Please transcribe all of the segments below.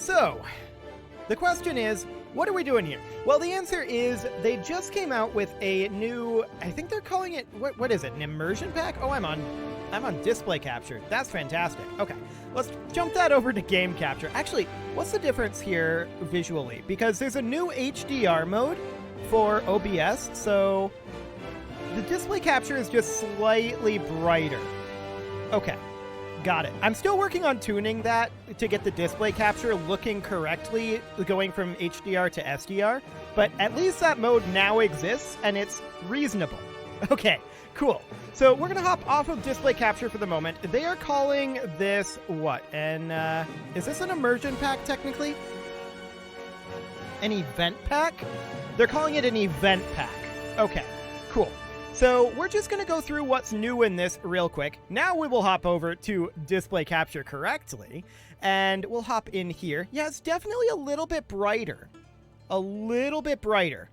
So, the question is, what are we doing here? Well, the answer is they just came out with a new, I think they're calling it, what is it, an immersion pack? Oh, I'm on display capture. That's fantastic. Okay, let's jump that over to game capture. Actually, what's the difference here visually? Because there's a new HDR mode for OBS, so the display capture is just slightly brighter. Okay. Got it. I'm still working on tuning that to get the display capture looking correctly, going from HDR to SDR, but at least that mode now exists, and it's reasonable. Okay, cool. So we're going to hop off of display capture for the moment. They are calling this what? And is this an immersion pack, technically? An event pack? They're calling it an event pack. Okay, cool. So we're just going to go through what's new in this real quick. Now we will hop over to display capture correctly, and we'll hop in here. Yeah, it's definitely a little bit brighter. A little bit brighter.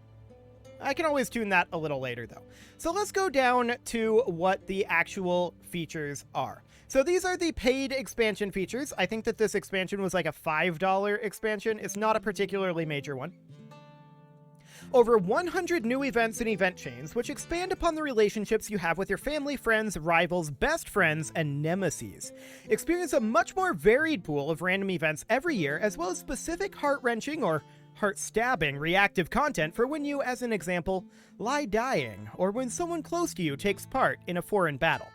I can always tune that a little later, though. So let's go down to what the actual features are. So these are the paid expansion features. I think that this expansion was like a $5 expansion. It's not a particularly major one. Over 100 new events and event chains, which expand upon the relationships you have with your family, friends, rivals, best friends, and nemesis. Experience a much more varied pool of random events every year, as well as specific heart-wrenching or heart-stabbing reactive content for when you, as an example, lie dying, or when someone close to you takes part in a foreign battle.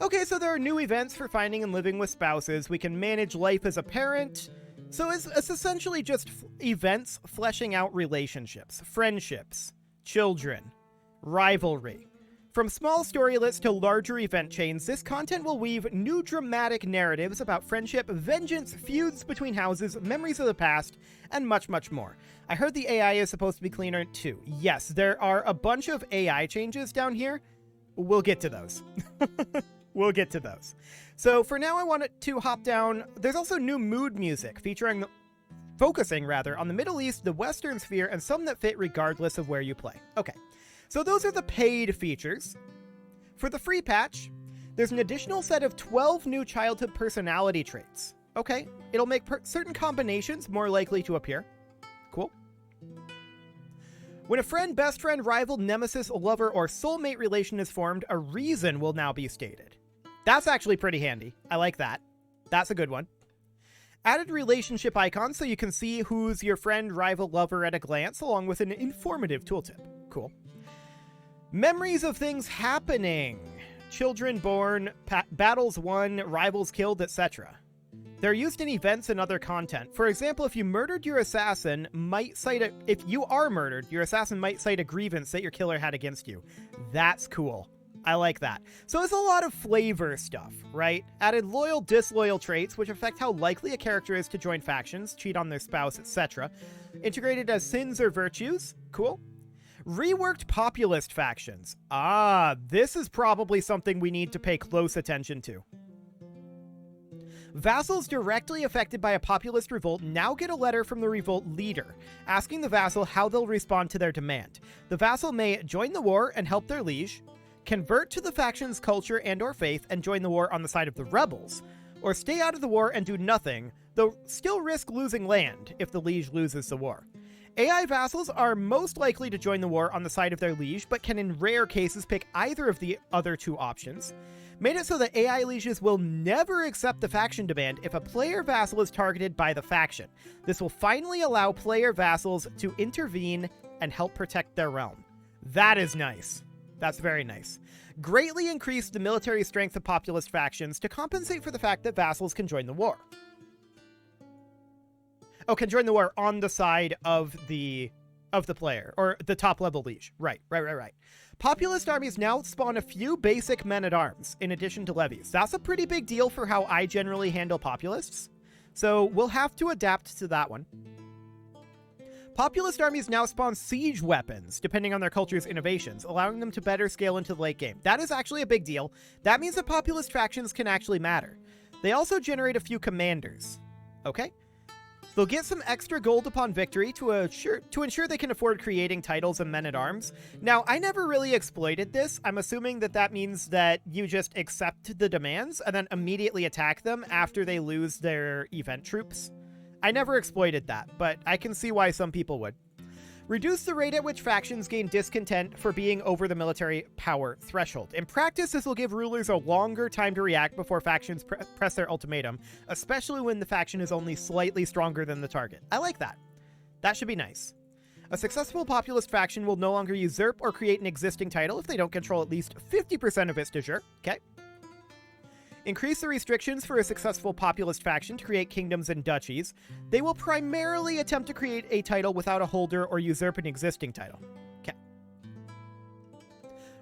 Okay, so there are new events for finding and living with spouses. We can manage life as a parent. So it's essentially just events fleshing out relationships, friendships, children, rivalry. From small storylets to larger event chains, this content will weave new dramatic narratives about friendship, vengeance, feuds between houses, memories of the past, and much, much more. I heard the AI is supposed to be cleaner too. Yes, there are a bunch of AI changes down here. We'll get to those. We'll get to those. So for now, I want to hop down. There's also new mood music focusing on the Middle East, the Western Sphere, and some that fit regardless of where you play. Okay, so those are the paid features. For the free patch, there's an additional set of 12 new childhood personality traits. Okay, it'll make certain combinations more likely to appear. Cool. When a friend, best friend, rival, nemesis, lover, or soulmate relation is formed, a reason will now be stated. That's actually pretty handy. I like that. That's a good one. Added relationship icons so you can see who's your friend, rival, lover at a glance, along with an informative tooltip. Cool. Memories of things happening. Children born, battles won, rivals killed, etc. They're used in events and other content. For example, if you murdered your assassin, if you are murdered, your assassin might cite a grievance that your killer had against you. That's cool. I like that. So it's a lot of flavor stuff, right? Added loyal, disloyal traits, which affect how likely a character is to join factions, cheat on their spouse, etc. Integrated as sins or virtues. Cool. Reworked populist factions. Ah, this is probably something we need to pay close attention to. Vassals directly affected by a populist revolt now get a letter from the revolt leader, asking the vassal how they'll respond to their demand. The vassal may join the war and help their liege, convert to the faction's culture and or faith and join the war on the side of the rebels, or stay out of the war and do nothing, though still risk losing land if the liege loses the war. AI vassals are most likely to join the war on the side of their liege, but can in rare cases pick either of the other two options. Made it so that AI lieges will never accept the faction demand if a player vassal is targeted by the faction. This will finally allow player vassals to intervene and help protect their realm. That is nice. That's very nice. Greatly increased the military strength of populist factions to compensate for the fact that vassals can join the war. Oh, can join the war on the side of the player, or the top level liege. Right. Populist armies now spawn a few basic men-at-arms, in addition to levies. That's a pretty big deal for how I generally handle populists, so we'll have to adapt to that one. Populist armies now spawn siege weapons, depending on their culture's innovations, allowing them to better scale into the late game. That is actually a big deal. That means that populist factions can actually matter. They also generate a few commanders. Okay? They'll get some extra gold upon victory to ensure they can afford creating titles and men-at-arms. Now, I never really exploited this. I'm assuming that that means that you just accept the demands and then immediately attack them after they lose their event troops. I never exploited that, but I can see why some people would. Reduce the rate at which factions gain discontent for being over the military power threshold. In practice, this will give rulers a longer time to react before factions press their ultimatum, especially when the faction is only slightly stronger than the target. I like that. That should be nice. A successful populist faction will no longer usurp or create an existing title if they don't control at least 50% of its de jure. Okay. Increase the restrictions for a successful populist faction to create kingdoms and duchies. They will primarily attempt to create a title without a holder or usurp an existing title. Okay.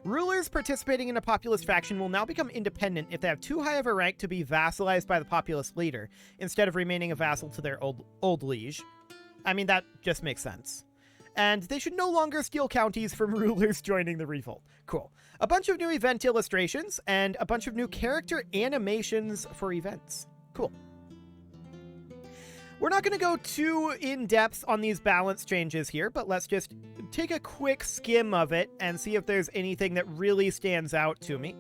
Rulers participating in a populist faction will now become independent if they have too high of a rank to be vassalized by the populist leader, instead of remaining a vassal to their old liege. I mean, that just makes sense. And they should no longer steal counties from rulers joining the revolt. Cool. A bunch of new event illustrations and a bunch of new character animations for events. Cool. We're not going to go too in-depth on these balance changes here, but let's just take a quick skim of it and see if there's anything that really stands out to me.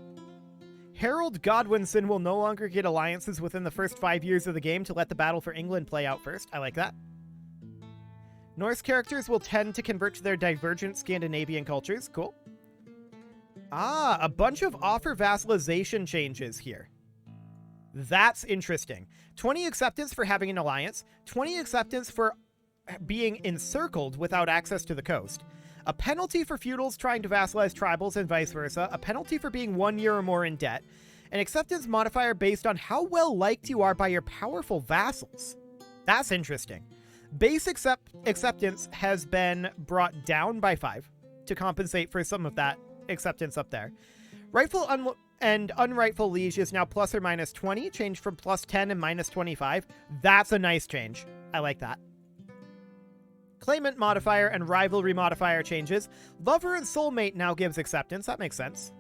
Harold Godwinson will no longer get alliances within the first 5 years of the game to let the battle for England play out first. I like that. Norse characters will tend to convert to their divergent Scandinavian cultures. Cool. Ah, a bunch of offer vassalization changes here. That's interesting. 20 acceptance for having an alliance. 20 acceptance for being encircled without access to the coast. A penalty for feudals trying to vassalize tribals and vice versa. A penalty for being 1 year or more in debt. An acceptance modifier based on how well liked you are by your powerful vassals. That's interesting. Base acceptance has been brought down by 5 to compensate for some of that acceptance up there. Rightful and unrightful liege is now plus or minus 20, changed from plus 10 and minus 25. That's a nice change. I like that. Claimant modifier and rivalry modifier changes. Lover and soulmate now gives acceptance. That makes sense.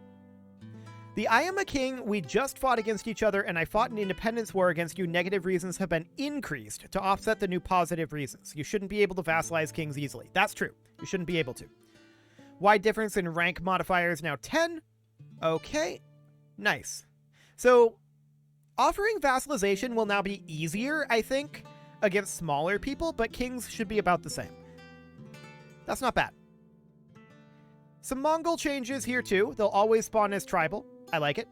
The I am a king, we just fought against each other, and I fought an independence war against you. Negative reasons have been increased to offset the new positive reasons. You shouldn't be able to vassalize kings easily. That's true. You shouldn't be able to. Wide difference in rank modifier is now 10. Okay. Nice. So, offering vassalization will now be easier, I think, against smaller people, but kings should be about the same. That's not bad. Some Mongol changes here, too. They'll always spawn as tribal. I like it.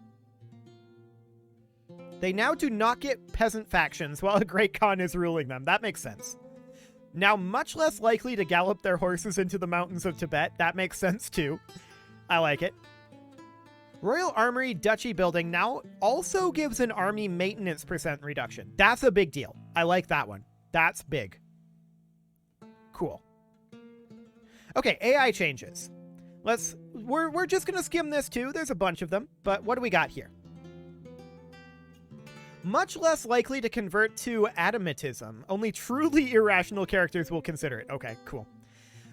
They now do not get peasant factions while a Great Khan is ruling them. That makes sense. Now much less likely to gallop their horses into the mountains of Tibet. That makes sense, too. I like it. Royal Armory Duchy building now also gives an army maintenance % reduction. That's a big deal. I like that one. That's big. Cool. Okay, AI changes. We're just going to skim this too. There's a bunch of them, but what do we got here? Much less likely to convert to adamantism. Only truly irrational characters will consider it. Okay, cool.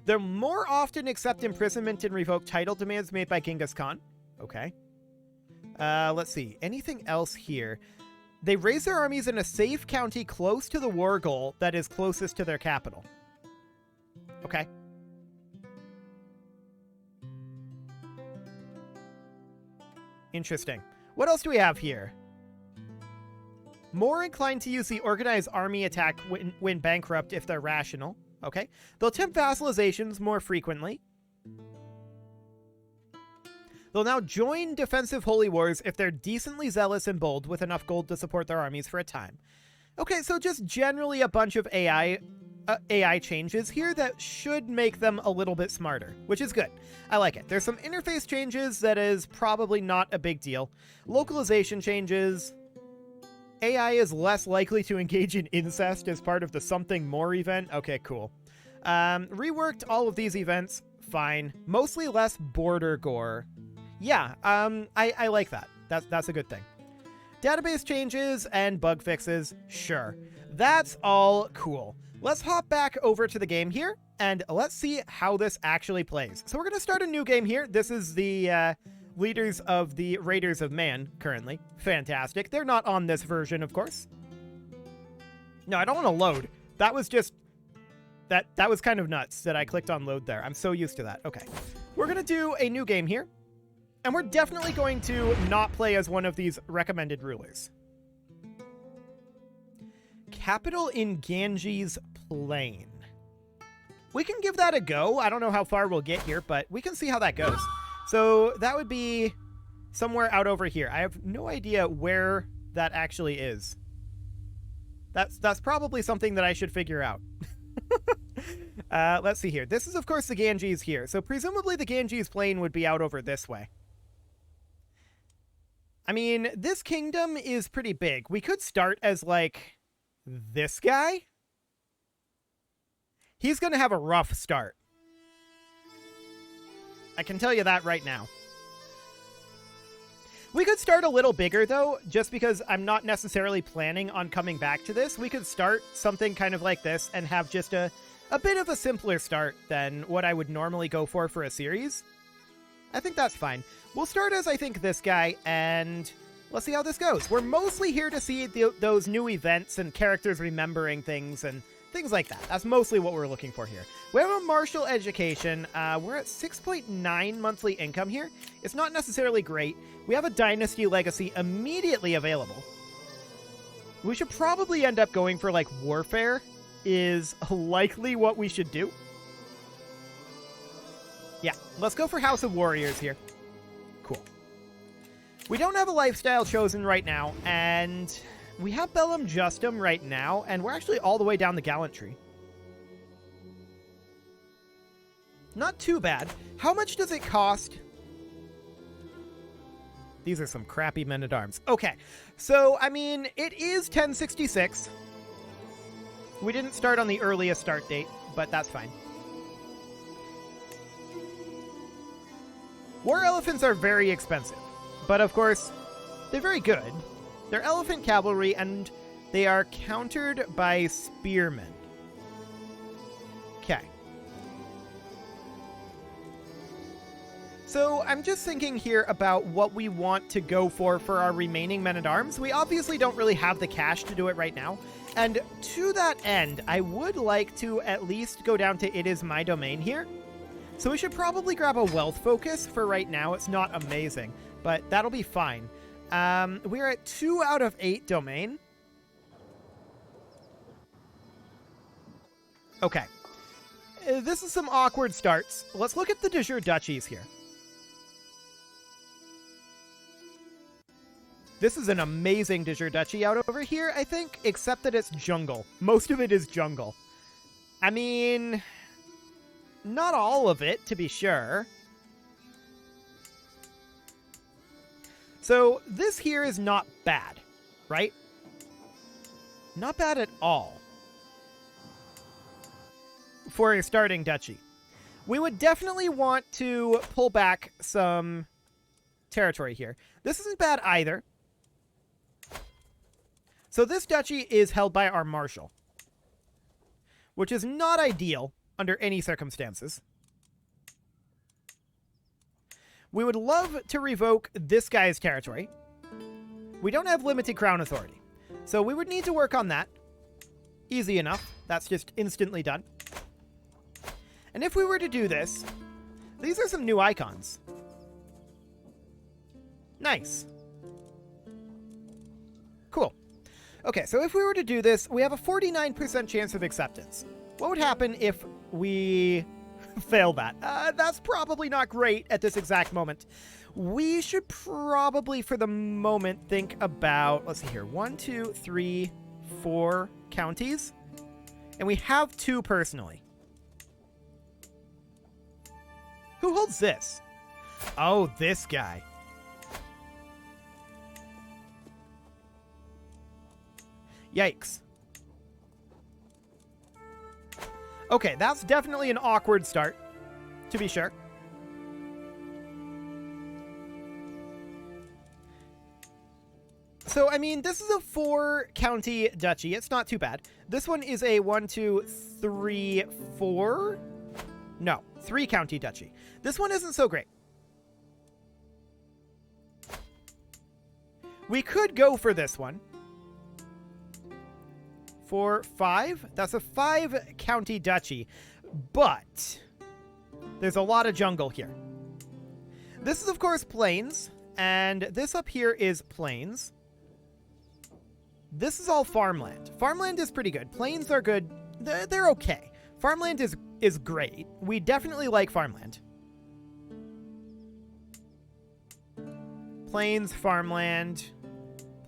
They'll more often accept imprisonment and revoke title demands made by Genghis Khan. Okay. Let's see. Anything else here? They raise their armies in a safe county close to the war goal that is closest to their capital. Okay. Interesting. What else do we have here? More inclined to use the organized army attack when bankrupt if they're rational. Okay. They'll attempt vassalizations more frequently. They'll now join defensive holy wars if they're decently zealous and bold with enough gold to support their armies for a time. Okay, so just generally a bunch of AI changes here that should make them a little bit smarter, which is good. I like it. There's some interface changes that is probably not a big deal. Localization changes. AI is less likely to engage in incest as part of the something more event. Okay, cool. Reworked all of these events. Fine. Mostly less border gore. Yeah, I like that. That's a good thing. Database changes and bug fixes. Sure. That's all cool. Let's hop back over to the game here, and let's see how this actually plays. So we're going to start a new game here. This is the leaders of the Raiders of Man currently. Fantastic. They're not on this version, of course. No, I don't want to load. That was just... That was kind of nuts that I clicked on load there. I'm so used to that. Okay. We're going to do a new game here. And we're definitely going to not play as one of these recommended rulers. Capital in Ganges Plain. We can give that a go. I don't know how far we'll get here, but we can see how that goes. So that would be somewhere out over here. I have no idea where that actually is. That's probably something that I should figure out. Let's see here. This is, of course, the Ganges here. So presumably the Ganges Plain would be out over this way. I mean, this kingdom is pretty big. We could start as, like, this guy. He's going to have a rough start. I can tell you that right now. We could start a little bigger, though, just because I'm not necessarily planning on coming back to this. We could start something kind of like this and have just a bit of a simpler start than what I would normally go for a series. I think that's fine. We'll start as, I think, this guy, and let's see how this goes. We're mostly here to see those new events and characters remembering things and things like that. That's mostly what we're looking for here. We have a martial education. We're at 6.9 monthly income here. It's not necessarily great. We have a dynasty legacy immediately available. We should probably end up going for, like, warfare is likely what we should do. Yeah, let's go for House of Warriors here. Cool. We don't have a lifestyle chosen right now, and we have Bellum Justum right now, and we're actually all the way down the gallantry. Not too bad. How much does it cost? These are some crappy men-at-arms. Okay, so, I mean, it is 1066. We didn't start on the earliest start date, but that's fine. War elephants are very expensive, but of course, they're very good. They're elephant cavalry, and they are countered by spearmen. Okay. So I'm just thinking here about what we want to go for our remaining men-at-arms. We obviously don't really have the cash to do it right now. And to that end, I would like to at least go down to It Is My Domain here. So we should probably grab a wealth focus for right now. It's not amazing, but that'll be fine. We're at 2 out of 8 domain. Okay. This is some awkward starts. Let's look at the de jure duchies here. This is an amazing de jure duchy out over here, I think, except that it's jungle. Most of it is jungle. I mean, not all of it, to be sure. So this here is not bad, right? Not bad at all for a starting duchy. We would definitely want to pull back some territory here. This isn't bad either. So this duchy is held by our marshal, which is not ideal under any circumstances. We would love to revoke this guy's territory. We don't have limited crown authority, so we would need to work on that. Easy enough. That's just instantly done. And if we were to do this, these are some new icons. Nice. Cool. Okay, so if we were to do this, we have a 49% chance of acceptance. What would happen if we fail that? That's probably not great at this exact moment. We should probably, for the moment, think about, let's see here, 1, 2, 3, 4 counties. And we have 2 personally. Who holds this? Oh, this guy. Yikes. Okay, that's definitely an awkward start, to be sure. So, I mean, this is a 4-county duchy. It's not too bad. This one is a 1, 2, 3, 4... No, 3-county duchy. This one isn't so great. We could go for this one. For 5? That's a 5-county duchy. But there's a lot of jungle here. This is, of course, plains. And this up here is plains. This is all farmland. Farmland is pretty good. Plains are good. They're okay. Farmland is great. We definitely like farmland. Plains, farmland,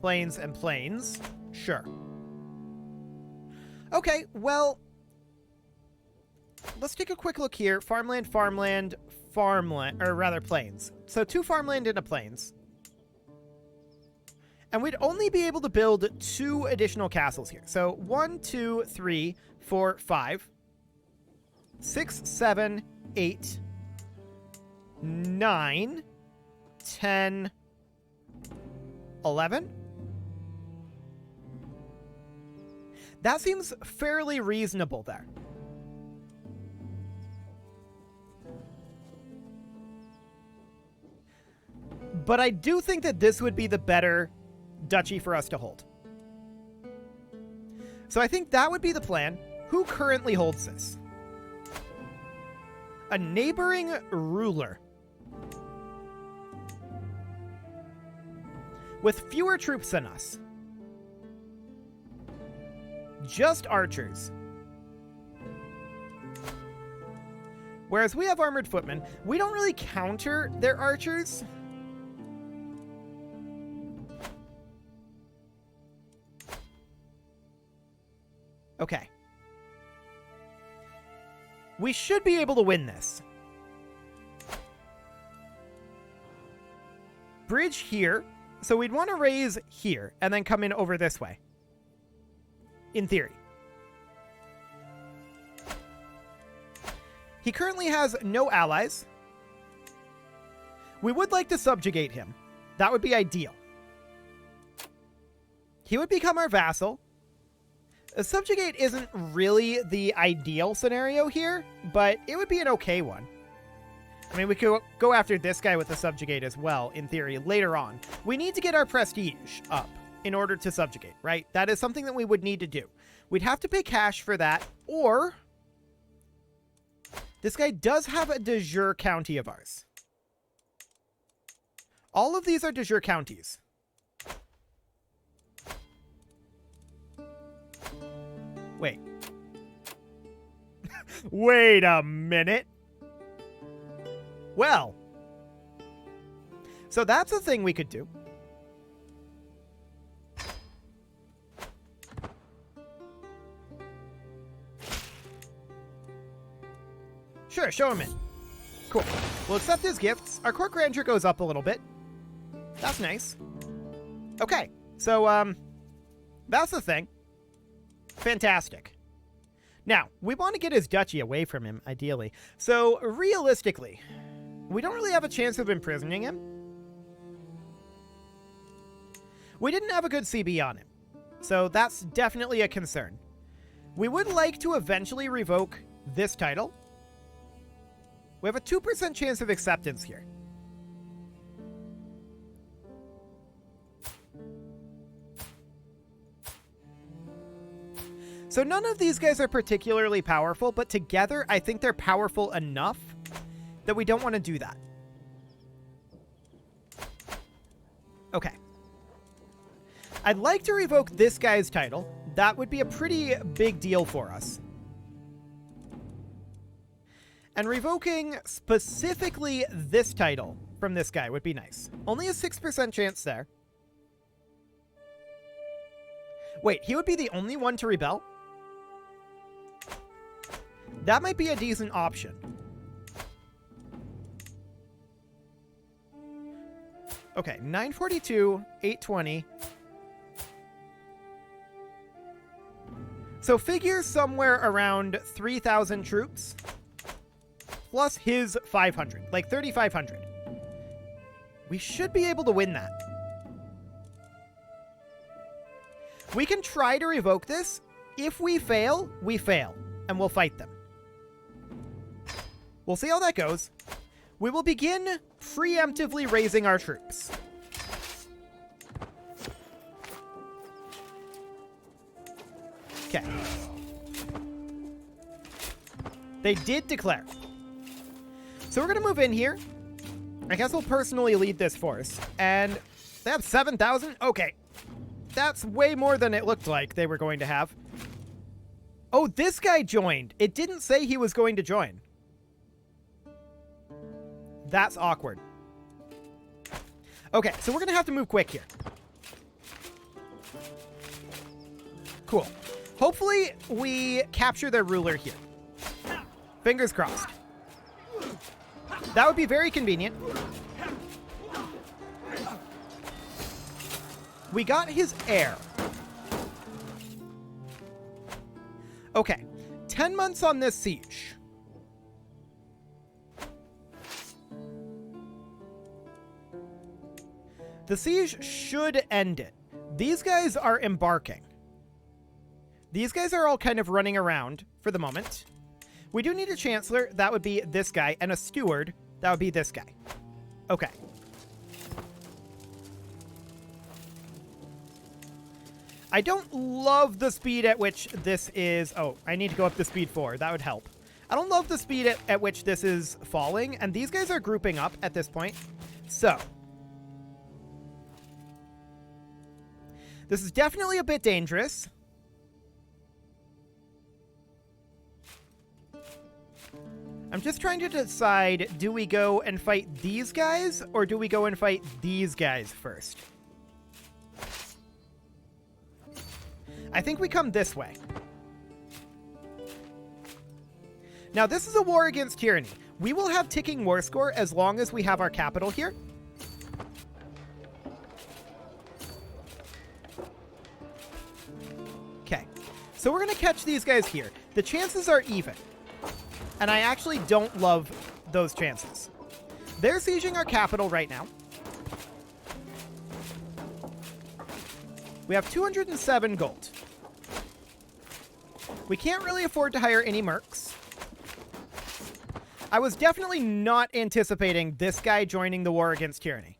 plains, and plains. Sure. Okay, well, let's take a quick look here. Farmland, farmland, farmland, or rather plains. So 2 farmland and a plains. And we'd only be able to build 2 additional castles here. So 1, 2, 3, 4, 5, 6, 7, 8, 9, 10, 11. That seems fairly reasonable there. But I do think that this would be the better duchy for us to hold. So I think that would be the plan. Who currently holds this? A neighboring ruler. With fewer troops than us. Just archers. Whereas we have armored footmen, we don't really counter their archers. Okay. We should be able to win this. Bridge here. So we'd want to raise here and then come in over this way. In theory. He currently has no allies. We would like to subjugate him. That would be ideal. He would become our vassal. A subjugate isn't really the ideal scenario here, but it would be an okay one. I mean, we could go after this guy with the subjugate as well, in theory, later on. We need to get our prestige up in order to subjugate, right? That is something that we would need to do. We'd have to pay cash for that, or this guy does have a de jure county of ours. All of these are de jure counties. Wait. Wait a minute. Well. So that's a thing we could do. Sure, show him in. Cool. We'll accept his gifts. Our court grandeur goes up a little bit. That's nice. Okay, so, that's the thing. Fantastic. Now, we want to get his duchy away from him, ideally. So, realistically, we don't really have a chance of imprisoning him. We didn't have a good CB on him, so that's definitely a concern. We would like to eventually revoke this title. We have a 2% chance of acceptance here. So none of these guys are particularly powerful, but together I think they're powerful enough that we don't want to do that. Okay. I'd like to revoke this guy's title. That would be a pretty big deal for us. And revoking specifically this title from this guy would be nice. Only a 6% chance there. Wait, he would be the only one to rebel? That might be a decent option. Okay, 942, 820. So figure somewhere around 3,000 troops. Plus his 500, like 3,500. We should be able to win that. We can try to revoke this. If we fail, we fail, and we'll fight them. We'll see how that goes. We will begin preemptively raising our troops. Okay. They did declare. So we're going to move in here. I guess we'll personally lead this force. And they have 7,000? Okay. That's way more than it looked like they were going to have. Oh, this guy joined. It didn't say he was going to join. That's awkward. Okay, so we're going to have to move quick here. Cool. Hopefully we capture their ruler here. Fingers crossed. That would be very convenient. We got his heir. Okay. 10 months on this siege. The siege should end it. These guys are embarking. These guys are all kind of running around for the moment. We do need a chancellor. That would be this guy. And a steward. That would be this guy. Okay. I don't love the speed at which this is... Oh, I need to go up to speed 4. That would help. I don't love the speed at which this is falling. And these guys are grouping up at this point. So... this is definitely a bit dangerous. I'm just trying to decide, do we go and fight these guys, or do we go and fight these guys first? I think we come this way. Now, this is a war against tyranny. We will have ticking war score as long as we have our capital here. So we're going to catch these guys here. The chances are even. And I actually don't love those chances. They're sieging our capital right now. We have 207 gold. We can't really afford to hire any mercs. I was definitely not anticipating this guy joining the war against tyranny.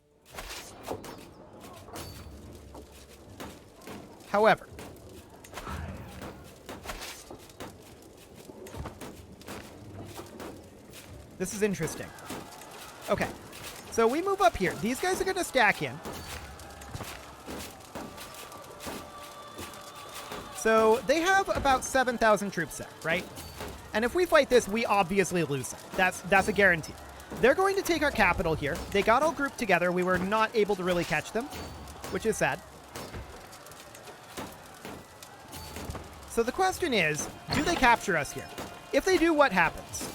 However, this is interesting. Okay, so we move up here. These guys are going to stack in. So they have about 7,000 troops there, right? And if we fight this, we obviously lose them. That's a guarantee. They're going to take our capital here. They got all grouped together. We were not able to really catch them, which is sad. So the question is, do they capture us here? If they do, what happens?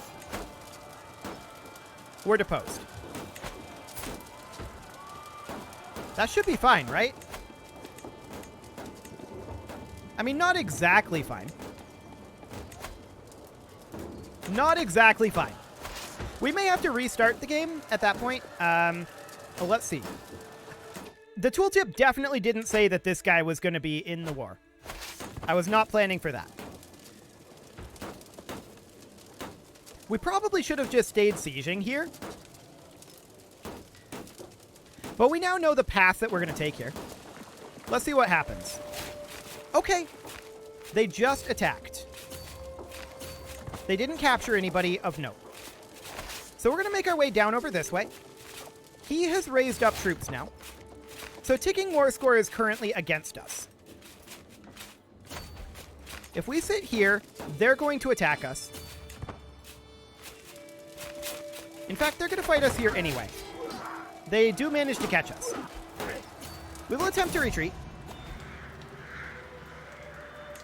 We're deposed. That should be fine, right? I mean, not exactly fine. Not exactly fine. We may have to restart the game at that point. Well, let's see. The tooltip definitely didn't say that this guy was going to be in the war. I was not planning for that. We probably should have just stayed sieging here. But we now know the path that we're going to take here. Let's see what happens. Okay. They just attacked. They didn't capture anybody of note. So we're going to make our way down over this way. He has raised up troops now. So ticking war score is currently against us. If we sit here, they're going to attack us. In fact, they're going to fight us here anyway. They do manage to catch us. We will attempt to retreat.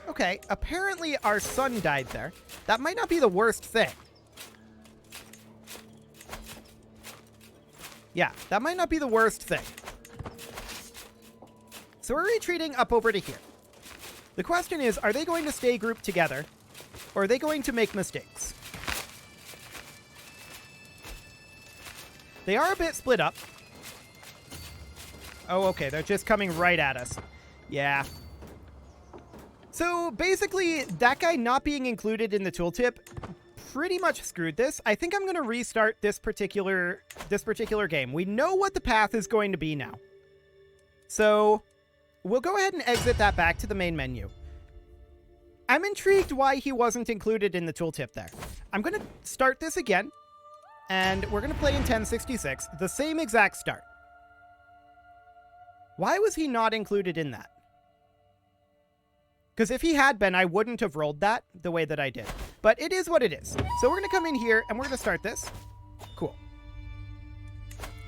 Okay, apparently our son died there. That might not be the worst thing. Yeah, that might not be the worst thing. So we're retreating up over to here. The question is, are they going to stay grouped together, or are they going to make mistakes? They are a bit split up. Oh, okay, they're just coming right at us. Yeah. So basically, that guy not being included in the tooltip pretty much screwed this. I think I'm going to restart this particular game. We know what the path is going to be now. So we'll go ahead and exit that back to the main menu. I'm intrigued why he wasn't included in the tooltip there. I'm going to start this again, and we're going to play in 1066, the same exact start. Why was he not included in that? Because if he had been, I wouldn't have rolled that the way that I did. But it is what it is. So we're going to come in here and we're going to start this. Cool.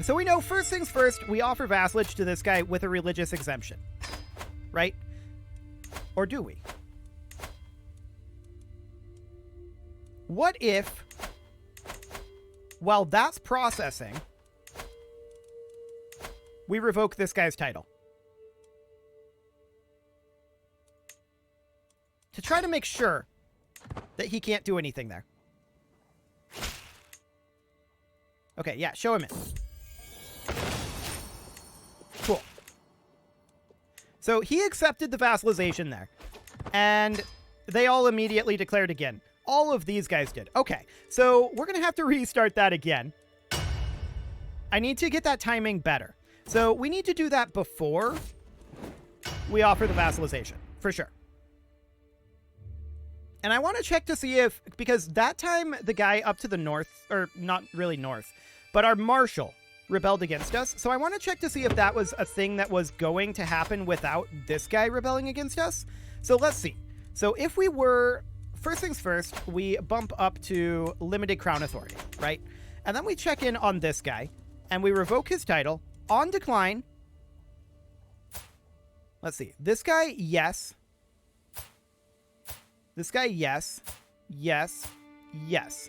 So we know first things first, we offer vassalage to this guy with a religious exemption. Right? Or do we? What if, while that's processing, we revoke this guy's title? To try to make sure that he can't do anything there. Okay, yeah, show him in. Cool. So he accepted the vassalization there. And they all immediately declared again. All of these guys did. Okay, so we're going to have to restart that again. I need to get that timing better. So we need to do that before we offer the vassalization, for sure. And I want to check to see if, because that time the guy up to the north, or not really north, but our marshal rebelled against us. So I want to check to see if that was a thing that was going to happen without this guy rebelling against us. So let's see. So if we were, first things first, we bump up to limited crown authority, right? And then we check in on this guy and we revoke his title on decline. Let's see. This guy, yes. This guy, yes, yes, yes.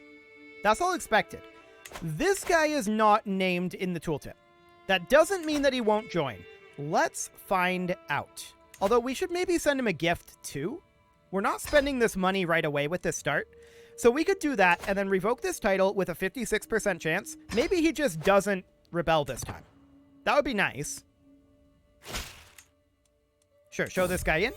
That's all expected. This guy is not named in the tooltip. That doesn't mean that he won't join. Let's find out. Although we should maybe send him a gift too. We're not spending this money right away with this start. So we could do that and then revoke this title with a 56% chance. Maybe he just doesn't rebel this time. That would be nice. Sure, show this guy in.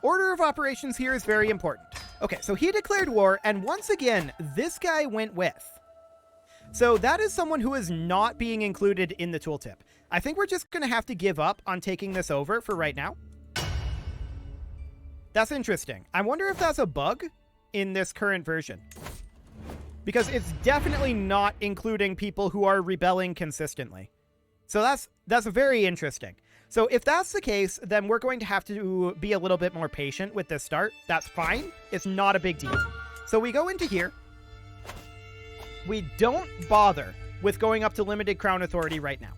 Order of operations here is very important. Okay, so he declared war, and once again, this guy went with. So that is someone who is not being included in the tooltip. I think we're just going to have to give up on taking this over for right now. That's interesting. I wonder if that's a bug in this current version. Because it's definitely not including people who are rebelling consistently. So that's very interesting. So if that's the case, then we're going to have to be a little bit more patient with this start. That's fine. It's not a big deal. So we go into here. We don't bother with going up to limited crown authority right now.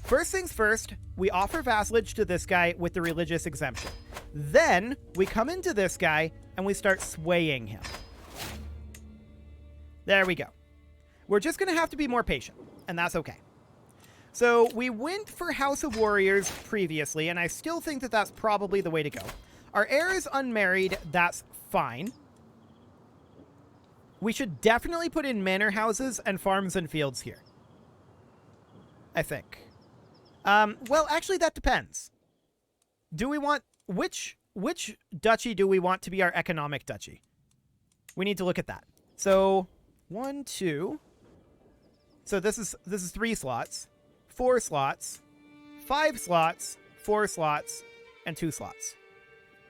First things first, we offer vassalage to this guy with the religious exemption. Then we come into this guy and we start swaying him. There we go. We're just going to have to be more patient, and that's okay. So we went for House of Warriors previously, and I still think that that's probably the way to go. Our heir is unmarried. That's fine. We should definitely put in manor houses and farms and fields here. I think. Well, actually, that depends. Do we want... Which duchy do we want to be our economic duchy? We need to look at that. So, 1, 2... So this is 3 slots. 4 slots, 5 slots, 4 slots, and 2 slots.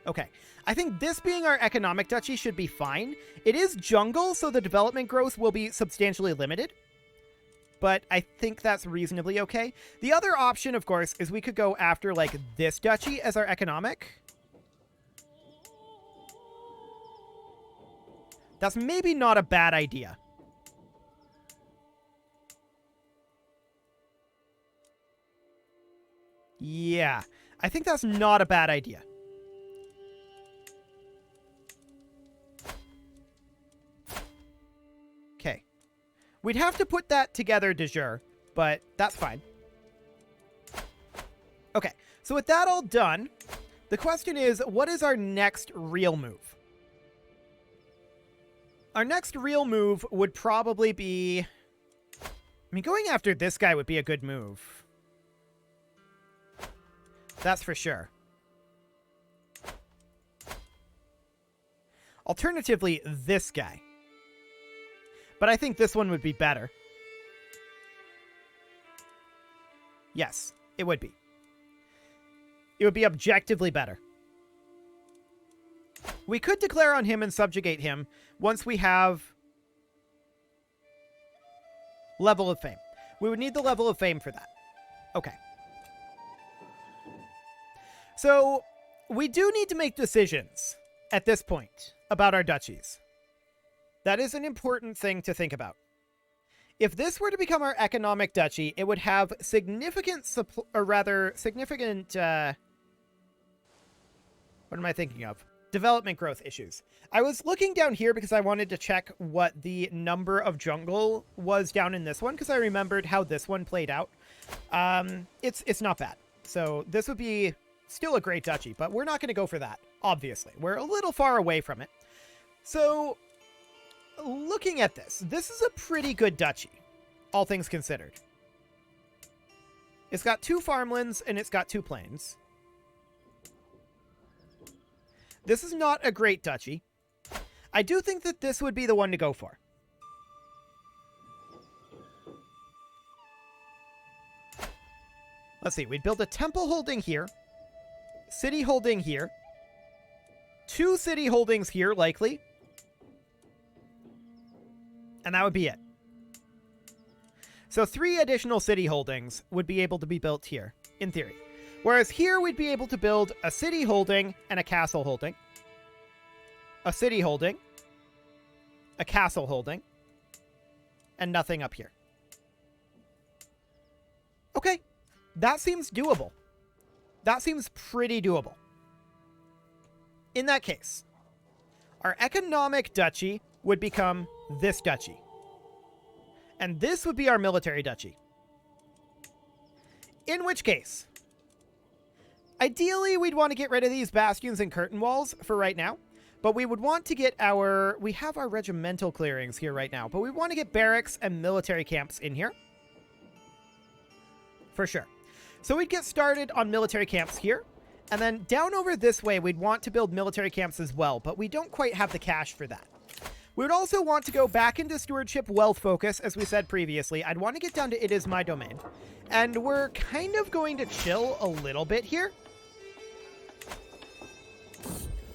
Okay. I think this being our economic duchy should be fine. It is jungle, so the development growth will be substantially limited. But I think that's reasonably okay. The other option, of course, is we could go after, like, this duchy as our economic. That's maybe not a bad idea. Yeah, I think that's not a bad idea. Okay. We'd have to put that together de jure, but that's fine. Okay, so with that all done, the question is, what is our next real move? Our next real move would probably be... I mean, going after this guy would be a good move. That's for sure. Alternatively, this guy. But I think this one would be better. Yes, it would be. It would be objectively better. We could declare on him and subjugate him once we have level of fame. We would need the level of fame for that. Okay. So we do need to make decisions at this point about our duchies. That is an important thing to think about. If this were to become our economic duchy, it would have significant, what am I thinking of? Development growth issues. I was looking down here because I wanted to check what the number of jungle was down in this one, because I remembered how this one played out. It's not bad. So this would be still a great duchy, but we're not going to go for that, obviously. We're a little far away from it. So looking at this is a pretty good duchy, all things considered. It's got 2 farmlands and it's got 2 plains. This is not a great duchy. I do think that this would be the one to go for. Let's see, we'd build a temple holding here, city holding here, 2 city holdings here, likely. And that would be it. So 3 additional city holdings would be able to be built here, in theory. Whereas here we'd be able to build a city holding and a castle holding. A city holding. A castle holding. And nothing up here. Okay. That seems doable. That seems pretty doable. In that case, our economic duchy would become this duchy. And this would be our military duchy. In which case, ideally we'd want to get rid of these bastions and curtain walls for right now. But we would want to get we have our regimental clearings here right now, but we want to get barracks and military camps in here. For sure. So we'd get started on military camps here. And then down over this way, we'd want to build military camps as well, but we don't quite have the cash for that. We would also want to go back into stewardship wealth focus, as we said previously. I'd want to get down to it is my domain. And we're kind of going to chill a little bit here.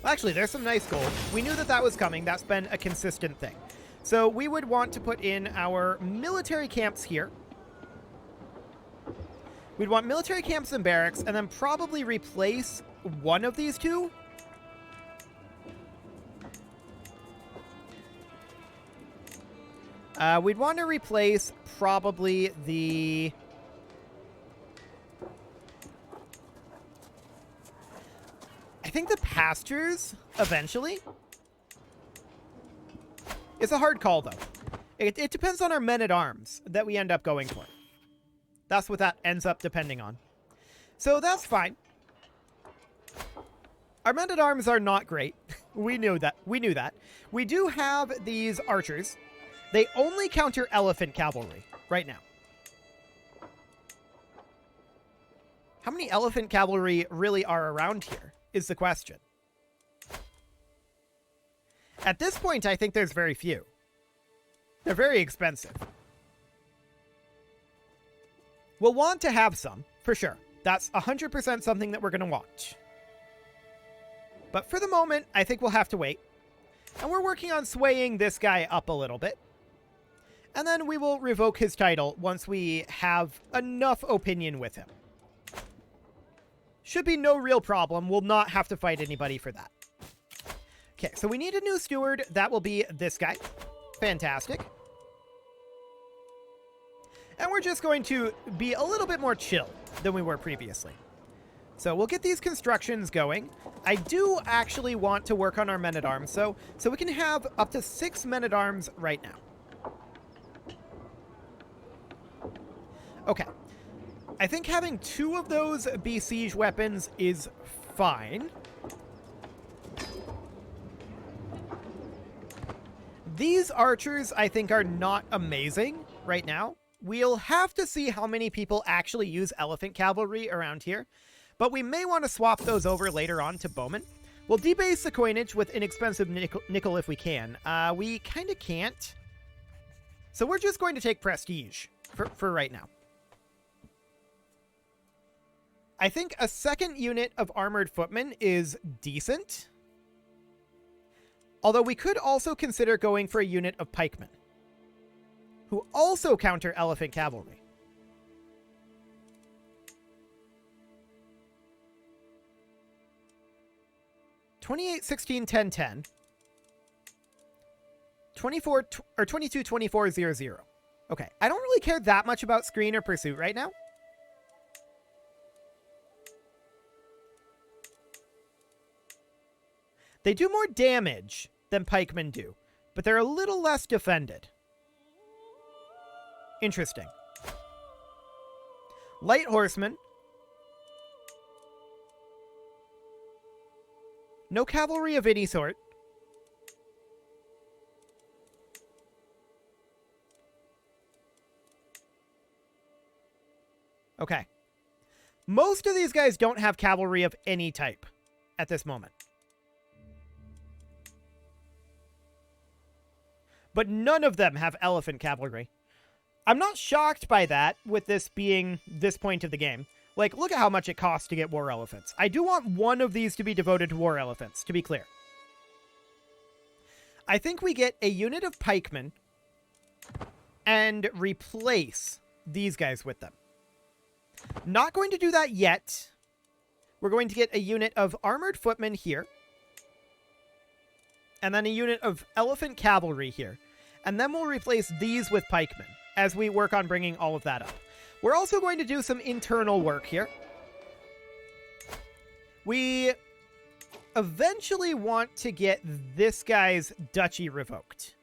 Well, actually, there's some nice gold. We knew that that was coming. That's been a consistent thing. So we would want to put in our military camps here. We'd want military camps and barracks, and then probably replace one of these 2. We'd want to replace probably the... I think the pastures, eventually. It's a hard call, though. It depends on our men-at-arms that we end up going for. That's what that ends up depending on. So that's fine. Our men-at-arms are not great. We knew that. We do have these archers. They only counter elephant cavalry right now. How many elephant cavalry really are around here is the question. At this point, I think there's very few. They're very expensive. We'll want to have some, for sure. That's 100% something that we're going to want. But for the moment, I think we'll have to wait. And we're working on swaying this guy up a little bit. And then we will revoke his title once we have enough opinion with him. Should be no real problem. We'll not have to fight anybody for that. Okay, so we need a new steward. That will be this guy. Fantastic. And we're just going to be a little bit more chill than we were previously. So we'll get these constructions going. I do actually want to work on our men-at-arms, so we can have up to 6 men-at-arms right now. Okay. I think having 2 of those be siege weapons is fine. These archers, I think, are not amazing right now. We'll have to see how many people actually use elephant cavalry around here, but we may want to swap those over later on to bowmen. We'll debase the coinage with inexpensive nickel if we can. We kind of can't. So we're just going to take prestige for right now. I think a second unit of armored footmen is decent. Although we could also consider going for a unit of pikemen, who also counter elephant cavalry. 28, 16, 10, 10. 24, or 22, 24, 0, 0. Okay, I don't really care that much about screen or pursuit right now. They do more damage than pikemen do, but they're a little less defended. Interesting. Light horsemen. No cavalry of any sort. Okay. Most of these guys don't have cavalry of any type at this moment. But none of them have elephant cavalry. I'm not shocked by that, with this being this point of the game. Like, look at how much it costs to get war elephants. I do want one of these to be devoted to war elephants, to be clear. I think we get a unit of pikemen and replace these guys with them. Not going to do that yet. We're going to get a unit of armored footmen here. And then a unit of elephant cavalry here. And then we'll replace these with pikemen as we work on bringing all of that up. We're also going to do some internal work here. We eventually want to get this guy's duchy revoked.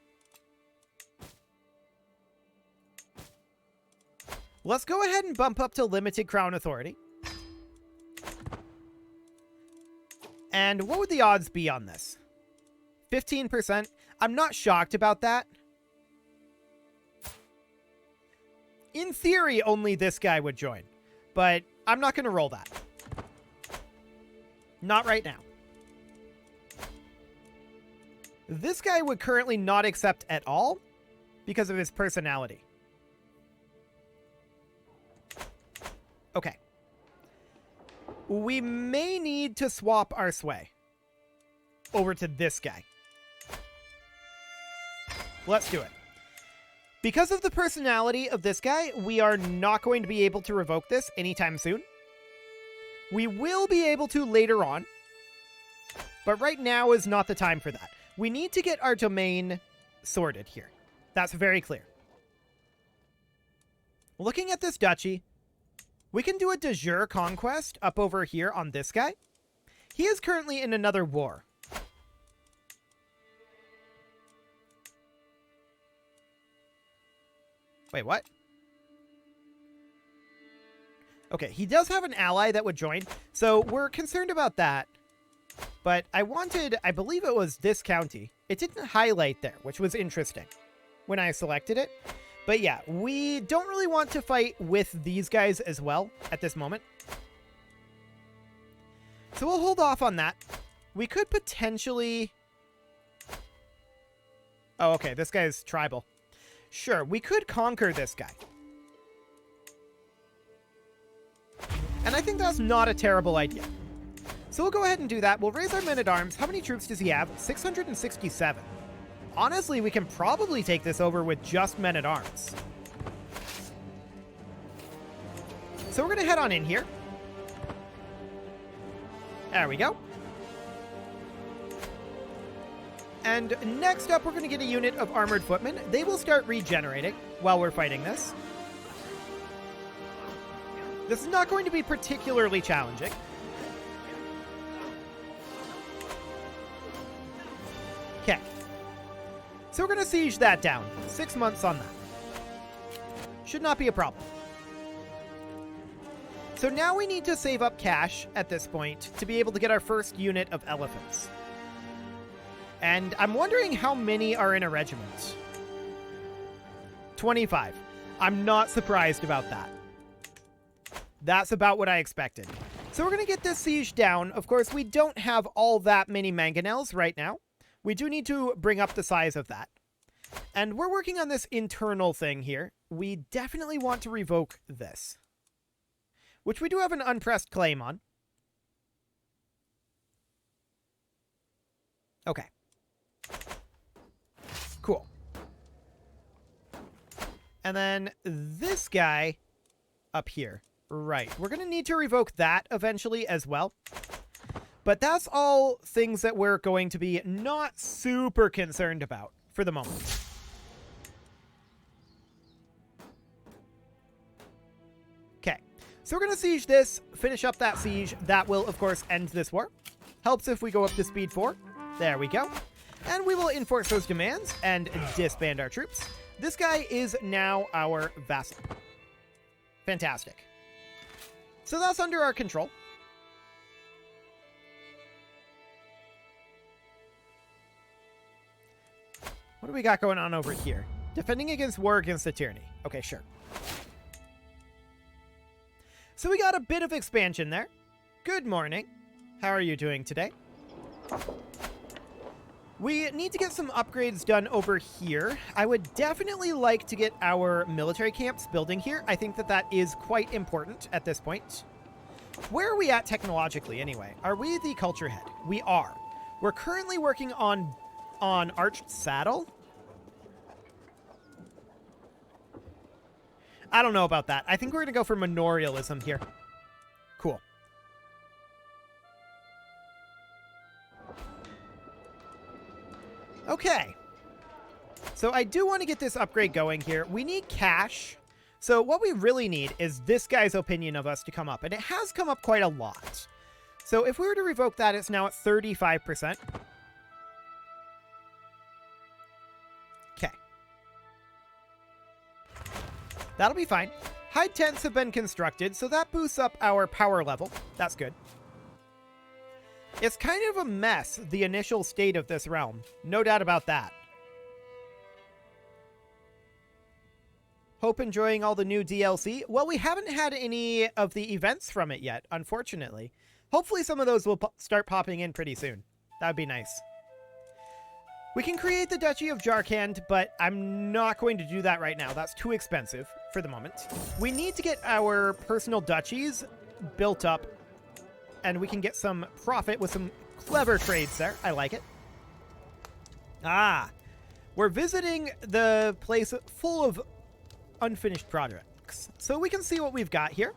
Let's go ahead and bump up to limited crown authority. And what would the odds be on this? 15%. I'm not shocked about that. In theory, only this guy would join. But I'm not going to roll that. Not right now. This guy would currently not accept at all because of his personality. Okay. We may need to swap our sway over to this guy. Let's do it. Because of the personality of this guy, we are not going to be able to revoke this anytime soon. We will be able to later on, but right now is not the time for that. We need to get our domain sorted here. That's very clear. Looking at this duchy, we can do a de jure conquest up over here on this guy. He is currently in another war. Wait, what? Okay, he does have an ally that would join, so we're concerned about that. But I believe it was this county. It didn't highlight there, which was interesting when I selected it. But yeah, we don't really want to fight with these guys as well at this moment. So we'll hold off on that. We could potentially... Oh, okay, this guy's tribal. Sure, we could conquer this guy. And I think that's not a terrible idea. So we'll go ahead and do that. We'll raise our men-at-arms. How many troops does he have? 667. Honestly, we can probably take this over with just men-at-arms. So we're going to head on in here. There we go. And next up, we're going to get a unit of armored footmen. They will start regenerating while we're fighting this. This is not going to be particularly challenging. Okay. So we're going to siege that down. 6 months on that. Should not be a problem. So now we need to save up cash at this point to be able to get our first unit of elephants. And I'm wondering how many are in a regiment. 25. I'm not surprised about that. That's about what I expected. So we're going to get this siege down. Of course, we don't have all that many mangonels right now. We do need to bring up the size of that. And we're working on this internal thing here. We definitely want to revoke this, which we do have an unpressed claim on. Okay. Cool. And then this guy up here. Right. We're going to need to revoke that eventually as well. But that's all things that we're going to be not super concerned about for the moment. Okay, so we're going to siege this, finish up that siege. That will, of course, end this war. Helps if we go up to speed 4. There we go. And we will enforce those demands and disband our troops. This guy is now our vassal. Fantastic. So that's under our control. What do we got going on over here? Defending against war against the tyranny. Okay, sure. So we got a bit of expansion there. Good morning. How are you doing today? We need to get some upgrades done over here. I would definitely like to get our military camps building here. I think that that is quite important at this point. Where are we at technologically anyway? Are we the culture head? We are. We're currently working on Arched Saddle. I don't know about that. I think we're going to go for Manorialism here. Cool. Okay. So I do want to get this upgrade going here. We need cash. So what we really need is this guy's opinion of us to come up. And it has come up quite a lot. So if we were to revoke that, it's now at 35%. Okay. That'll be fine. High tents have been constructed, so that boosts up our power level. That's good. It's kind of a mess, the initial state of this realm. No doubt about that. Hope enjoying all the new DLC. Well, we haven't had any of the events from it yet, unfortunately. Hopefully some of those will start popping in pretty soon. That would be nice. We can create the Duchy of Jarkand, but I'm not going to do that right now. That's too expensive for the moment. We need to get our personal duchies built up, and we can get some profit with some clever trades there. I like it. Ah, we're visiting the place full of unfinished projects. So we can see what we've got here.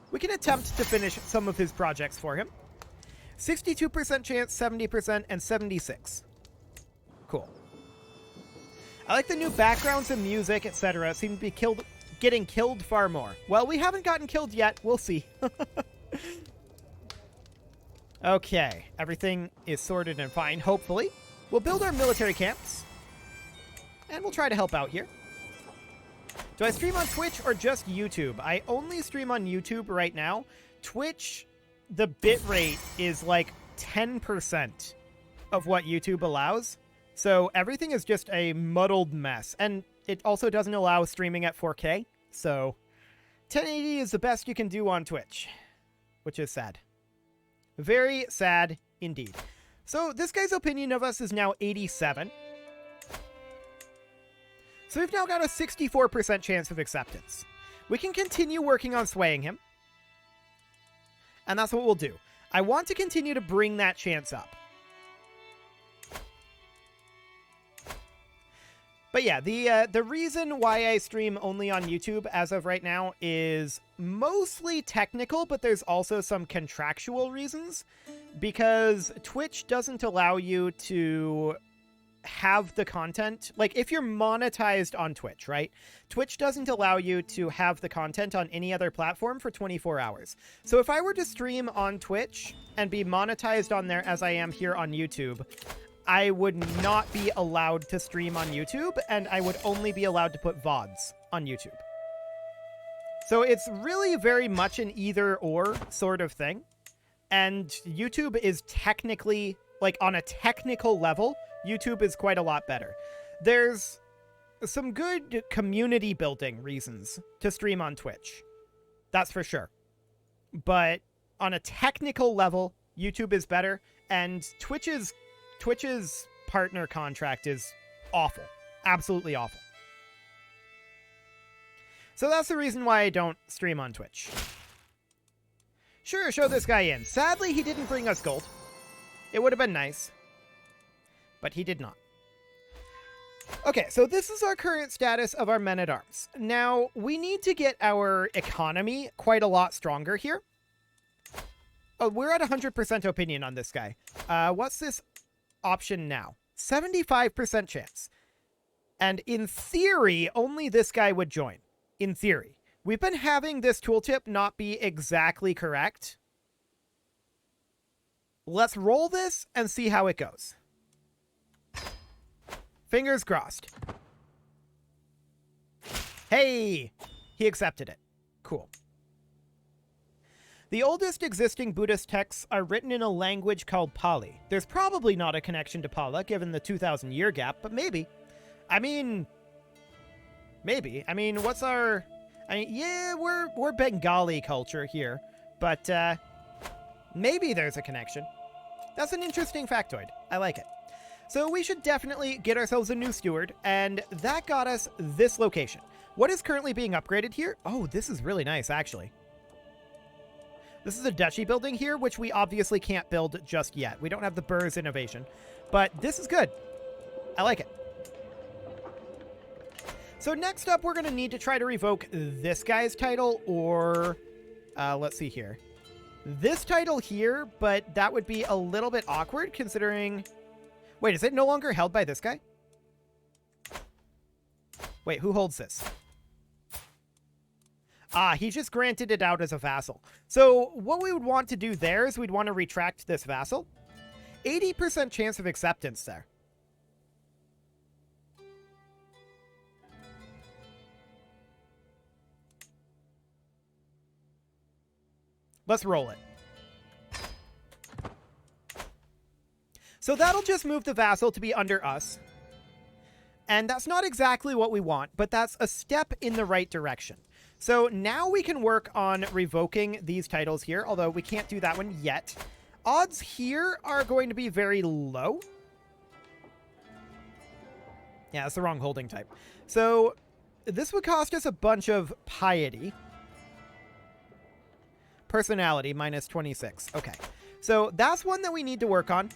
We can attempt to finish some of his projects for him. 62% chance, 70%, and 76%. Cool. I like the new backgrounds and music, etc. Seem to be getting killed far more. Well, we haven't gotten killed yet. We'll see. Okay, everything is sorted and fine, hopefully. We'll build our military camps. And we'll try to help out here. Do I stream on Twitch or just YouTube? I only stream on YouTube right now. Twitch, the bitrate is like 10% of what YouTube allows. So everything is just a muddled mess. And it also doesn't allow streaming at 4K. So 1080 is the best you can do on Twitch, which is sad. Very sad indeed. So this guy's opinion of us is now 87. So we've now got a 64% chance of acceptance. We can continue working on swaying him. And that's what we'll do. I want to continue to bring that chance up. But yeah, the reason why I stream only on YouTube as of right now is mostly technical, but there's also some contractual reasons. Because Twitch doesn't allow you to have the content. Like, if you're monetized on Twitch, right? Twitch doesn't allow you to have the content on any other platform for 24 hours. So if I were to stream on Twitch and be monetized on there as I am here on YouTube, I would not be allowed to stream on YouTube, and I would only be allowed to put VODs on YouTube. So it's really very much an either-or sort of thing. And YouTube is technically, like, on a technical level, YouTube is quite a lot better. There's some good community building reasons to stream on Twitch. That's for sure. But on a technical level, YouTube is better, and Twitch's partner contract is awful. Absolutely awful. So that's the reason why I don't stream on Twitch. Sure, show this guy in. Sadly, he didn't bring us gold. It would have been nice. But he did not. Okay, so this is our current status of our men-at-arms. Now, we need to get our economy quite a lot stronger here. Oh, we're at 100% opinion on this guy. What's this option now? 75% chance. And in theory, only this guy would join. In theory. We've been having this tooltip not be exactly correct. Let's roll this and see how it goes. Fingers crossed. Hey! He accepted it. Cool. The oldest existing Buddhist texts are written in a language called Pali. There's probably not a connection to Pala, given the 2,000-year gap, but maybe. I mean, maybe. I mean, what's our... I mean, yeah, we're Bengali culture here, but maybe there's a connection. That's an interesting factoid. I like it. So we should definitely get ourselves a new steward, and that got us this location. What is currently being upgraded here? Oh, this is really nice, actually. This is a duchy building here, which we obviously can't build just yet. We don't have the Burr's innovation, but this is good. I like it. So next up, we're going to need to try to revoke this guy's title, or let's see here. This title here, but that would be a little bit awkward considering... Wait, is it no longer held by this guy? Wait, who holds this? Ah, he just granted it out as a vassal. So what we would want to do there is we'd want to retract this vassal. 80% chance of acceptance there. Let's roll it. So that'll just move the vassal to be under us. And that's not exactly what we want, but that's a step in the right direction. So now we can work on revoking these titles here, although we can't do that one yet. Odds here are going to be very low. Yeah, that's the wrong holding type. So this would cost us a bunch of piety. Personality, minus 26. Okay. So that's one that we need to work on.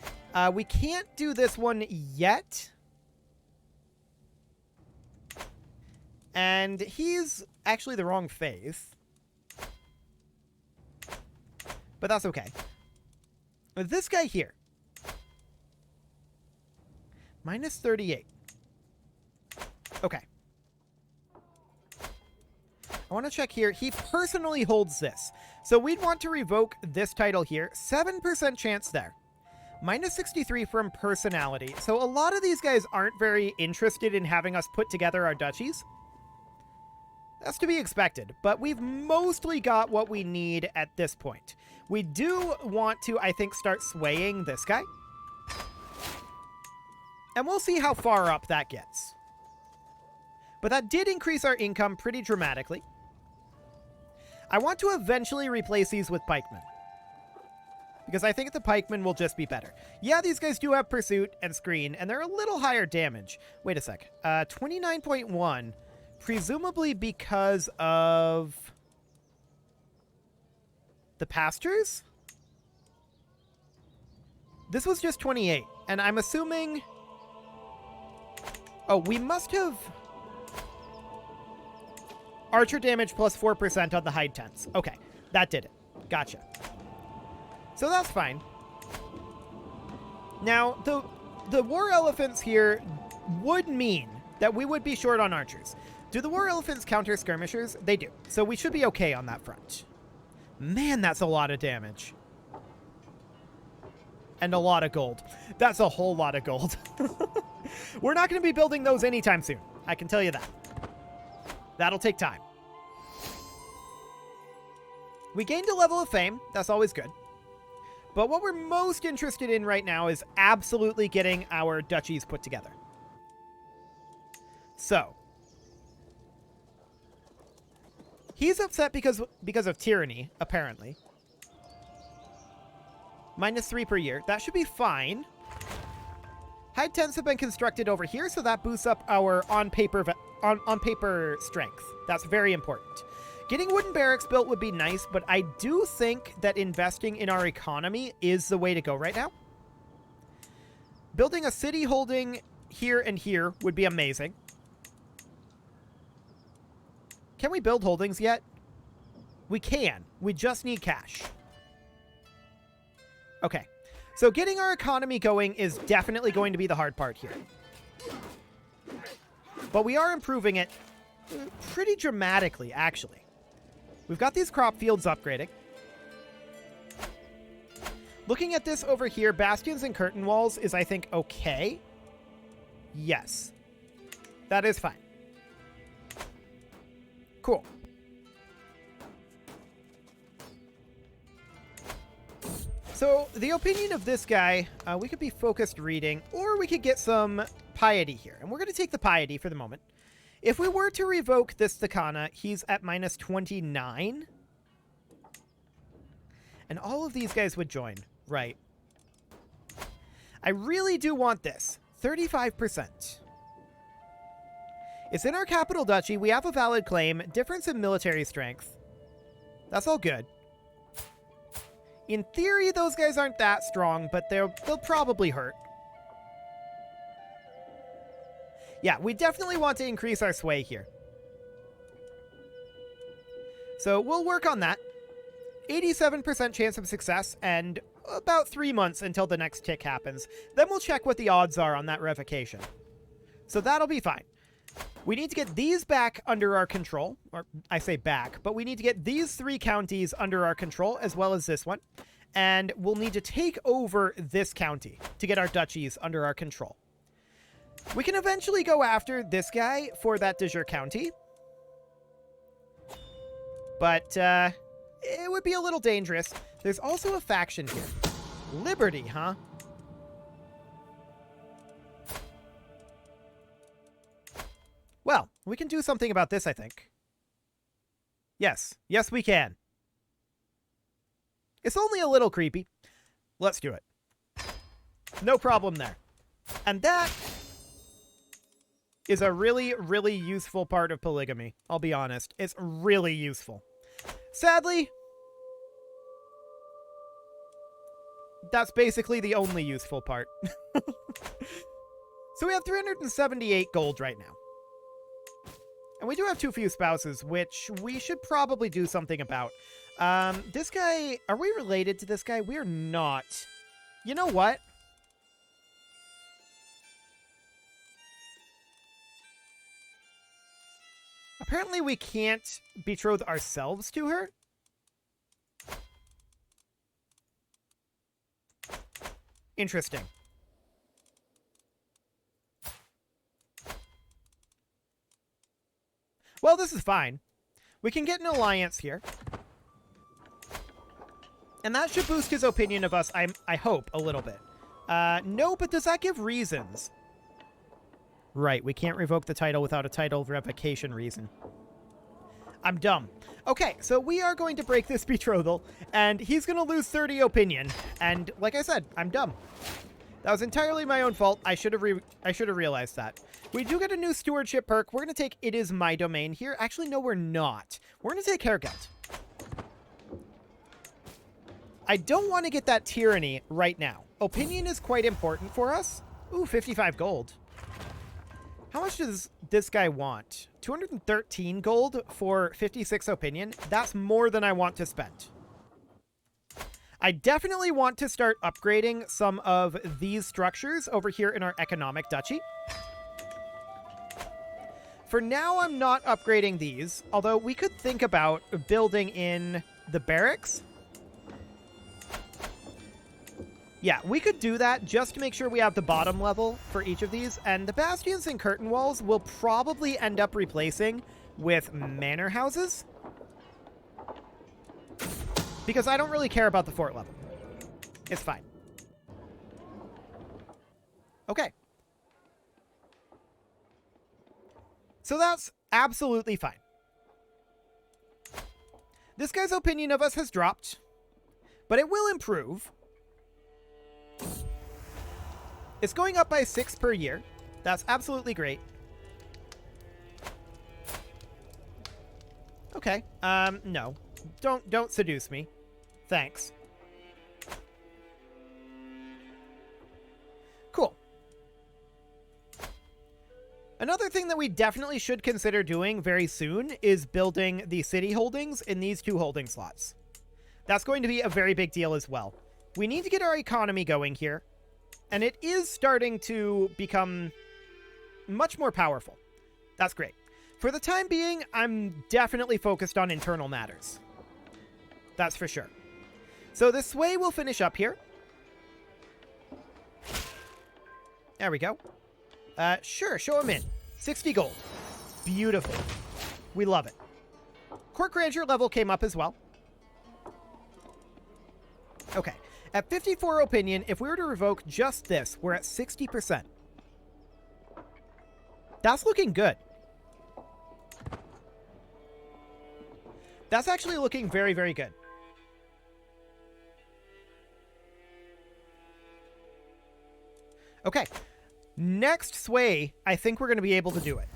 We can't do this one yet. And he's actually the wrong faith. But that's okay. This guy here. Minus 38. Okay. I want to check here. He personally holds this. So we'd want to revoke this title here. 7% chance there. Minus 63 from personality. So a lot of these guys aren't very interested in having us put together our duchies. That's to be expected, but we've mostly got what we need at this point. We do want to, I think, start swaying this guy. And we'll see how far up that gets. But that did increase our income pretty dramatically. I want to eventually replace these with pikemen, because I think the pikemen will just be better. Yeah, these guys do have pursuit and screen, and they're a little higher damage. Wait a sec. 29.1... Presumably because of the pastures? This was just 28, and I'm assuming... Oh, we must have... Archer damage plus 4% on the hide tents. Okay, that did it. Gotcha. So that's fine. Now, the war elephants here would mean that we would be short on archers. Do the war elephants counter skirmishers? They do. So we should be okay on that front. Man, that's a lot of damage. And a lot of gold. That's a whole lot of gold. We're not going to be building those anytime soon. I can tell you that. That'll take time. We gained a level of fame. That's always good. But what we're most interested in right now is absolutely getting our duchies put together. So... He's upset because of tyranny, apparently. Minus 3 per year. That should be fine. Hide tents have been constructed over here, so that boosts up our on-paper strength. That's very important. Getting wooden barracks built would be nice, but I do think that investing in our economy is the way to go right now. Building a city holding here and here would be amazing. Can we build holdings yet? We can. We just need cash. Okay. So getting our economy going is definitely going to be the hard part here. But we are improving it pretty dramatically, actually. We've got these crop fields upgrading. Looking at this over here, bastions and curtain walls is, I think, okay. Yes. That is fine. Cool. So, the opinion of this guy, we could be focused reading, or we could get some piety here. And we're going to take the piety for the moment. If we were to revoke this Takana, he's at minus 29. And all of these guys would join. Right. I really do want this. 35%. It's in our capital duchy. We have a valid claim. Difference in military strength. That's all good. In theory, those guys aren't that strong, but they'll probably hurt. Yeah, we definitely want to increase our sway here. So we'll work on that. 87% chance of success, and about 3 months until the next tick happens. Then we'll check what the odds are on that revocation. So that'll be fine. We need to get these back under our control. Or I say back, but we need to get these 3 counties under our control, as well as this one. And we'll need to take over this county to get our duchies under our control. We can eventually go after this guy for that de jure county. But it would be a little dangerous. There's also a faction here. Liberty, huh? Well, we can do something about this, I think. Yes. Yes, we can. It's only a little creepy. Let's do it. No problem there. And that is a really, really useful part of polygamy. I'll be honest. It's really useful. Sadly, that's basically the only useful part. So we have 378 gold right now. And we do have too few spouses, which we should probably do something about. This guy, are we related to this guy? We're not. You know what? Apparently we can't betroth ourselves to her. Interesting. Well, this is fine. We can get an alliance here. And that should boost his opinion of us, I hope, a little bit. No, but does that give reasons? Right, we can't revoke the title without a title revocation reason. I'm dumb. Okay, so we are going to break this betrothal, and he's going to lose 30 opinion. And like I said, I'm dumb. That was entirely my own fault. I should have realized that. We do get a new stewardship perk. We're going to take It Is My Domain here. Actually, no, we're not. We're going to take Haircut. I don't want to get that tyranny right now. Opinion is quite important for us. Ooh, 55 gold. How much does this guy want? 213 gold for 56 opinion. That's more than I want to spend. I definitely want to start upgrading some of these structures over here in our economic duchy. For now, I'm not upgrading these, although we could think about building in the barracks. Yeah, we could do that just to make sure we have the bottom level for each of these. And the bastions and curtain walls will probably end up replacing with manor houses. Because I don't really care about the fort level. It's fine. Okay. So that's absolutely fine. This guy's opinion of us has dropped, but it will improve. It's going up by 6 per year. That's absolutely great. Okay. No. Don't seduce me. Thanks. Cool. Another thing that we definitely should consider doing very soon is building the city holdings in these 2 holding slots. That's going to be a very big deal as well. We need to get our economy going here. And it is starting to become much more powerful. That's great. For the time being, I'm definitely focused on internal matters. That's for sure. So the sway will finish up here. There we go. Sure, show him in. 60 gold. Beautiful. We love it. Court grandeur level came up as well. Okay. At 54 opinion, if we were to revoke just this, we're at 60%. That's looking good. That's actually looking very, very good. Okay. Next sway, I think we're going to be able to do it.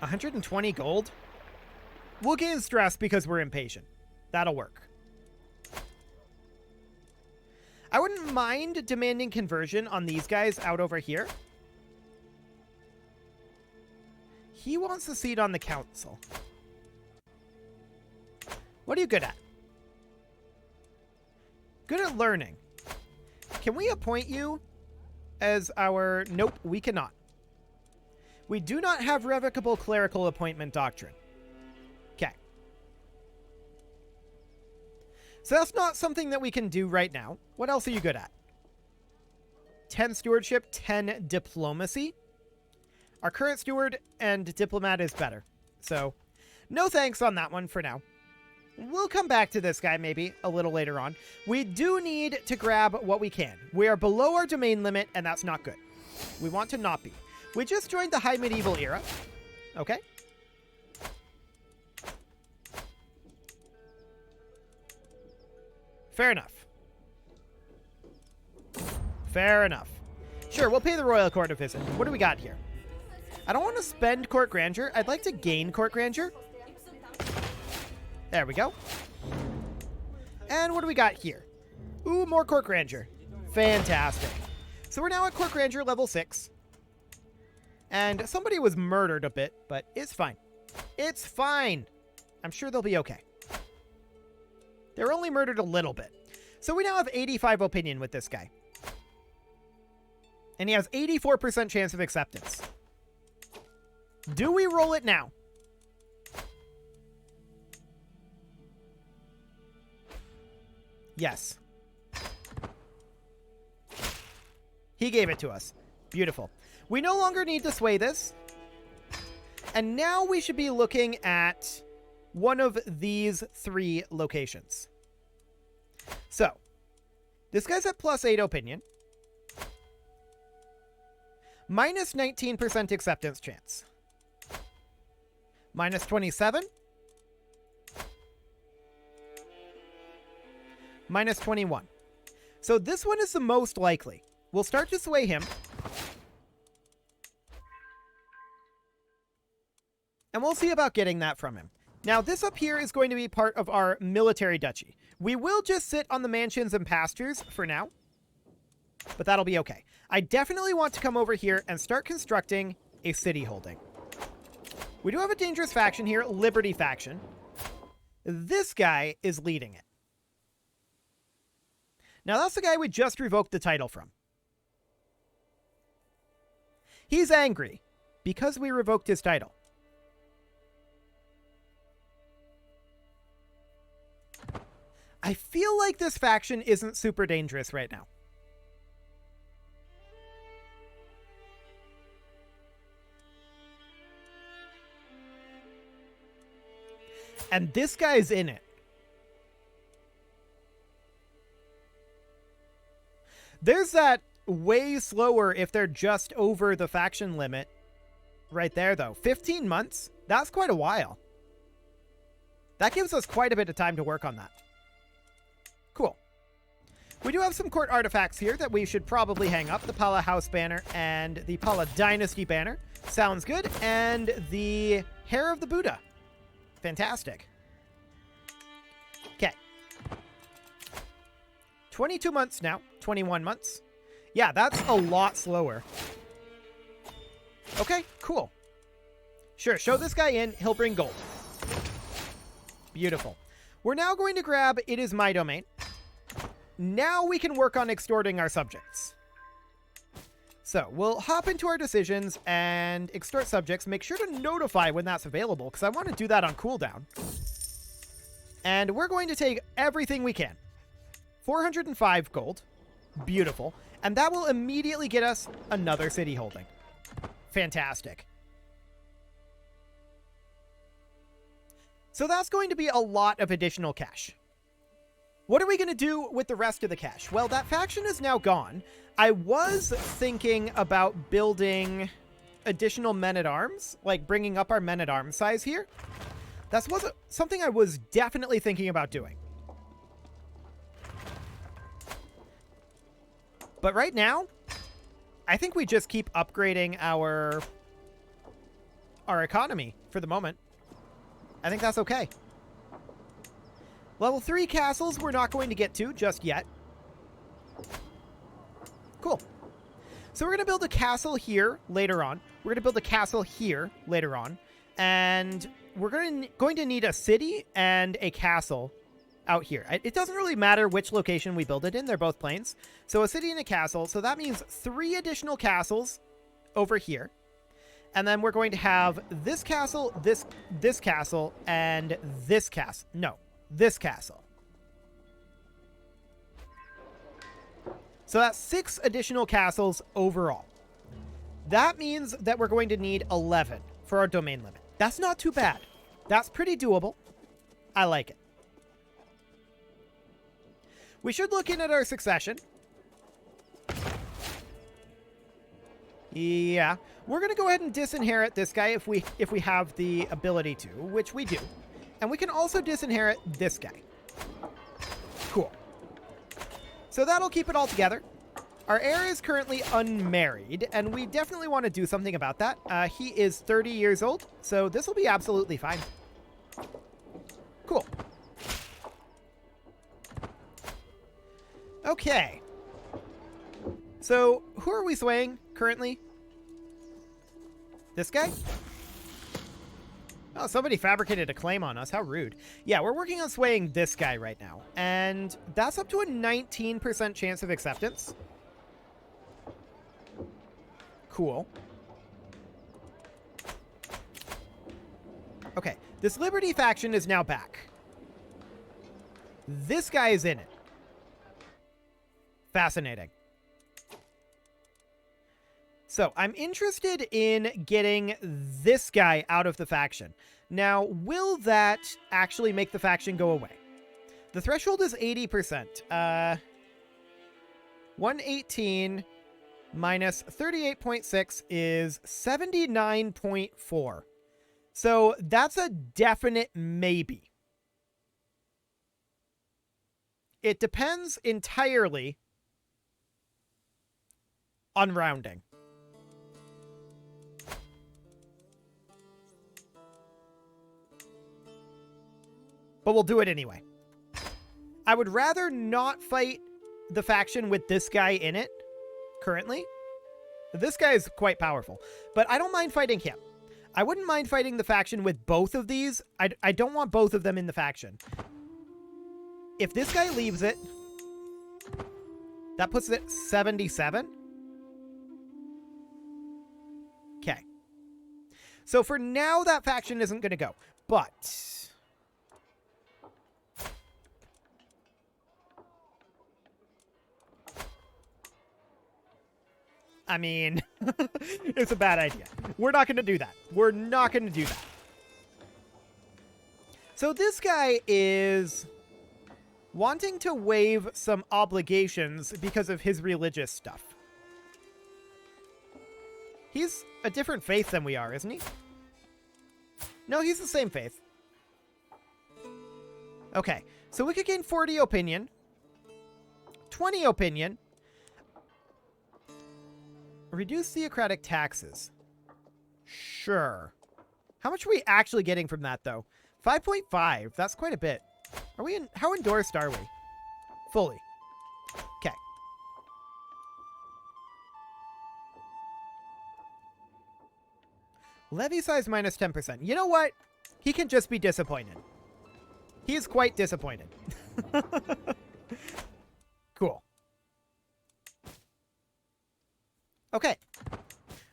120 gold? We'll gain stress because we're impatient. That'll work. I wouldn't mind demanding conversion on these guys out over here. He wants a seat on the council. What are you good at? Good at learning. Can we appoint you as our... Nope, we cannot. We do not have revocable clerical appointment doctrine. Okay. So that's not something that we can do right now. What else are you good at? 10 stewardship, 10 diplomacy. Our current steward and diplomat is better. So no thanks on that one for now. We'll come back to this guy maybe a little later on. We do need to grab what we can. We are below our domain limit, and that's not good. We want to not be. We just joined the High Medieval era. Okay. Fair enough. Fair enough. Sure, we'll pay the Royal Court a visit. What do we got here? I don't want to spend Court Grandeur. I'd like to gain Court Grandeur. There we go. And what do we got here? Ooh, more Court Grandeur. Fantastic. So we're now at Court Grandeur level 6. And somebody was murdered a bit, but it's fine. It's fine. I'm sure they'll be okay. They're only murdered a little bit. So we now have 85 opinion with this guy. And he has 84% chance of acceptance. Do we roll it now? Yes. He gave it to us. Beautiful. We no longer need to sway this. And now we should be looking at one of these 3 locations. So, this guy's at +8 opinion. Minus 19% acceptance chance. Minus 27. Minus 21. So this one is the most likely. We'll start to sway him. And we'll see about getting that from him. Now, this up here is going to be part of our military duchy. We will just sit on the mansions and pastures for now. But that'll be okay. I definitely want to come over here and start constructing a city holding. We do have a dangerous faction here, Liberty faction. This guy is leading it. Now, that's the guy we just revoked the title from. He's angry because we revoked his title. I feel like this faction isn't super dangerous right now. And this guy's in it. There's that way slower if they're just over the faction limit right there, though. 15 months? That's quite a while. That gives us quite a bit of time to work on that. Cool. We do have some court artifacts here that we should probably hang up. The Pala House banner and the Pala Dynasty banner. Sounds good. And the Hair of the Buddha. Fantastic. Okay. 22 months now. 21 months. Yeah, that's a lot slower. Okay, cool. Sure, show this guy in. He'll bring gold. Beautiful. We're now going to grab It Is My Domain. Now we can work on extorting our subjects. So we'll hop into our decisions and extort subjects. Make sure to notify when that's available, because I want to do that on cooldown. And we're going to take everything we can. 405 gold. Beautiful. And that will immediately get us another city holding. Fantastic. So that's going to be a lot of additional cash. What are we going to do with the rest of the cash? Well, that faction is now gone. I was thinking about building additional men-at-arms, like bringing up our men-at-arms size here. That was something I was definitely thinking about doing. But right now, I think we just keep upgrading our economy for the moment. I think that's okay. Level 3 castles we're not going to get to just yet. Cool. So we're going to build a castle here later on. We're going to build a castle here later on. And we're going to need a city and a castle out here. It doesn't really matter which location we build it in. They're both plains. So a city and a castle. So that means 3 additional castles over here. And then we're going to have this castle, this castle, and this castle. No, this castle. So that's 6 additional castles overall. That means that we're going to need 11 for our domain limit. That's not too bad. That's pretty doable. I like it. We should look in at our succession. Yeah, we're going to go ahead and disinherit this guy if we have the ability to, which we do. And we can also disinherit this guy. Cool. So that'll keep it all together. Our heir is currently unmarried, and we definitely want to do something about that. He is 30 years old, so this will be absolutely fine. Cool. Okay. So, who are we swaying currently? This guy? Oh, somebody fabricated a claim on us. How rude. Yeah, we're working on swaying this guy right now. And that's up to a 19% chance of acceptance. Cool. Okay, this Liberty faction is now back. This guy is in it. Fascinating. So, I'm interested in getting this guy out of the faction. Now, will that actually make the faction go away? The threshold is 80%. 118 minus 38.6 is 79.4. So, that's a definite maybe. It depends entirely on rounding. But we'll do it anyway. I would rather not fight the faction with this guy in it currently. This guy is quite powerful, but I don't mind fighting him. I wouldn't mind fighting the faction with both of these. I don't want both of them in the faction. If this guy leaves it, that puts it at 77. Okay. So for now, that faction isn't going to go, but I mean, it's a bad idea. We're not going to do that. We're not going to do that. So this guy is wanting to waive some obligations because of his religious stuff. He's a different faith than we are, isn't he? No, he's the same faith. Okay, so we could gain 40 opinion, 20 opinion, reduce theocratic taxes. Sure. How much are we actually getting from that, though? 5.5. That's quite a bit. Are we in? How endorsed are we? Fully. Okay. Levy size minus 10%. You know what? He can just be disappointed. He's quite disappointed. Cool. Okay.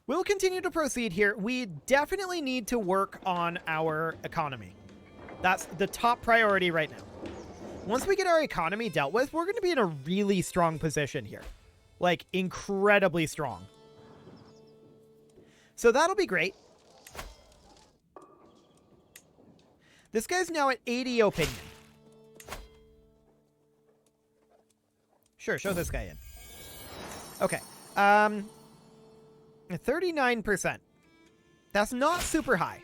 We'll continue to proceed here. We definitely need to work on our economy. That's the top priority right now. Once we get our economy dealt with, we're going to be in a really strong position here. Like, incredibly strong. So that'll be great. This guy's now at 80 opinion. Sure, show this guy in. Okay. 39%. That's not super high.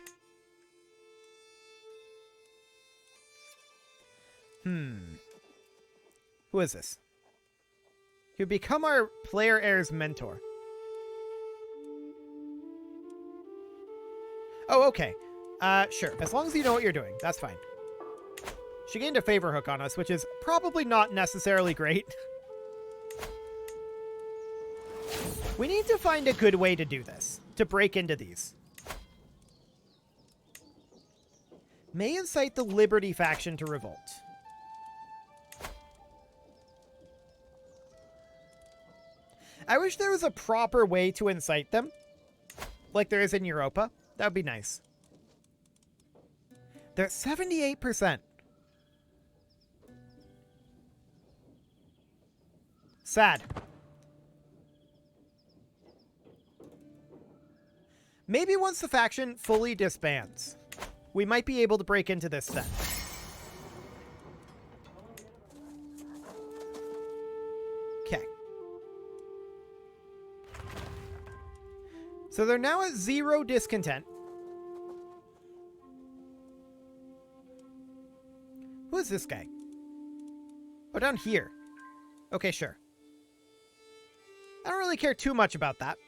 Who is this? He'll become our player heir's mentor. Oh, okay. Sure. As long as you know what you're doing, that's fine. She gained a favor hook on us, which is probably not necessarily great. We need to find a good way to do this, to break into these. May incite the Liberty faction to revolt. I wish there was a proper way to incite them, like there is in Europa. That would be nice. They're at 78%. Sad. Maybe once the faction fully disbands, we might be able to break into this then. Okay. So they're now at 0 discontent. Who is this guy? Oh, down here. Okay, sure. I don't really care too much about that.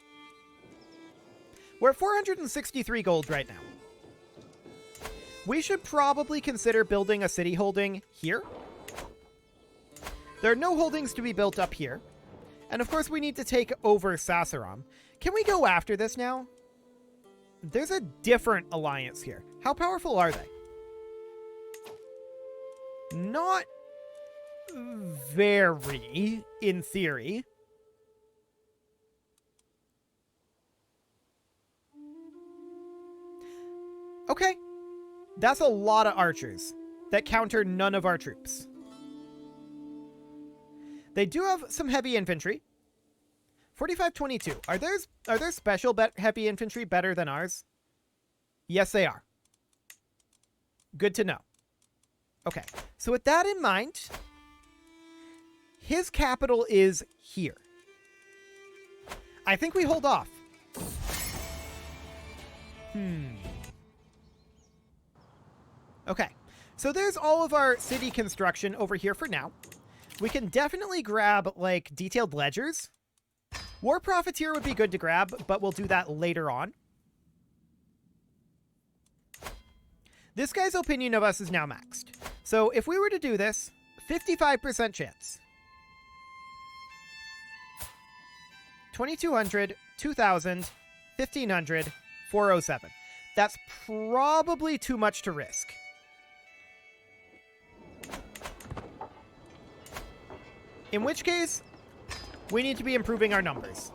We're at 463 gold right now. We should probably consider building a city holding here. There are no holdings to be built up here. And of course we need to take over Sassaram. Can we go after this now? There's a different alliance here. How powerful are they? Not very, in theory. Okay. That's a lot of archers that counter none of our troops. They do have some heavy infantry. 4522. Are there special heavy infantry better than ours? Yes, they are. Good to know. Okay. So with that in mind, his capital is here. I think we hold off. Okay. So there's all of our city construction over here for now. We can definitely grab, like, detailed ledgers. War Profiteer would be good to grab, but we'll do that later on. This guy's opinion of us is now maxed. So if we were to do this, 55% chance. 2200, 2000, 1500, 407. That's probably too much to risk. In which case, we need to be improving our numbers.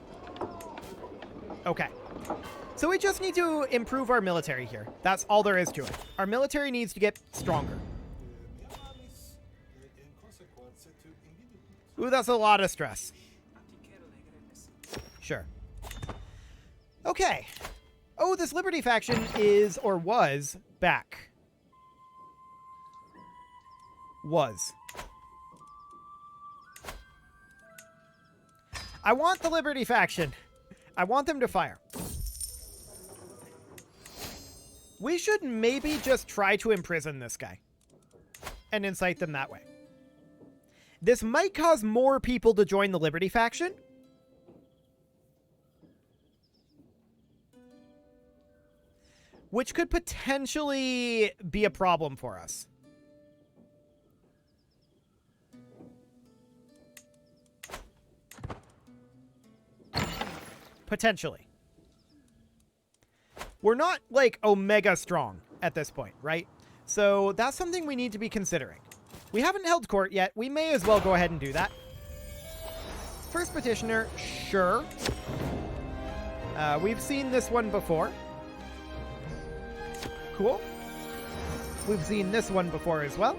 Okay. So we just need to improve our military here. That's all there is to it. Our military needs to get stronger. Ooh, that's a lot of stress. Sure. Okay. Oh, this Liberty faction is, or was, back. Was. I want the Liberty faction. I want them to fire. We should maybe just try to imprison this guy and incite them that way. This might cause more people to join the Liberty faction. Which could potentially be a problem for us. Potentially. We're not, like, omega strong at this point, right? So that's something we need to be considering. We haven't held court yet. We may as well go ahead and do that. First petitioner, sure. We've seen this one before. Cool. We've seen this one before as well.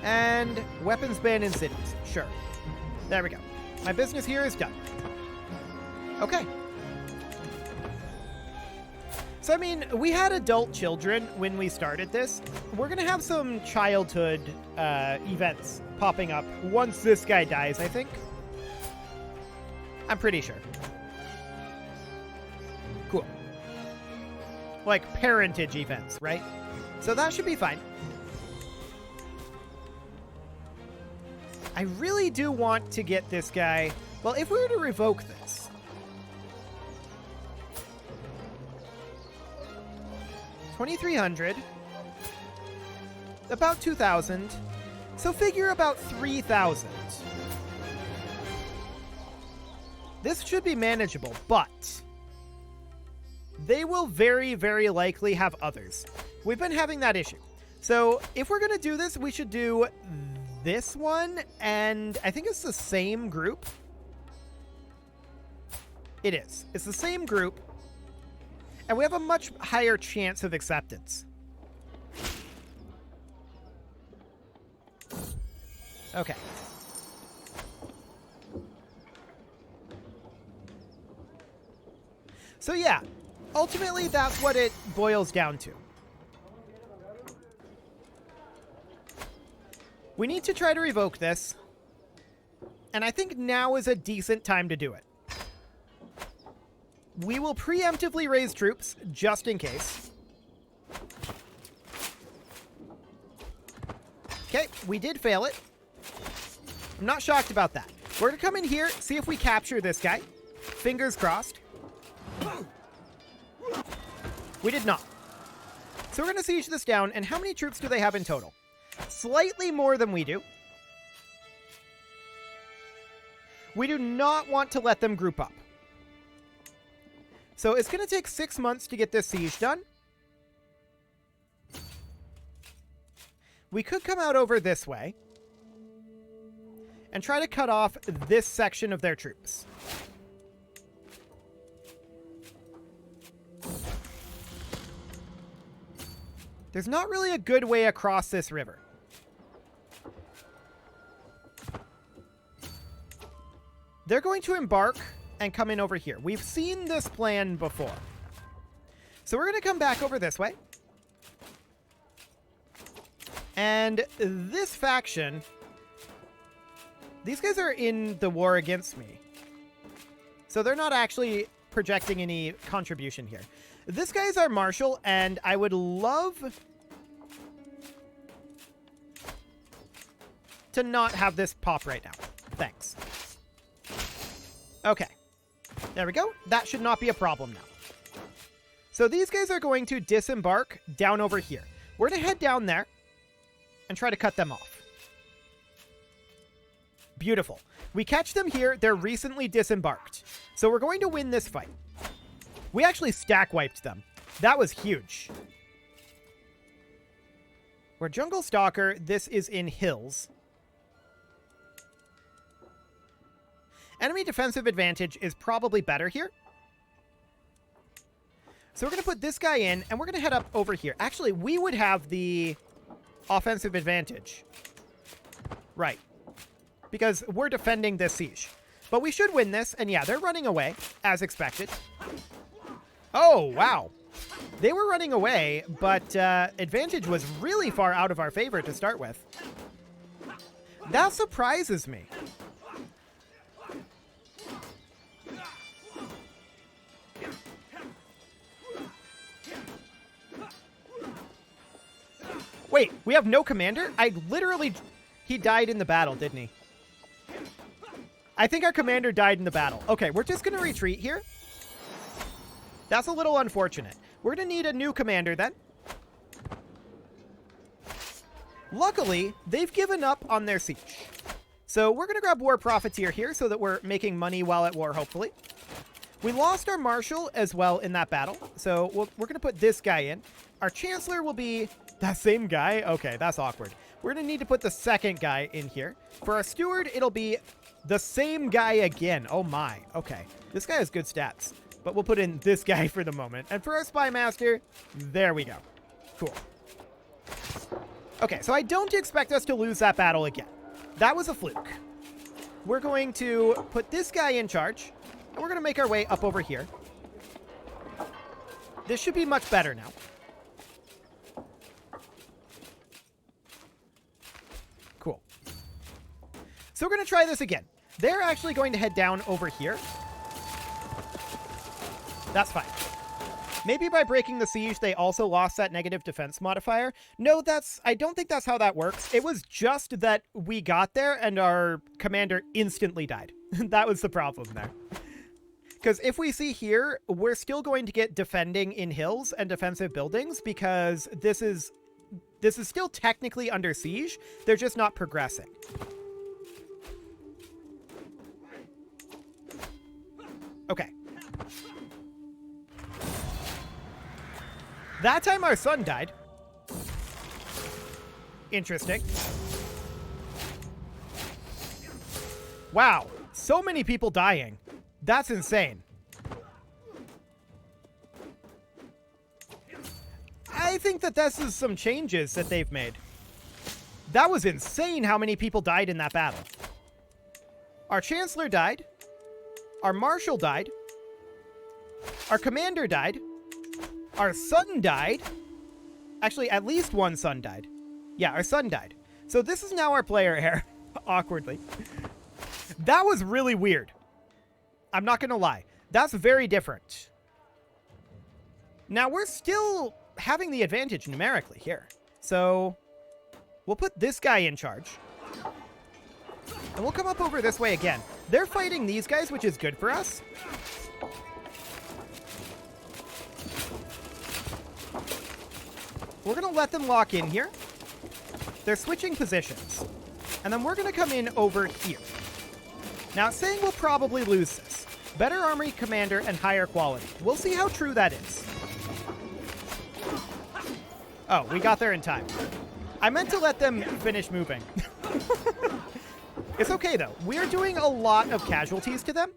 And weapons ban in cities. Sure. There we go. My business here is done. Okay. So, I mean, we had adult children when we started this. We're going to have some childhood events popping up once this guy dies, I think. I'm pretty sure. Cool. Like parentage events, right? So that should be fine. I really do want to get this guy... Well, if we were to revoke this... 2,300. About 2,000. So figure about 3,000. This should be manageable, but... they will very, very likely have others. We've been having that issue. So if we're going to do this, we should do this one, and I think it's the same group. It is. It's the same group, and we have a much higher chance of acceptance. Okay. So yeah, ultimately that's what it boils down to. We need to try to revoke this, and I think now is a decent time to do it. We will preemptively raise troops, just in case. Okay, we did fail it. I'm not shocked about that. We're going to come in here, see if we capture this guy. Fingers crossed. We did not. So we're going to siege this down, and how many troops do they have in total? Slightly more than we do. We do not want to let them group up. So it's going to take 6 months to get this siege done. We could come out over this way and try to cut off this section of their troops. There's not really a good way across this river. They're going to embark and come in over here. We've seen this plan before. So we're going to come back over this way. And this faction, these guys are in the war against me. So they're not actually projecting any contribution here. This guy is our marshal, and I would love to not have this pop right now. Thanks. Okay. There we go. That should not be a problem now. So these guys are going to disembark down over here. We're going to head down there and try to cut them off. Beautiful. We catch them here. They're recently disembarked. So we're going to win this fight. We actually stack wiped them. That was huge. We're Jungle Stalker. This is in hills. Enemy defensive advantage is probably better here. So we're going to put this guy in, and we're going to head up over here. Actually, we would have the offensive advantage. Right. Because we're defending this siege. But we should win this, and yeah, they're running away, as expected. Oh, wow. They were running away, but advantage was really far out of our favor to start with. That surprises me. Wait, we have no commander? He died in the battle, didn't he? I think our commander died in the battle. Okay, we're just going to retreat here. That's a little unfortunate. We're going to need a new commander then. Luckily, they've given up on their siege. So we're going to grab War Profiteer here so that we're making money while at war, hopefully. We lost our Marshal as well in that battle, so we're going to put this guy in. Our Chancellor will be that same guy. Okay, that's awkward. We're going to need to put the second guy in here. For our Steward, it'll be the same guy again. Oh my. Okay, this guy has good stats, but we'll put in this guy for the moment. And for our Spy Master, there we go. Cool. Okay, so I don't expect us to lose that battle again. That was a fluke. We're going to put this guy in charge, and we're going to make our way up over here. This should be much better now. Cool. So we're going to try this again. They're actually going to head down over here. That's fine. Maybe by breaking the siege, they also lost that negative defense modifier. No, I don't think that's how that works. It was just that we got there and our commander instantly died. That was the problem there. Because if we see here, we're still going to get defending in hills and defensive buildings because this is still technically under siege. They're just not progressing. Okay. That time our son died. Interesting. Wow, so many people dying. That's insane. I think that this is some changes that they've made. That was insane how many people died in that battle. Our Chancellor died. Our Marshal died. Our Commander died. Our son died. Actually, at least one son died. Yeah, our son died. So this is now our player here. Awkwardly. That was really weird. I'm not going to lie. That's very different. Now, we're still having the advantage numerically here. So we'll put this guy in charge. And we'll come up over this way again. They're fighting these guys, which is good for us. We're going to let them lock in here. They're switching positions. And then we're going to come in over here. Now, it's saying we'll probably lose this. Better army commander and higher quality. We'll see how true that is. Oh, we got there in time. I meant to let them finish moving. It's okay, though. We're doing a lot of casualties to them.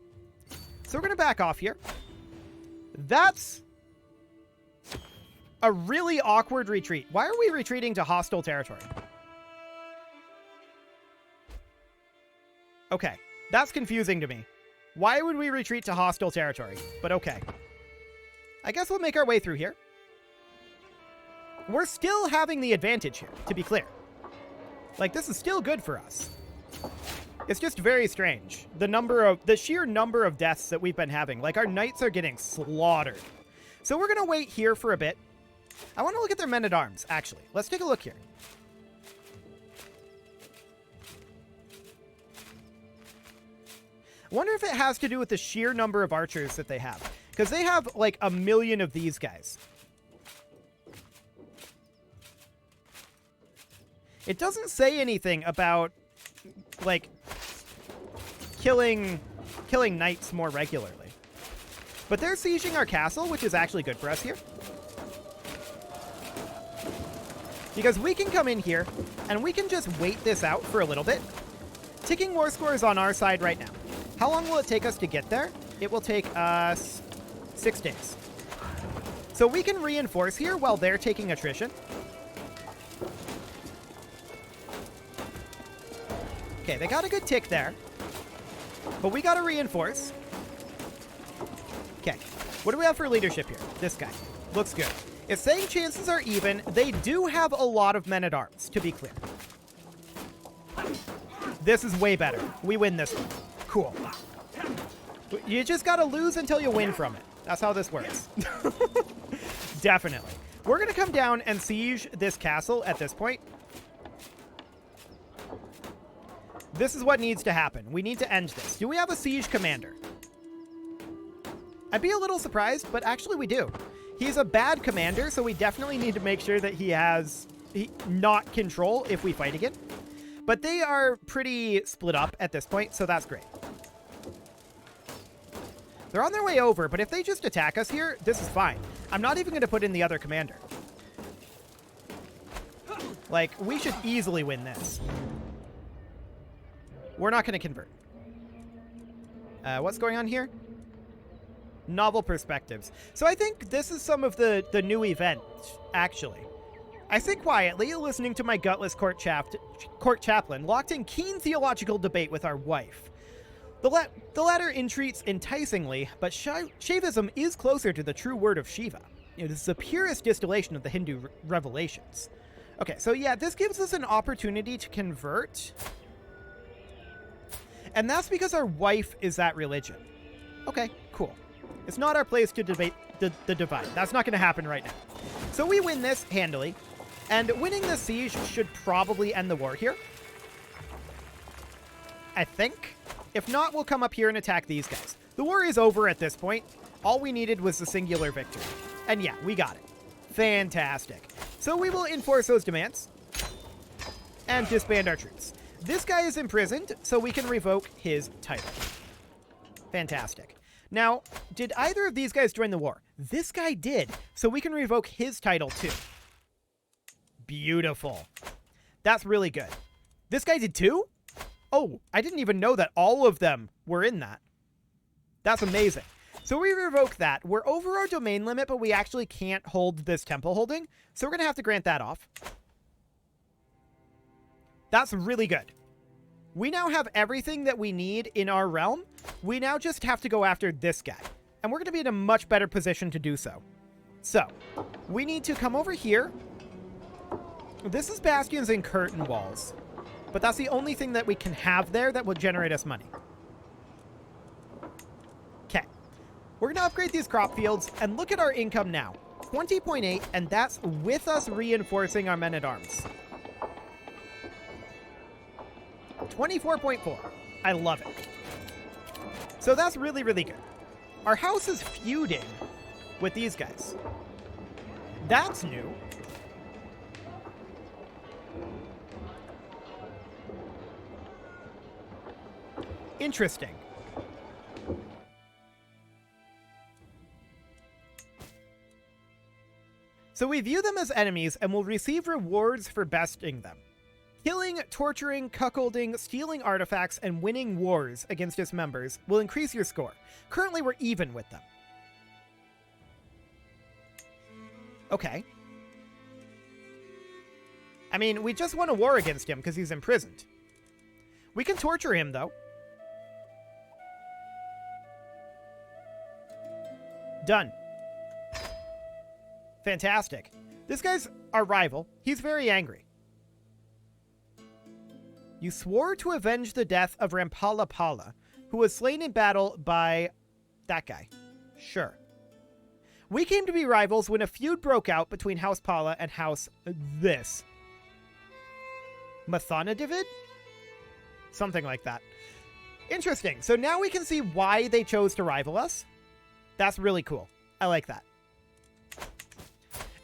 So we're going to back off here. That's a really awkward retreat. Why are we retreating to hostile territory? Okay, that's confusing to me. Why would we retreat to hostile territory? But okay. I guess we'll make our way through here. We're still having the advantage here, to be clear. Like, this is still good for us. It's just very strange. The sheer number of deaths that we've been having. Like, our knights are getting slaughtered. So we're going to wait here for a bit. I want to look at their men-at-arms, actually. Let's take a look here. I wonder if it has to do with the sheer number of archers that they have. Because they have, like, 1 million of these guys. It doesn't say anything about, like, killing knights more regularly. But they're sieging our castle, which is actually good for us here. Because we can come in here, and we can just wait this out for a little bit. Ticking war score is on our side right now. How long will it take us to get there? It will take us 6 days. So we can reinforce here while they're taking attrition. Okay, they got a good tick there. But we got to reinforce. Okay, what do we have for leadership here? This guy. Looks good. It's saying chances are even. They do have a lot of men-at-arms, to be clear. This is way better. We win this one. Cool. You just got to lose until you win from it. That's how this works. Definitely. We're going to come down and siege this castle at this point. This is what needs to happen. We need to end this. Do we have a siege commander? I'd be a little surprised, but actually we do. He's a bad commander, so we definitely need to make sure that he has not control if we fight again. But they are pretty split up at this point, so that's great. They're on their way over, but if they just attack us here, this is fine. I'm not even going to put in the other commander. Like, we should easily win this. We're not going to convert. What's going on here? Novel perspectives. So I think this is some of the new event, actually. I sit quietly, listening to my gutless court chaplain, locked in keen theological debate with our wife. The latter entreats enticingly, but Shaivism is closer to the true word of Shiva. It is the purest distillation of the Hindu revelations. Okay, so yeah, this gives us an opportunity to convert. And that's because our wife is that religion. Okay, cool. It's not our place to debate the divine. That's not going to happen right now. So we win this handily. And winning the siege should probably end the war here. I think. If not, we'll come up here and attack these guys. The war is over at this point. All we needed was a singular victory. And yeah, we got it. Fantastic. So we will enforce those demands and disband our troops. This guy is imprisoned, so we can revoke his title. Fantastic. Now, did either of these guys join the war? This guy did, so we can revoke his title too. Beautiful. That's really good. This guy did too? Oh, I didn't even know that all of them were in that. That's amazing. So we revoke that. We're over our domain limit, but we actually can't hold this temple holding, so we're going to have to grant that off. That's really good. We now have everything that we need in our realm. We now just have to go after this guy, and we're going to be in a much better position to do so. So, we need to come over here. This is bastions and curtain walls, but that's the only thing that we can have there that will generate us money. Okay. We're going to upgrade these crop fields, and look at our income now. 20.8, and that's with us reinforcing our men-at-arms. 24.4. I love it. So that's really, really good. Our house is feuding with these guys. That's new. Interesting. So we view them as enemies and will receive rewards for besting them. Killing, torturing, cuckolding, stealing artifacts, and winning wars against its members will increase your score. Currently, we're even with them. Okay. I mean, we just won a war against him because he's imprisoned. We can torture him, though. Done. Fantastic. This guy's our rival. He's very angry. You swore to avenge the death of Rampalapala, who was slain in battle by that guy. Sure. We came to be rivals when a feud broke out between House Pala and House this. Mathonadivid? Something like that. Interesting. So now we can see why they chose to rival us. That's really cool. I like that.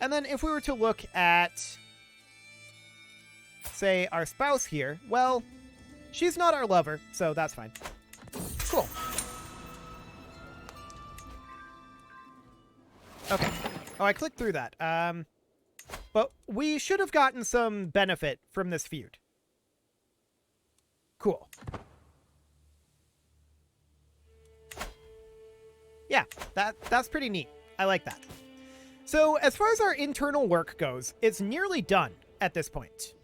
And then if we were to look at, say, our spouse here, well, she's not our lover, so that's fine. Cool. Okay. Oh, I clicked through that. But we should have gotten some benefit from this feud. Cool. Yeah, that's pretty neat. I like that. So as far as our internal work goes, it's nearly done at this point.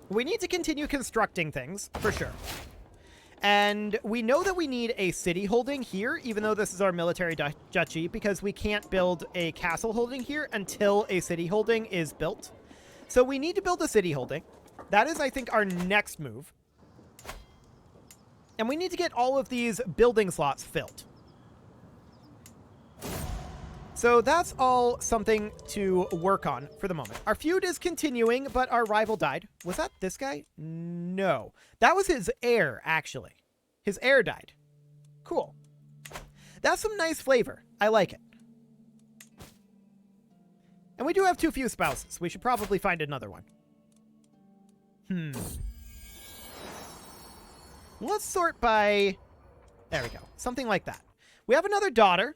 We need to continue constructing things, for sure. And we know that we need a city holding here, even though this is our military duchy, because we can't build a castle holding here until a city holding is built. So we need to build a city holding. That is, I think, our next move. And we need to get all of these building slots filled. So that's all something to work on for the moment. Our feud is continuing, but our rival died. Was that this guy? No. That was his heir, actually. His heir died. Cool. That's some nice flavor. I like it. And we do have too few spouses. We should probably find another one. Let's sort by There we go. Something like that. We have another daughter.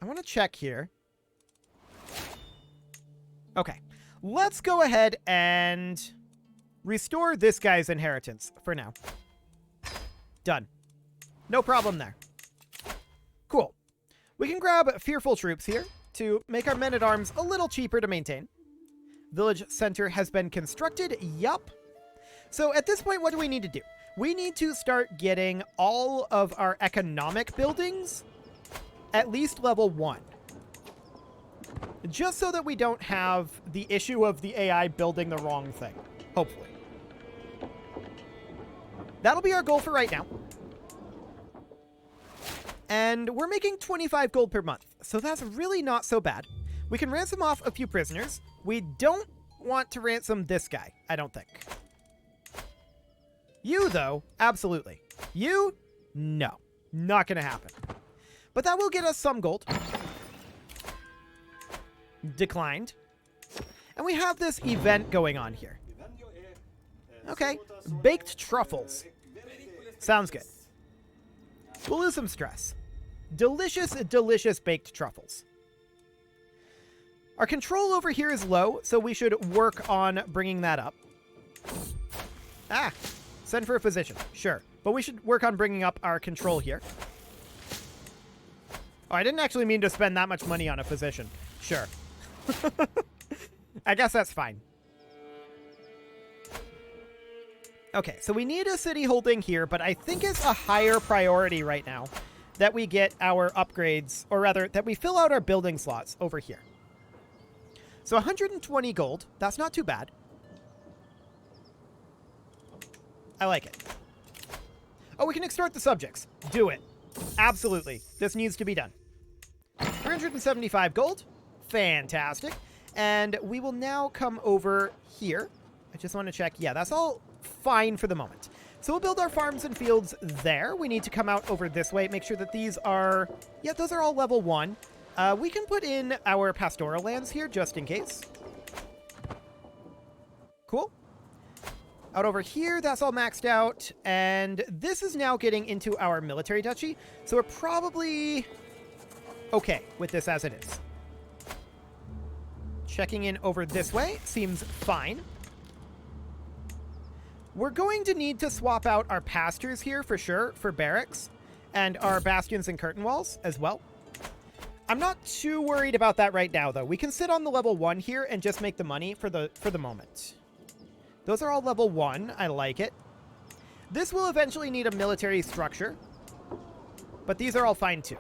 I want to check here. Okay. Let's go ahead and restore this guy's inheritance for now. Done. No problem there. Cool. We can grab fearful troops here to make our men-at-arms a little cheaper to maintain. Village center has been constructed. Yup. So at this point, what do we need to do? We need to start getting all of our economic buildings at least level 1. Just so that we don't have the issue of the AI building the wrong thing. Hopefully. That'll be our goal for right now. And we're making 25 gold per month, so that's really not so bad. We can ransom off a few prisoners. We don't want to ransom this guy, I don't think. You, though, absolutely. You, no. Not gonna happen. But that will get us some gold. Declined. And we have this event going on here. Okay. Baked truffles. Sounds good. We'll lose some stress. Delicious, delicious baked truffles. Our control over here is low, so we should work on bringing that up. Ah, send for a physician. Sure. But we should work on bringing up our control here. Oh, I didn't actually mean to spend that much money on a physician. Sure. I guess that's fine. Okay, so we need a city holding here, but I think it's a higher priority right now that we get our upgrades, or rather, that we fill out our building slots over here. So 120 gold. That's not too bad. I like it. Oh, we can extort the subjects. Do it. Absolutely. This needs to be done. 375 gold. Fantastic. And we will now come over here. I just want to check. Yeah, that's all fine for the moment. So we'll build our farms and fields there. We need to come out over this way. Make sure that these are... Yeah, those are all level 1. We can put in our pastoral lands here just in case. Cool. Out over here, that's all maxed out. And this is now getting into our military duchy. So we're probably okay with this as it is. Checking in over this way. Seems fine. We're going to need to swap out our pastures here for sure, for barracks, and our bastions and curtain walls as well. I'm not too worried about that right now, though. We can sit on the level 1 here and just make the money for the moment. Those are all level 1. I like it. This will eventually need a military structure, but these are all fine too.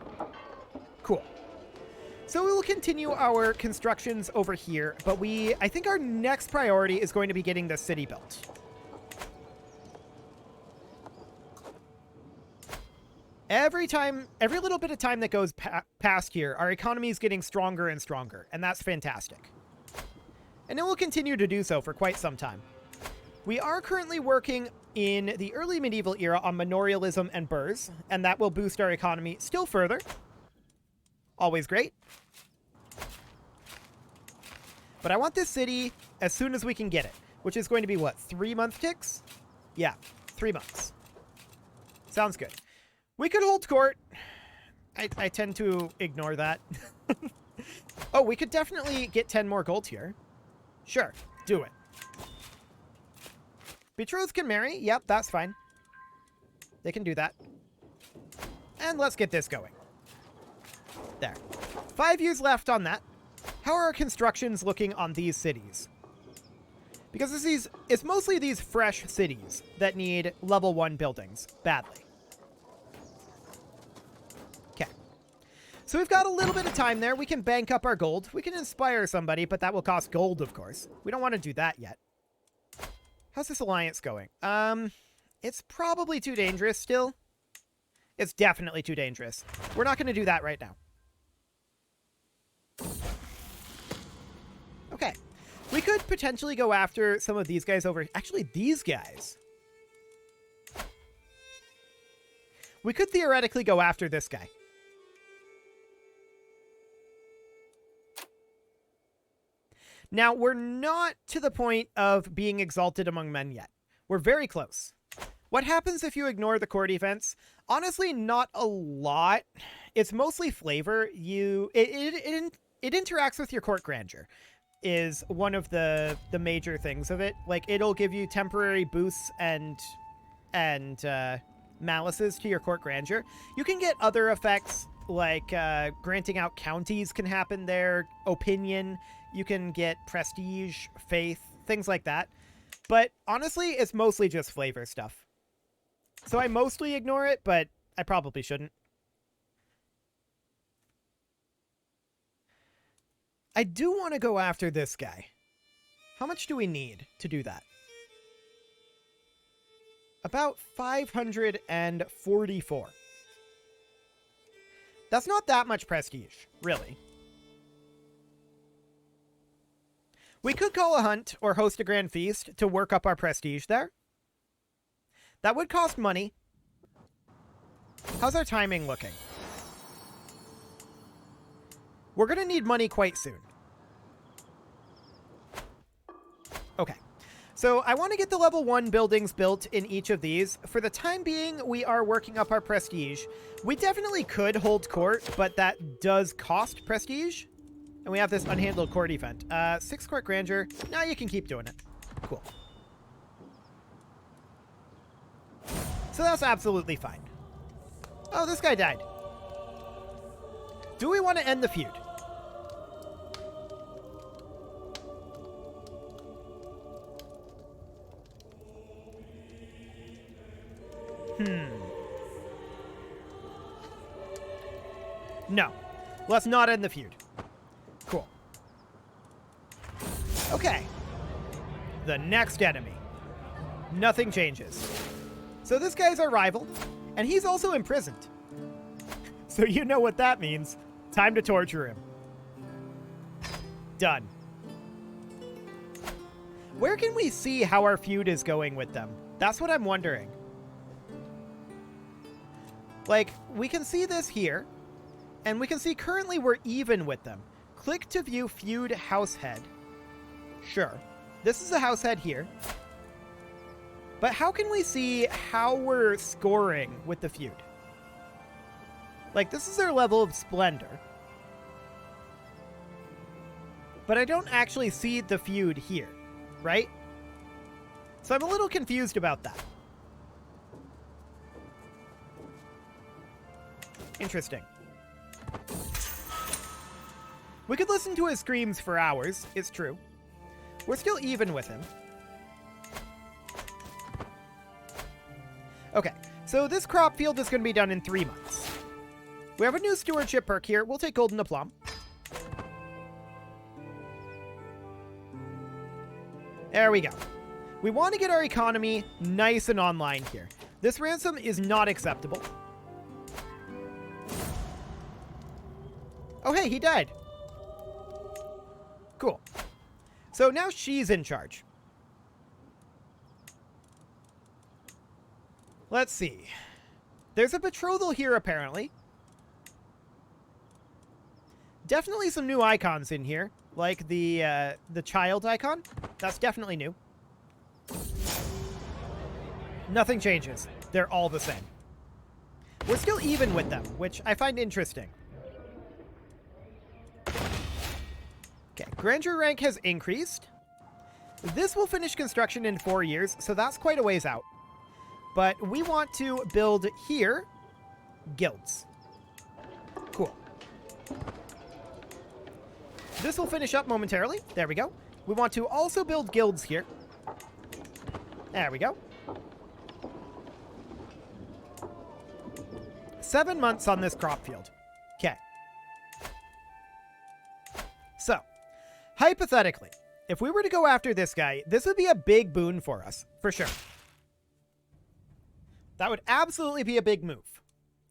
Cool. So we will continue our constructions over here, but I think our next priority is going to be getting this city built. Every little bit of time that goes past here, our economy is getting stronger and stronger, and that's fantastic. And it will continue to do so for quite some time. We are currently working in the early medieval era on manorialism and burrs, and that will boost our economy still further. Always great. But I want this city as soon as we can get it, which is going to be, what, 3-month ticks? Yeah, 3 months. Sounds good. We could hold court. I tend to ignore that. Oh, we could definitely get 10 more gold here. Sure, do it. Betrothed can marry. Yep, that's fine. They can do that. And let's get this going. There. 5 years left on that. How are our constructions looking on these cities? Because it's mostly these fresh cities that need level 1 buildings badly. Okay. So we've got a little bit of time there. We can bank up our gold. We can inspire somebody, but that will cost gold, of course. We don't want to do that yet. How's this alliance going? It's probably too dangerous still. It's definitely too dangerous. We're not going to do that right now. Okay. We could potentially go after some of these guys over... Actually, these guys. We could theoretically go after this guy. Now, we're not to the point of being exalted among men yet. We're very close. What happens if you ignore the court events? Honestly, not a lot. It's mostly flavor. It interacts with your court grandeur is one of the major things of it. Like, it'll give you temporary boosts and malices to your court grandeur. You can get other effects like granting out counties can happen there, opinion. You can get prestige, faith, things like that. But honestly, it's mostly just flavor stuff. So I mostly ignore it, but I probably shouldn't. I do want to go after this guy. How much do we need to do that? About 544. That's not that much prestige, really. We could call a hunt or host a grand feast to work up our prestige there. That would cost money. How's our timing looking? We're going to need money quite soon. Okay. So I want to get the level 1 buildings built in each of these. For the time being, we are working up our prestige. We definitely could hold court, but that does cost prestige. And we have this unhandled court event. 6 court grandeur. Now you can keep doing it. Cool. So that's absolutely fine. Oh, this guy died. Do we want to end the feud? No. Let's not end the feud. Cool. Okay. The next enemy. Nothing changes. So this guy's our rival, and he's also imprisoned. So you know what that means. Time to torture him. Done. Where can we see how our feud is going with them? That's what I'm wondering. Like, we can see this here, and we can see currently we're even with them. Click to view feud house head. Sure. This is a house head here. But how can we see how we're scoring with the feud? Like, this is their level of splendor. But I don't actually see the feud here, right? So I'm a little confused about that. Interesting. We could listen to his screams for hours, it's true. We're still even with him. Okay, so this crop field is going to be done in 3 months. We have a new stewardship perk here. We'll take Golden Aplomb. There we go. We want to get our economy nice and online here. This ransom is not acceptable. Oh, hey, he died. Cool. So now she's in charge. Let's see. There's a betrothal here, apparently. Definitely some new icons in here, like the child icon. That's definitely new. Nothing changes. They're all the same. We're still even with them, which I find interesting. Okay, grandeur rank has increased. This will finish construction in 4 years, so that's quite a ways out. But we want to build here guilds. Cool. This will finish up momentarily. There we go. We want to also build guilds here. There we go. 7 months on this crop field. Okay. So, hypothetically, if we were to go after this guy, this would be a big boon for us, for sure. That would absolutely be a big move.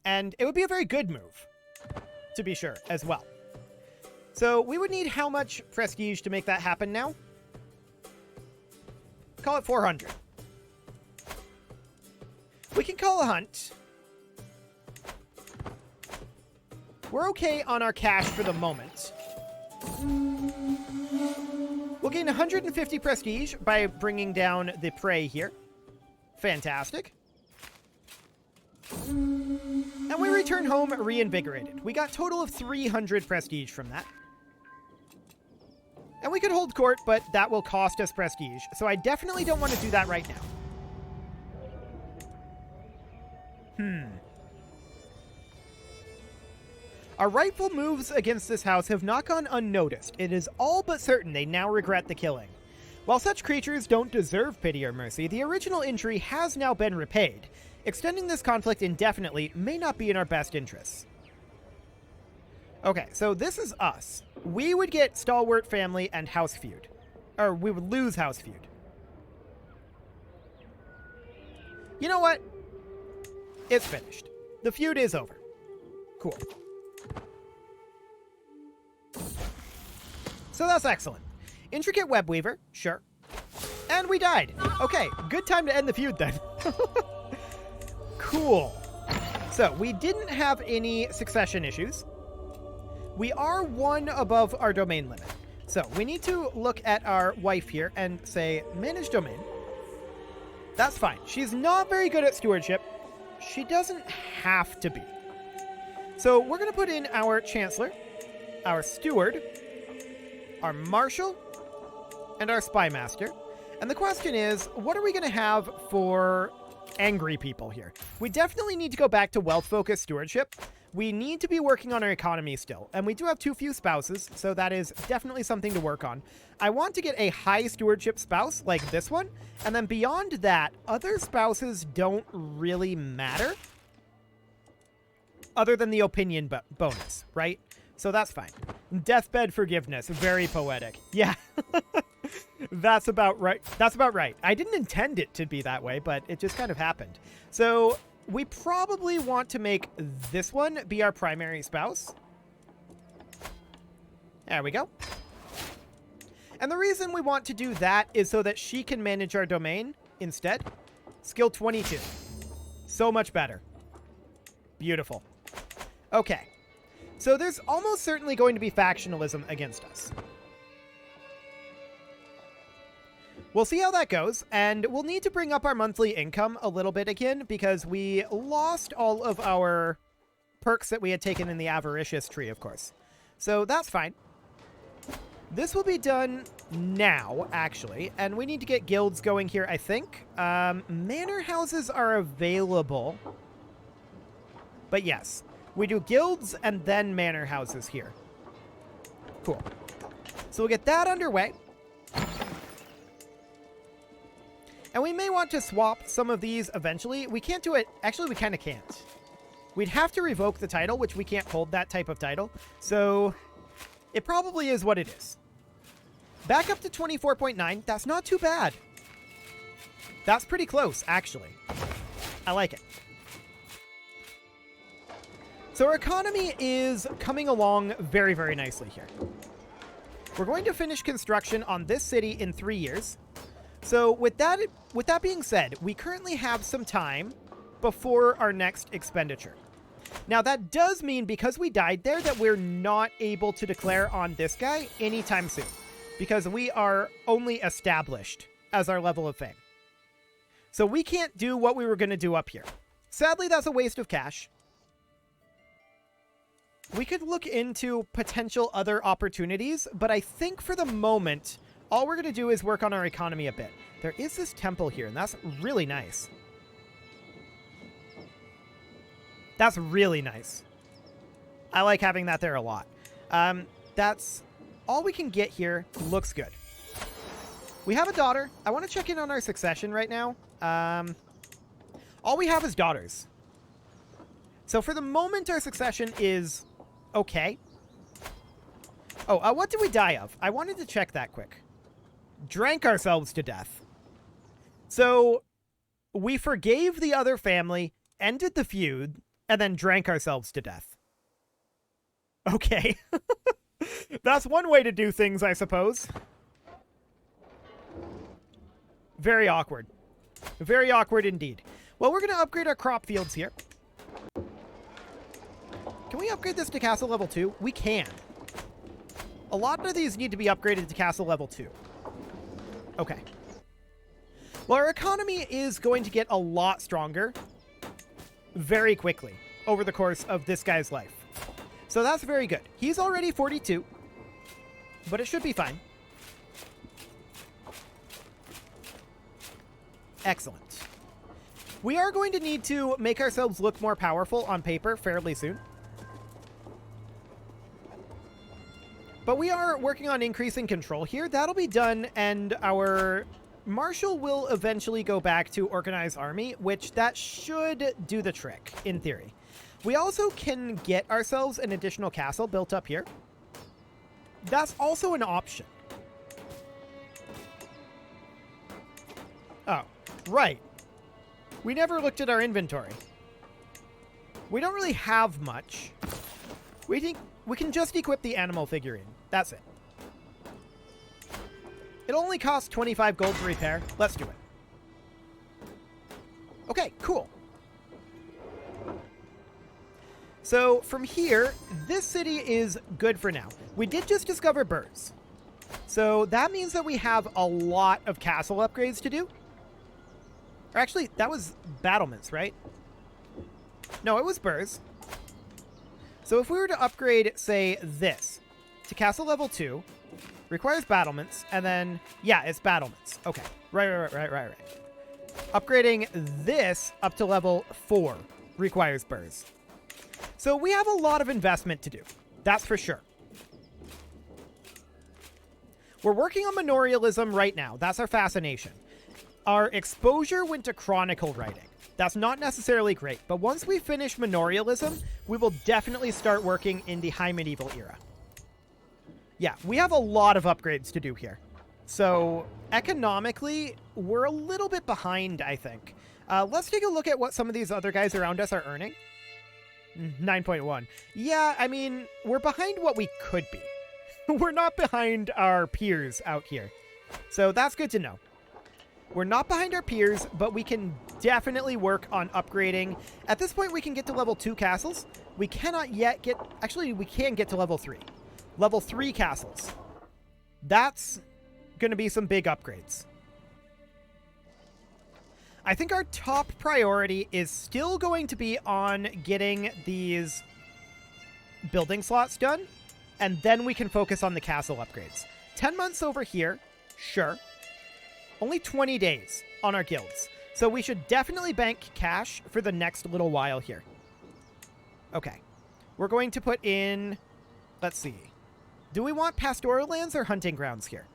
And it would be a very good move, to be sure, as well. So we would need how much prestige to make that happen now? Call it 400. We can call a hunt. We're okay on our cash for the moment. We'll gain 150 prestige by bringing down the prey here. Fantastic. And we return home reinvigorated. We got a total of 300 prestige from that. And we could hold court, but that will cost us prestige. So I definitely don't want to do that right now. Our rightful moves against this house have not gone unnoticed. It is all but certain they now regret the killing. While such creatures don't deserve pity or mercy, the original injury has now been repaid. Extending this conflict indefinitely may not be in our best interests. Okay, so this is us. We would get Stalwart Family and House Feud. Or we would lose House Feud. You know what? It's finished. The feud is over. Cool. So that's excellent. Intricate Web Weaver, sure. And we died. Okay, good time to end the feud then. Cool. So we didn't have any succession issues. We are one above our domain limit. So we need to look at our wife here and say, manage domain. That's fine. She's not very good at stewardship. She doesn't have to be. So we're going to put in our chancellor, our steward, our marshal, and our spy master. And the question is, what are we going to have for angry people here? We definitely need to go back to wealth-focused stewardship. We need to be working on our economy still, and we do have too few spouses, so that is definitely something to work on. I want to get a high stewardship spouse like this one, and then beyond that, other spouses don't really matter other than the opinion bonus, right? So that's fine. Deathbed forgiveness, very poetic. Yeah. That's about right. That's about right. I didn't intend it to be that way, but it just kind of happened. So we probably want to make this one be our primary spouse. There we go. And the reason we want to do that is so that she can manage our domain instead. Skill 22. So much better. Beautiful. Okay. So there's almost certainly going to be factionalism against us. We'll see how that goes, and we'll need to bring up our monthly income a little bit again because we lost all of our perks that we had taken in the avaricious tree, of course. So that's fine. This will be done now, actually, and we need to get guilds going here, I think. Manor houses are available. But yes, we do guilds and then manor houses here. Cool. So we'll get that underway. And we may want to swap some of these eventually. We can't do it. Actually, we kind of can't. We'd have to revoke the title, which we can't hold that type of title. So it probably is what it is. Back up to 24.9. That's not too bad. That's pretty close, actually. I like it. So our economy is coming along very, very nicely here. We're going to finish construction on this city in 3 years. So with that being said, we currently have some time before our next expenditure. Now that does mean because we died there that we're not able to declare on this guy anytime soon because we are only established as our level of fame. So we can't do what we were going to do up here. Sadly, that's a waste of cash. We could look into potential other opportunities, but I think for the moment, all we're going to do is work on our economy a bit. There is this temple here, and that's really nice. That's really nice. I like having that there a lot. That's all we can get here. Looks good. We have a daughter. I want to check in on our succession right now. All we have is daughters. So for the moment, our succession is okay. Oh, what did we die of? I wanted to check that quick. Drank ourselves to death. So we forgave the other family, ended the feud, and then drank ourselves to death. Okay. That's one way to do things, I suppose. Very awkward. Very awkward indeed. Well, we're going to upgrade our crop fields here. Can we upgrade this to castle level 2? We can. A lot of these need to be upgraded to castle level 2. Okay. Well, our economy is going to get a lot stronger very quickly over the course of this guy's life. So that's very good. He's already 42, but it should be fine. Excellent. We are going to need to make ourselves look more powerful on paper fairly soon. But we are working on increasing control here. That'll be done, and our Marshal will eventually go back to Organized Army, which that should do the trick, in theory. We also can get ourselves an additional castle built up here. That's also an option. Oh, right. We never looked at our inventory. We don't really have much. We think we can just equip the animal figurine. That's it. It only costs 25 gold to repair. Let's do it. Okay, cool. So from here, this city is good for now. We did just discover birds. So that means that we have a lot of castle upgrades to do. Or actually, that was battlements, right? No, it was burrs. So if we were to upgrade, say, this to castle level 2, requires battlements, and then, yeah, it's battlements. Okay, right. Upgrading this up to level 4 requires burrs. So we have a lot of investment to do. That's for sure. We're working on manorialism right now. That's our fascination. Our exposure went to chronicle writing. That's not necessarily great, but once we finish manorialism, we will definitely start working in the High Medieval era. Yeah, we have a lot of upgrades to do here. So economically, we're a little bit behind, I think. Let's take a look at what some of these other guys around us are earning. 9.1. Yeah, I mean, we're behind what we could be. We're not behind our peers out here. So that's good to know. We're not behind our peers, but we can definitely work on upgrading. At this point, we can get to level 2 castles. We cannot yet get... Actually, we can get to level 3. Level 3 castles. That's going to be some big upgrades. I think our top priority is still going to be on getting these building slots done, and then we can focus on the castle upgrades. 10 months over here, sure. Only 20 days on our guilds. So we should definitely bank cash for the next little while here. Okay. We're going to put in... Let's see. Do we want pastoral lands or hunting grounds here?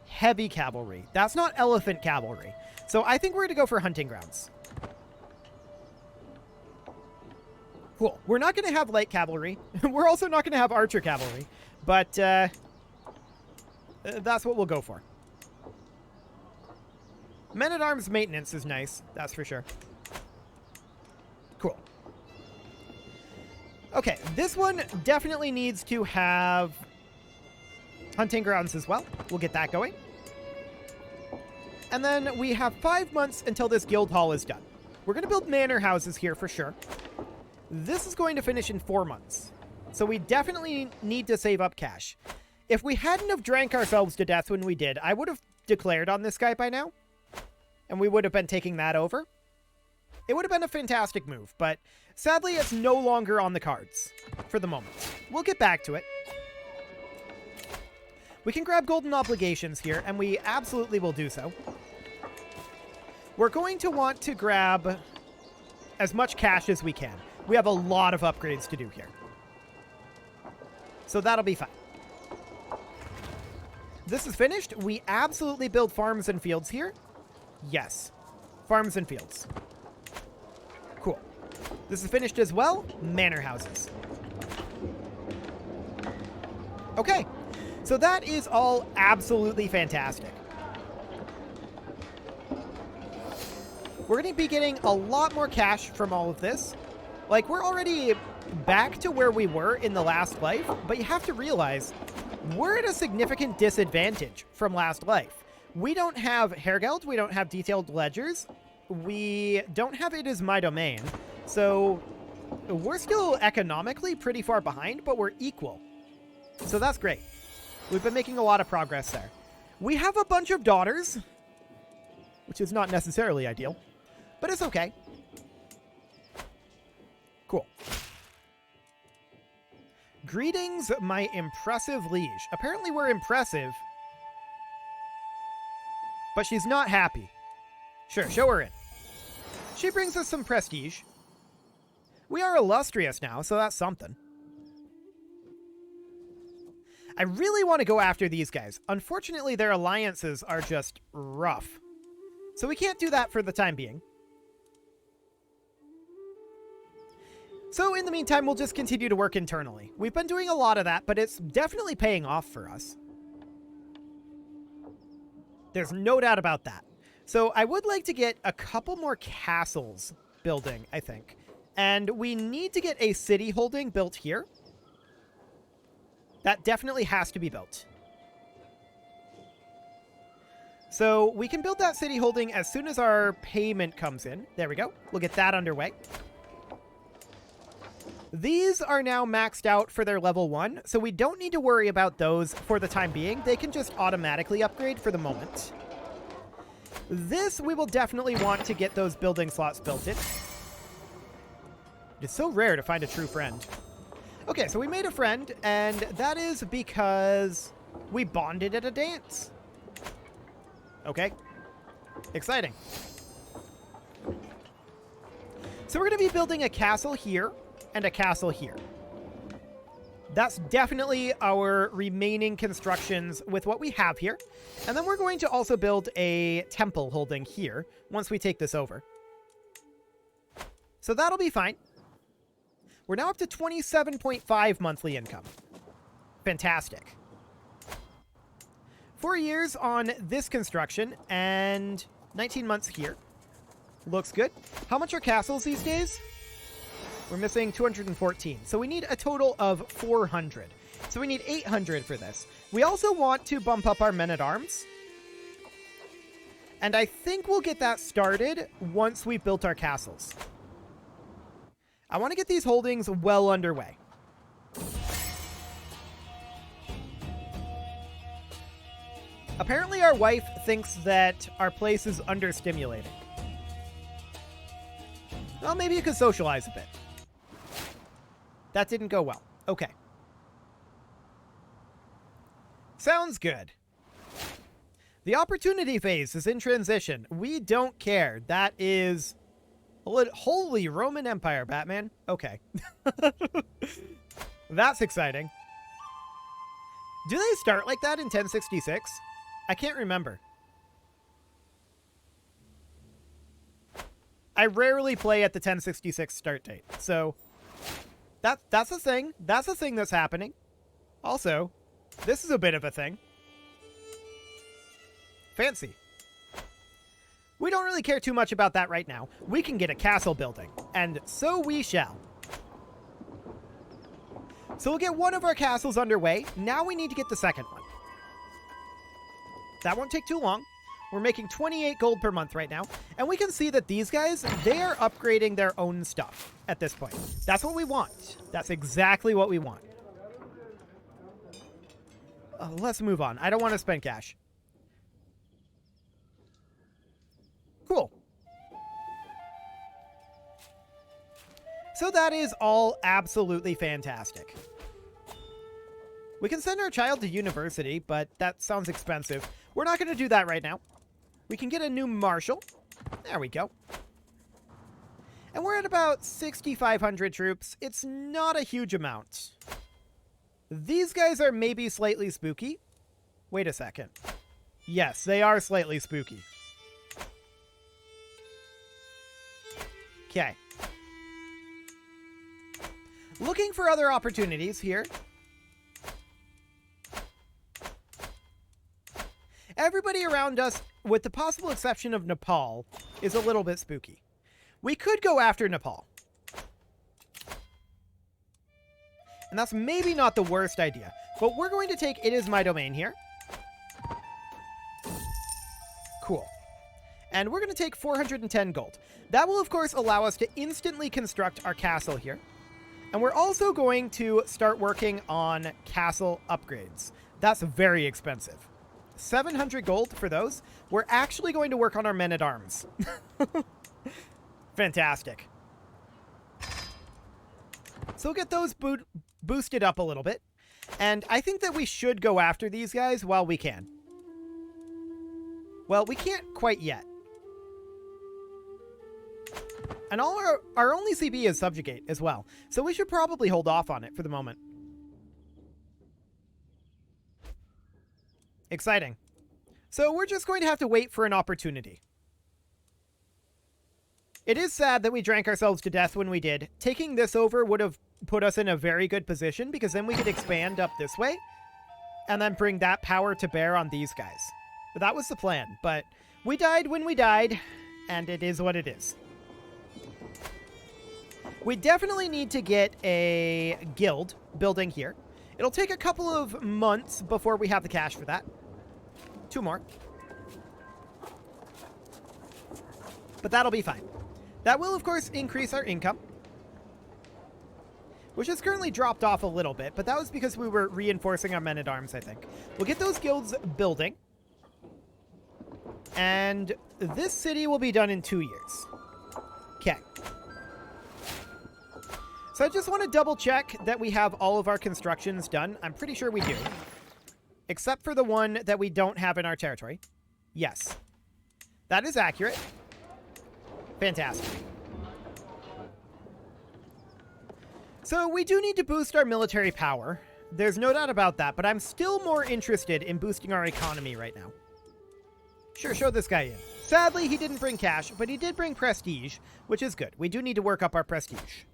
Heavy cavalry. That's not elephant cavalry. So I think we're going to go for hunting grounds. Cool. We're not going to have light cavalry. We're also not going to have archer cavalry. But that's what we'll go for. Men-at-arms maintenance is nice. That's for sure. Cool. Okay. This one definitely needs to have hunting grounds as well. We'll get that going. And then we have 5 months until this guild hall is done. We're going to build manor houses here for sure. This is going to finish in 4 months. So we definitely need to save up cash. If we hadn't have drank ourselves to death when we did, I would have declared on this guy by now. And we would have been taking that over. It would have been a fantastic move, but sadly it's no longer on the cards for the moment. We'll get back to it. We can grab golden obligations here, and we absolutely will do so. We're going to want to grab as much cash as we can. We have a lot of upgrades to do here. So that'll be fine. This is finished. We absolutely build farms and fields here. Yes. Farms and fields. Cool. This is finished as well. Manor houses. Okay. So that is all absolutely fantastic. We're going to be getting a lot more cash from all of this. Like, we're already back to where we were in the last life, but you have to realize we're at a significant disadvantage from last life. We don't have Hergeld, we don't have detailed ledgers, we don't have It Is My Domain, so we're still economically pretty far behind, but we're equal. So that's great. We've been making a lot of progress there. We have a bunch of daughters. which is not necessarily ideal, but it's okay. Cool. Greetings, my impressive liege. Apparently we're impressive, but she's not happy. Sure, show her in. She brings us some prestige. We are illustrious now, so that's something. I really want to go after these guys. Unfortunately, their alliances are just rough. So we can't do that for the time being. So in the meantime, we'll just continue to work internally. We've been doing a lot of that, but it's definitely paying off for us. There's no doubt about that. So I would like to get a couple more castles building, I think. And we need to get a city holding built here. That definitely has to be built. So we can build that city holding as soon as our payment comes in. There we go. We'll get that underway. These are now maxed out for their level 1, so we don't need to worry about those for the time being. They can just automatically upgrade for the moment. This, we will definitely want to get those building slots built in. It's so rare to find a true friend. Okay, so we made a friend, and that is because we bonded at a dance. Okay. Exciting. So we're going to be building a castle here and a castle here. That's definitely our remaining constructions with what we have here. And then we're going to also build a temple holding here once we take this over. So that'll be fine. We're now up to 27.5 monthly income. Fantastic. 4 years on this construction and 19 months here. Looks good. How much are castles these days? We're missing 214. So we need a total of 400. So we need 800 for this. We also want to bump up our men-at-arms. And I think we'll get that started once we've built our castles. I want to get these holdings well underway. Apparently our wife thinks that our place is understimulating. Well, maybe you could socialize a bit. That didn't go well. Okay. Sounds good. The opportunity phase is in transition. We don't care. That is... Holy Roman Empire, Batman. Okay. That's exciting. Do they start like that in 1066? I can't remember. I rarely play at the 1066 start date, so that's a thing. That's a thing that's happening. Also, this is a bit of a thing. Fancy. We don't really care too much about that right now. We can get a castle building, and so we shall. So we'll get one of our castles underway. Now we need to get the second one. That won't take too long. We're making 28 gold per month right now, and we can see that these guys, they are upgrading their own stuff at this point. That's what we want. That's exactly what we want. Let's move on. I don't want to spend cash. Cool. So that is all absolutely fantastic. We can send our child to university, but that sounds expensive. We're not going to do that right now. We can get a new marshal. There we go. And we're at about 6,500 troops. It's not a huge amount. These guys are maybe slightly spooky. Wait a second. Yes, they are slightly spooky. Okay. Looking for other opportunities here. Everybody around us, with the possible exception of Nepal, is a little bit spooky. We could go after Nepal. And that's maybe not the worst idea. But we're going to take It Is My Domain here. Cool. And we're going to take 410 gold. That will, of course, allow us to instantly construct our castle here. And we're also going to start working on castle upgrades. That's very expensive. 700 gold for those. We're actually going to work on our men-at-arms. Fantastic. So we'll get those boosted up a little bit. And I think that we should go after these guys while we can. Well, we can't quite yet. And all our only CB is Subjugate as well. So we should probably hold off on it for the moment. Exciting. So we're just going to have to wait for an opportunity. It is sad that we drank ourselves to death when we did. Taking this over would have put us in a very good position because then we could expand up this way and then bring that power to bear on these guys. But that was the plan, but we died when we died, and it is what it is. We definitely need to get a guild building here. It'll take a couple of months before we have the cash for that. 2 more. But that'll be fine. That will, of course, increase our income, which has currently dropped off a little bit, but that was because we were reinforcing our men-at-arms, I think. We'll get those guilds building, and this city will be done in 2 years. Okay. So I just want to double-check that we have all of our constructions done. I'm pretty sure we do, except for the one that we don't have in our territory. Yes. That is accurate. Fantastic. So we do need to boost our military power. There's no doubt about that, but I'm still more interested in boosting our economy right now. Sure, show this guy in. Sadly, he didn't bring cash, but he did bring prestige, which is good. We do need to work up our prestige.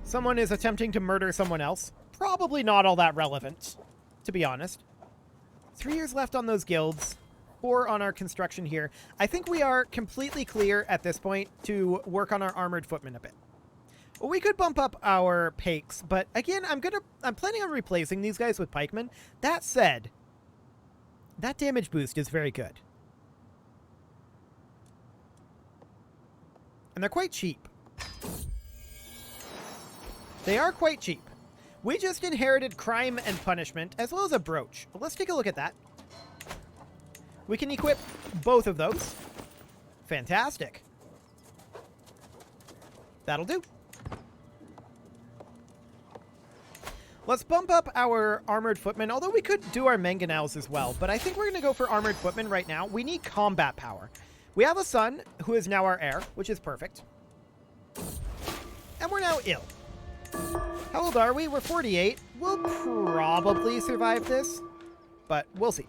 Someone is attempting to murder someone else. Probably not all that relevant, to be honest. 3 years left on those guilds. 4 on our construction here. I think we are completely clear at this point to work on our armored footmen a bit. Well, we could bump up our pakes, but again, I'm planning on replacing these guys with pikemen. That said, that damage boost is very good. And they're quite cheap. They are quite cheap. We just inherited crime and punishment, as well as a brooch. Let's take a look at that. We can equip both of those. Fantastic. That'll do. Let's bump up our armored footmen, although we could do our mangonels as well, but I think we're going to go for armored footmen right now. We need combat power. We have a son who is now our heir, which is perfect. And we're now ill. How old are we? We're 48. We'll probably survive this, but we'll see.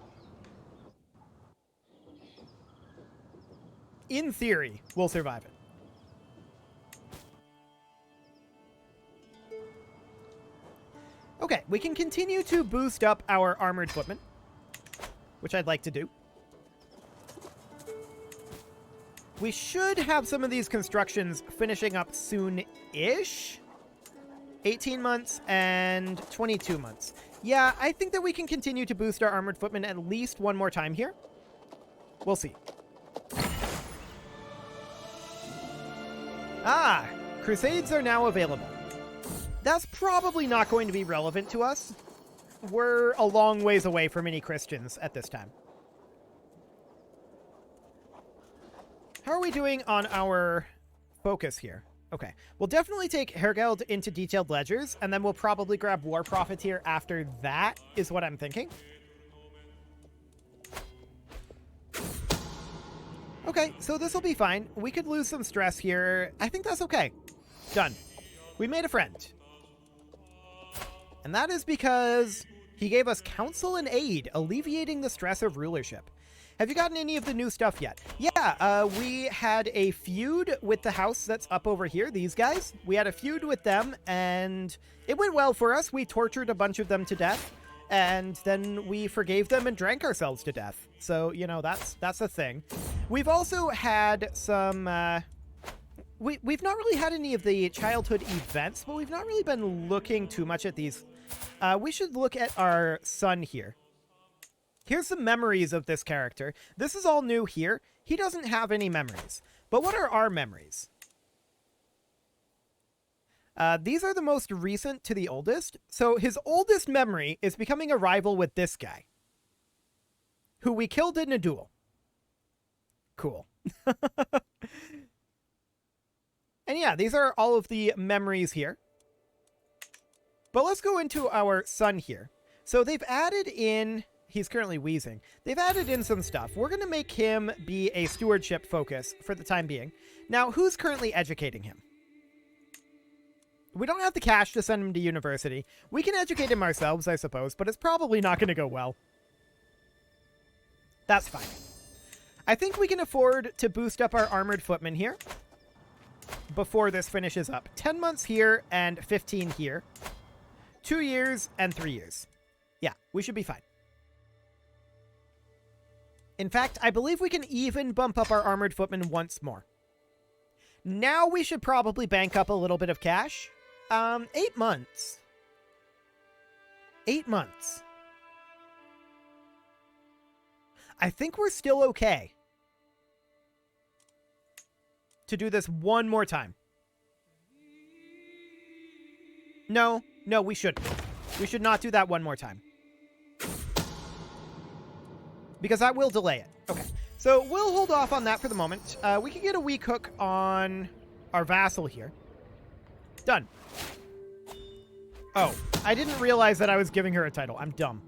In theory, we'll survive it. Okay, we can continue to boost up our armored footmen, which I'd like to do. We should have some of these constructions finishing up soon-ish. 18 months and 22 months. Yeah, I think that we can continue to boost our armored footmen at least one more time here. We'll see. Ah, Crusades are now available. That's probably not going to be relevant to us. We're a long ways away from any Christians at this time. How are we doing on our focus here? Okay, we'll definitely take Hergeld into Detailed Ledgers, and then we'll probably grab War Profiteer after that, is what I'm thinking. Okay, so this will be fine. We could lose some stress here. I think that's okay. Done. We made a friend. And that is because he gave us counsel and aid, alleviating the stress of rulership. Have you gotten any of the new stuff yet? Yeah, we had a feud with the house that's up over here, these guys. We had a feud with them, and it went well for us. We tortured a bunch of them to death, and then we forgave them and drank ourselves to death. So, you know, that's a thing. We've also had some... We've not really had any of the childhood events, but we've not really been looking too much at these. We should look at our son here. Here's some memories of this character. This is all new here. He doesn't have any memories. But what are our memories? These are the most recent to the oldest. So his oldest memory is becoming a rival with this guy, who we killed in a duel. Cool. And yeah, these are all of the memories here. But let's go into our son here. So they've added in... He's currently wheezing. They've added in some stuff. We're going to make him be a stewardship focus for the time being. Now, who's currently educating him? We don't have the cash to send him to university. We can educate him ourselves, I suppose, but it's probably not going to go well. That's fine. I think we can afford to boost up our armored footmen here before this finishes up. 10 months here and 15 here. 2 years and 3 years. Yeah, we should be fine. In fact, I believe we can even bump up our armored footmen once more. Now we should probably bank up a little bit of cash. 8 months. 8 months. I think we're still okay to do this one more time. No, we shouldn't. We should not do that one more time. Because that will delay it. Okay, so we'll hold off on that for the moment. We can get a weak hook on our vassal here. Done. Oh, I didn't realize that I was giving her a title. I'm dumb.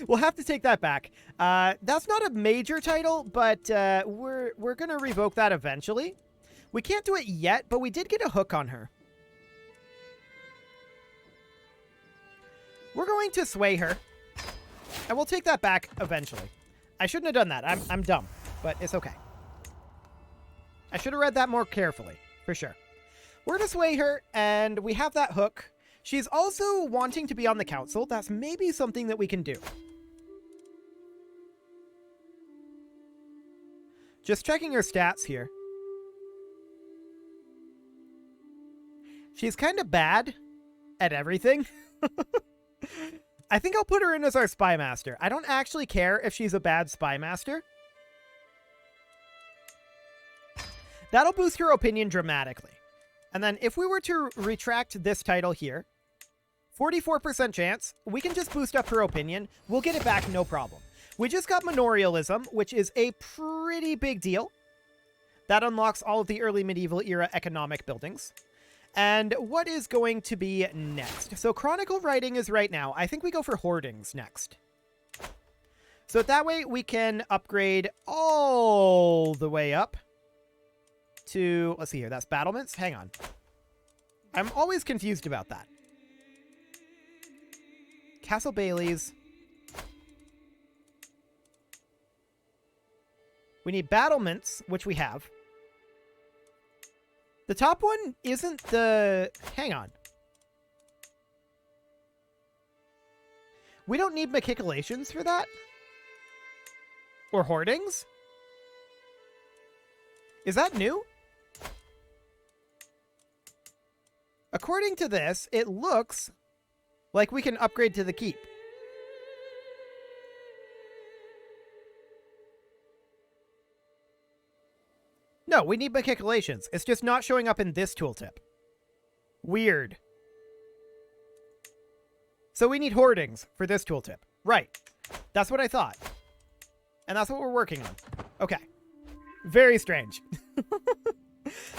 We'll have to take that back. That's not a major title, but we're going to revoke that eventually. We can't do it yet, but we did get a hook on her. We're going to sway her. And we'll take that back eventually. I shouldn't have done that. I'm dumb, but it's okay. I should have read that more carefully, for sure. We're going to sway her, and we have that hook. She's also wanting to be on the council. That's maybe something that we can do. Just checking her stats here. She's kind of bad at everything. I think I'll put her in as our spy master. I don't actually care if she's a bad spy master. That'll boost her opinion dramatically. And then if we were to retract this title here, 44% chance, we can just boost up her opinion. We'll get it back, no problem. We just got manorialism, which is a pretty big deal. That unlocks all of the early medieval era economic buildings. And what is going to be next? So chronicle writing is right now. I think we go for hoardings next. So that way we can upgrade all the way up to, let's see here, that's battlements. Hang on. I'm always confused about that. Castle Baileys. We need battlements, which we have. The top one isn't the... Hang on. We don't need machicolations for that? Or hoardings? Is that new? According to this, it looks like we can upgrade to the keep. No, we need machicolations. It's just not showing up in this tooltip. Weird. So we need hoardings for this tooltip. Right. That's what I thought. And that's what we're working on. Okay. Very strange.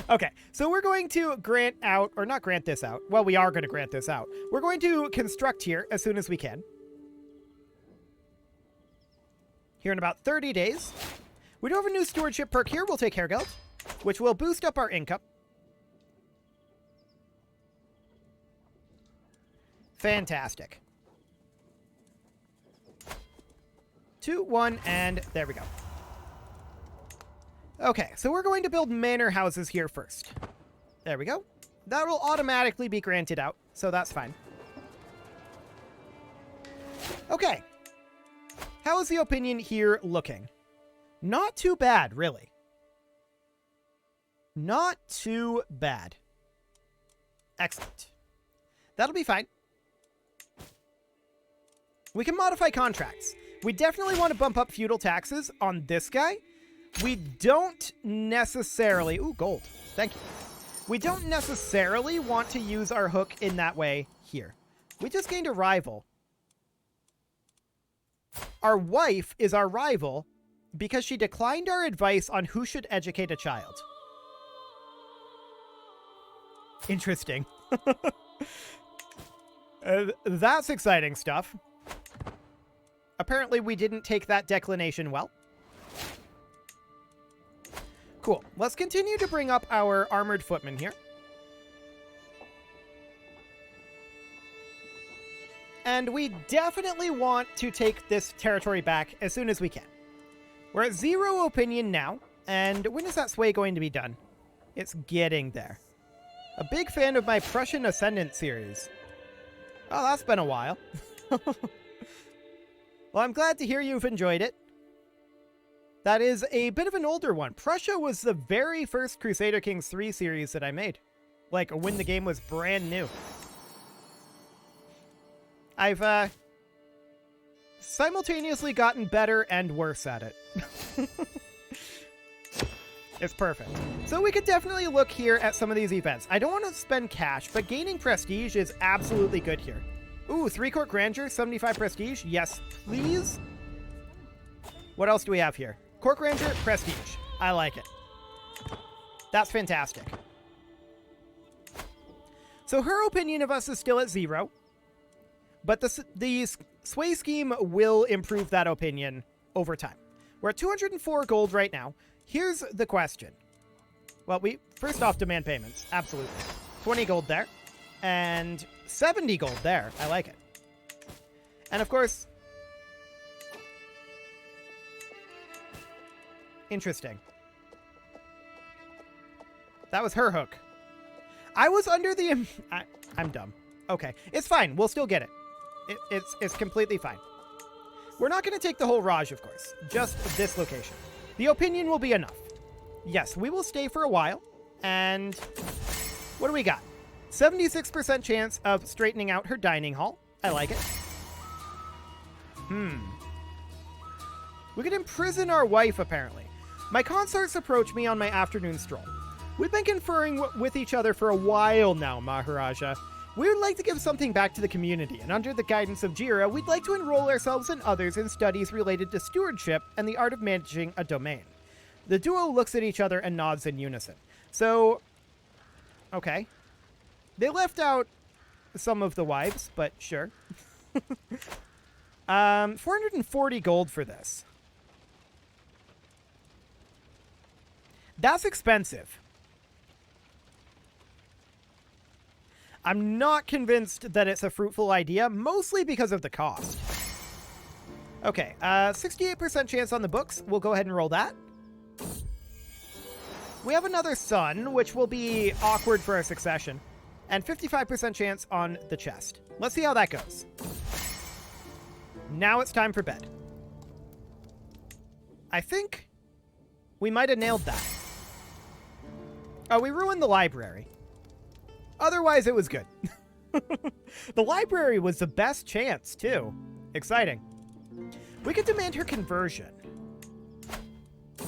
Okay, so we're going to grant out, or not grant this out. Well, we are going to grant this out. We're going to construct here as soon as we can. Here in about 30 days. We do have a new stewardship perk here. We'll take Hairgeld, which will boost up our income. Fantastic. 2, 1, and there we go. Okay, so we're going to build manor houses here first. There we go. That will automatically be granted out, so that's fine. Okay. How is the opinion here looking? Not too bad, really. Not too bad. Excellent. That'll be fine. We can modify contracts. We definitely want to bump up feudal taxes on this guy. We don't necessarily... Ooh, gold. Thank you. We don't necessarily want to use our hook in that way here. We just gained a rival. Our wife is our rival because she declined our advice on who should educate a child. Interesting. That's exciting stuff. Apparently we didn't take that declination well. Cool. Let's continue to bring up our armored footmen here. And we definitely want to take this territory back as soon as we can. We're at 0 opinion now, and when is that sway going to be done? It's getting there. A big fan of my Prussian Ascendant series. Oh, that's been a while. Well, I'm glad to hear you've enjoyed it. That is a bit of an older one. Prussia was the very first Crusader Kings 3 series that I made. Like, when the game was brand new. I've, simultaneously gotten better and worse at it. It's perfect. So we could definitely look here at some of these events. I don't want to spend cash, but gaining prestige is absolutely good here. Ooh, 3-court grandeur, 75 prestige. Yes, please. What else do we have here? Court grandeur, prestige. I like it. That's fantastic. So her opinion of us is still at 0. But the sway scheme will improve that opinion over time. We're at 204 gold right now. Here's the question. Well, we first off demand payments. Absolutely. 20 gold there. And 70 gold there. I like it. And of course... Interesting. That was her hook. I was under the... I'm dumb. Okay. It's fine. We'll still get it. It's completely fine. We're not going to take the whole Raj, of course. Just this location. The opinion will be enough. Yes, we will stay for a while. And what do we got? 76% chance of straightening out her dining hall. I like it. We could imprison our wife, apparently. My consorts approached me on my afternoon stroll. We've been conferring with each other for a while now, Maharaja. We would like to give something back to the community, and under the guidance of Jira, we'd like to enroll ourselves and others in studies related to stewardship and the art of managing a domain. The duo looks at each other and nods in unison. So, okay. They left out some of the wives, but sure. 440 gold for this. That's expensive. I'm not convinced that it's a fruitful idea, mostly because of the cost. Okay, 68% chance on the books. We'll go ahead and roll that. We have another son, which will be awkward for our succession. And 55% chance on the chest. Let's see how that goes. Now it's time for bed. I think we might have nailed that. Oh, we ruined the library. Otherwise, it was good. The library was the best chance, too. Exciting. We could demand her conversion.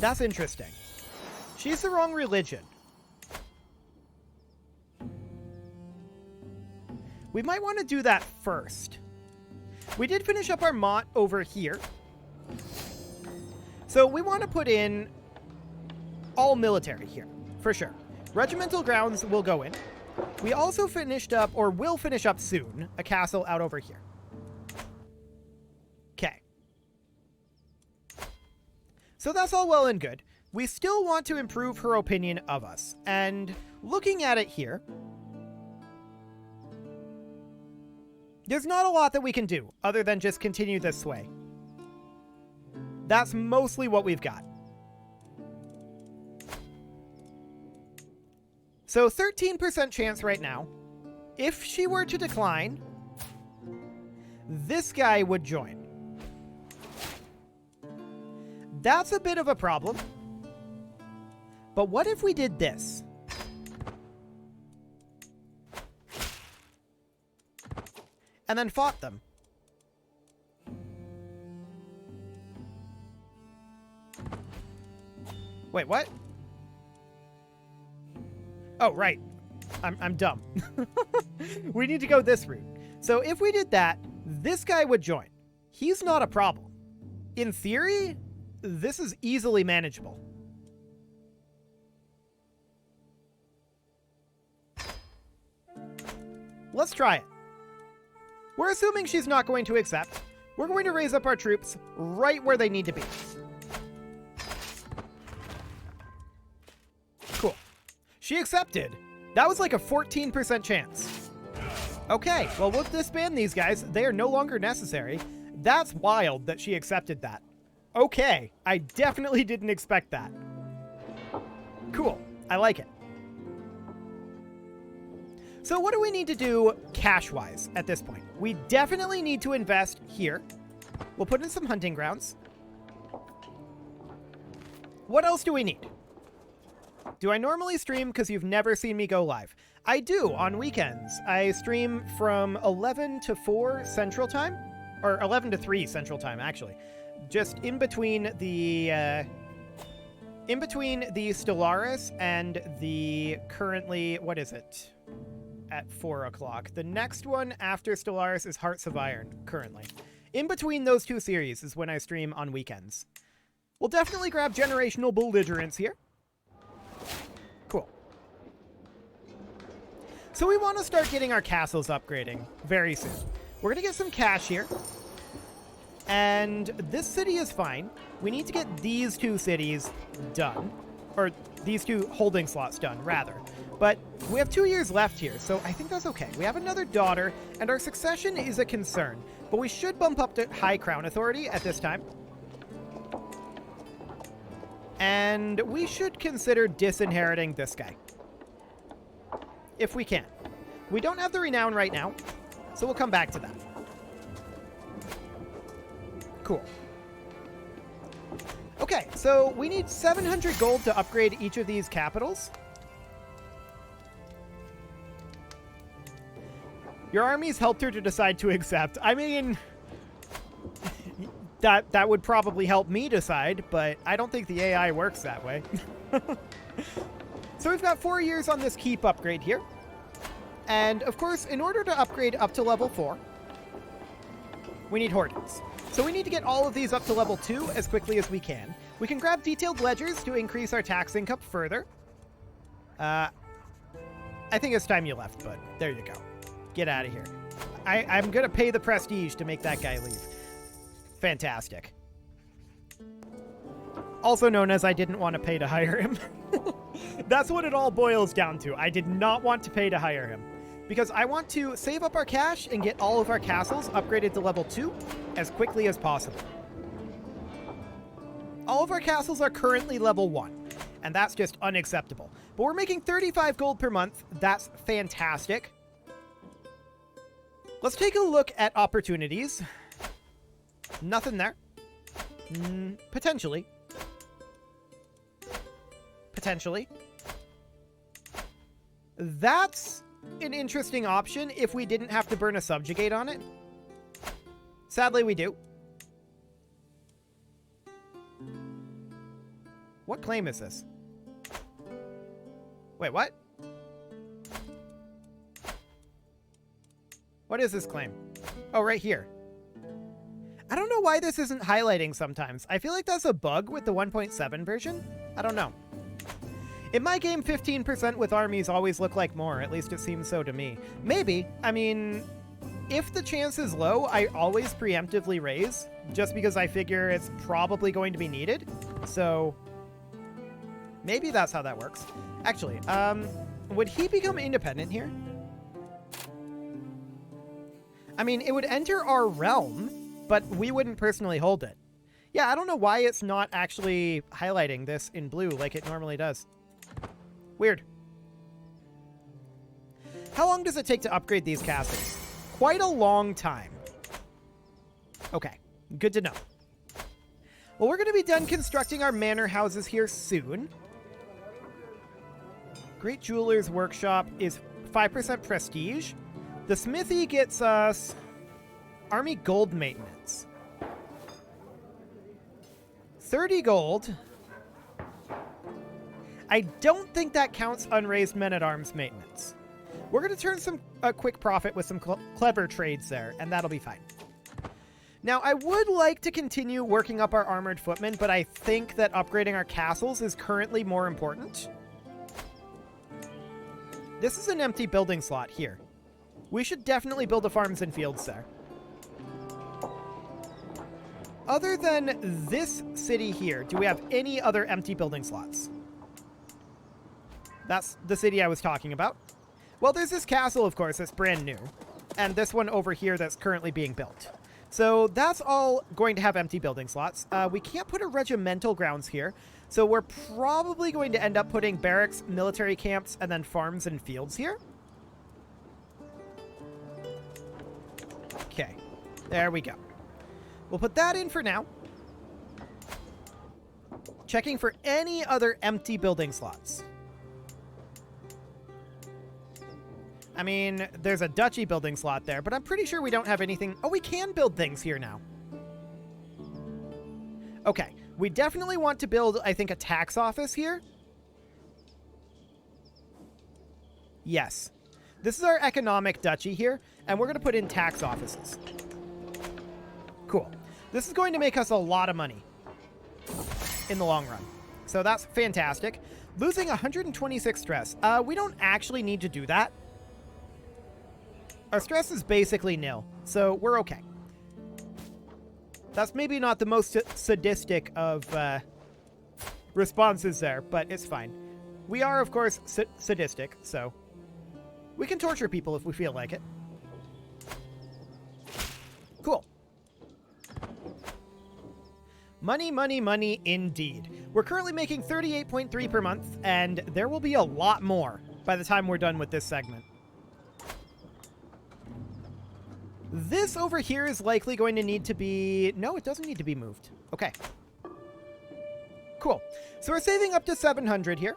That's interesting. She's the wrong religion. We might want to do that first. We did finish up our mott over here. So we want to put in all military here, for sure. Regimental grounds will go in. We also finished up, or will finish up soon, a castle out over here. Okay. So that's all well and good. We still want to improve her opinion of us. And looking at it here, there's not a lot that we can do other than just continue this way. That's mostly what we've got. So 13% chance right now. If she were to decline, this guy would join. That's a bit of a problem. But what if we did this? And then fought them. Wait, what? Oh, right. I'm dumb. We need to go this route. So if we did that, this guy would join. He's not a problem. In theory, this is easily manageable. Let's try it. We're assuming she's not going to accept. We're going to raise up our troops right where they need to be. Cool. She accepted. That was like a 14% chance. Okay, well, we'll disband these guys. They are no longer necessary. That's wild that she accepted that. Okay, I definitely didn't expect that. Cool, I like it. So what do we need to do cash-wise at this point? We definitely need to invest here. We'll put in some hunting grounds. What else do we need? Do I normally stream because you've never seen me go live? I do on weekends. I stream from 11 to 4 Central Time. Or 11 to 3 Central Time, actually. Just in between the Stellaris and the currently, what is it? At 4 o'clock. The next one after Stellaris is Hearts of Iron, currently. In between those two series is when I stream on weekends. We'll definitely grab Generational Belligerence here. Cool. So we want to start getting our castles upgrading very soon. We're going to get some cash here. And this city is fine. We need to get these two cities done. Or these two holding slots done, rather. But we have 2 years left here, so I think that's okay. We have another daughter, and our succession is a concern. But we should bump up to High Crown Authority at this time. And we should consider disinheriting this guy. If we can. We don't have the renown right now, so we'll come back to that. Cool. Okay, so we need 700 gold to upgrade each of these capitals. Your armies helped her to decide to accept. I mean, that would probably help me decide, but I don't think the AI works that way. So we've got 4 years on this keep upgrade here. And of course, in order to upgrade up to level 4, we need Hortons. So we need to get all of these up to level 2 as quickly as we can. We can grab Detailed Ledgers to increase our tax income further. I think it's time you left, but there you go. Get out of here. I'm going to pay the prestige to make that guy leave. Fantastic. Also known as I didn't want to pay to hire him. That's what it all boils down to. I did not want to pay to hire him. Because I want to save up our cash and get all of our castles upgraded to level 2 as quickly as possible. All of our castles are currently level 1, and that's just unacceptable. But we're making 35 gold per month. That's fantastic. Let's take a look at opportunities. Nothing there. Potentially. Potentially. That's an interesting option if we didn't have to burn a subjugate on it. Sadly, we do. What claim is this? Wait, what? What is this claim? Oh, right here. I don't know why this isn't highlighting sometimes. I feel like that's a bug with the 1.7 version. I don't know. In my game, 15% with armies always look like more. At least it seems so to me. Maybe. I mean, if the chance is low, I always preemptively raise, just because I figure it's probably going to be needed. So maybe that's how that works. Actually, would he become independent here? I mean, it would enter our realm, but we wouldn't personally hold it. Yeah, I don't know why it's not actually highlighting this in blue like it normally does. Weird. How long does it take to upgrade these castles? Quite a long time. Okay, good to know. Well, we're going to be done constructing our manor houses here soon. Great Jeweler's Workshop is 5% prestige. The smithy gets us army gold maintenance. 30 gold. I don't think that counts unraised men-at-arms maintenance. We're going to turn a quick profit with some clever trades there, and that'll be fine. Now, I would like to continue working up our armored footmen, but I think that upgrading our castles is currently more important. This is an empty building slot here. We should definitely build the farms and fields there. Other than this city here, do we have any other empty building slots? That's the city I was talking about. Well, there's this castle, of course, that's brand new. And this one over here that's currently being built. So that's all going to have empty building slots. We can't put a regimental grounds here. So we're probably going to end up putting barracks, military camps, and then farms and fields here. Okay, there we go. We'll put that in for now. Checking for any other empty building slots. I mean, there's a duchy building slot there, but I'm pretty sure we don't have anything. Oh, we can build things here now. Okay, we definitely want to build, I think, a tax office here. Yes. This is our economic duchy here, and we're going to put in tax offices. Cool. This is going to make us a lot of money in the long run. So that's fantastic. Losing 126 stress. We don't actually need to do that. Our stress is basically nil, so we're okay. That's maybe not the most sadistic of responses there, but it's fine. We are, of course, sadistic, so we can torture people if we feel like it. Cool. Money, money, money, indeed. We're currently making 38.3 per month, and there will be a lot more by the time we're done with this segment. This over here is likely going to need to be... No, it doesn't need to be moved. Okay. Cool. So we're saving up to 700 here.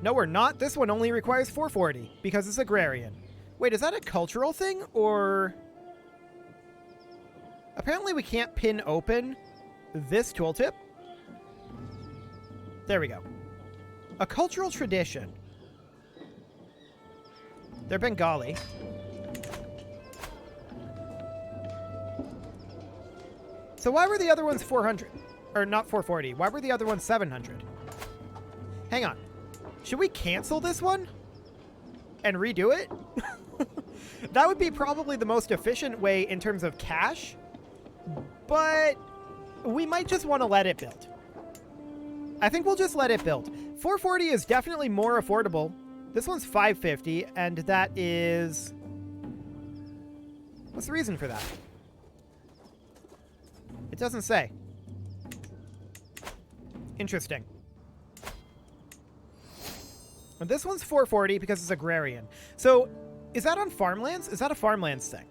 No, we're not. This one only requires 440 because it's agrarian. Wait, is that a cultural thing or... Apparently we can't pin open this tooltip. There we go. A cultural tradition. They're Bengali. So why were the other ones 400? Or not 440. Why were the other ones 700? Hang on. Should we cancel this one? And redo it? That would be probably the most efficient way in terms of cash. But we might just want to let it build. I think we'll just let it build. 440 is definitely more affordable. This one's 550, and that is... What's the reason for that? It doesn't say. Interesting. And this one's 440 because it's agrarian. So, is that on farmlands? Is that a farmlands thing?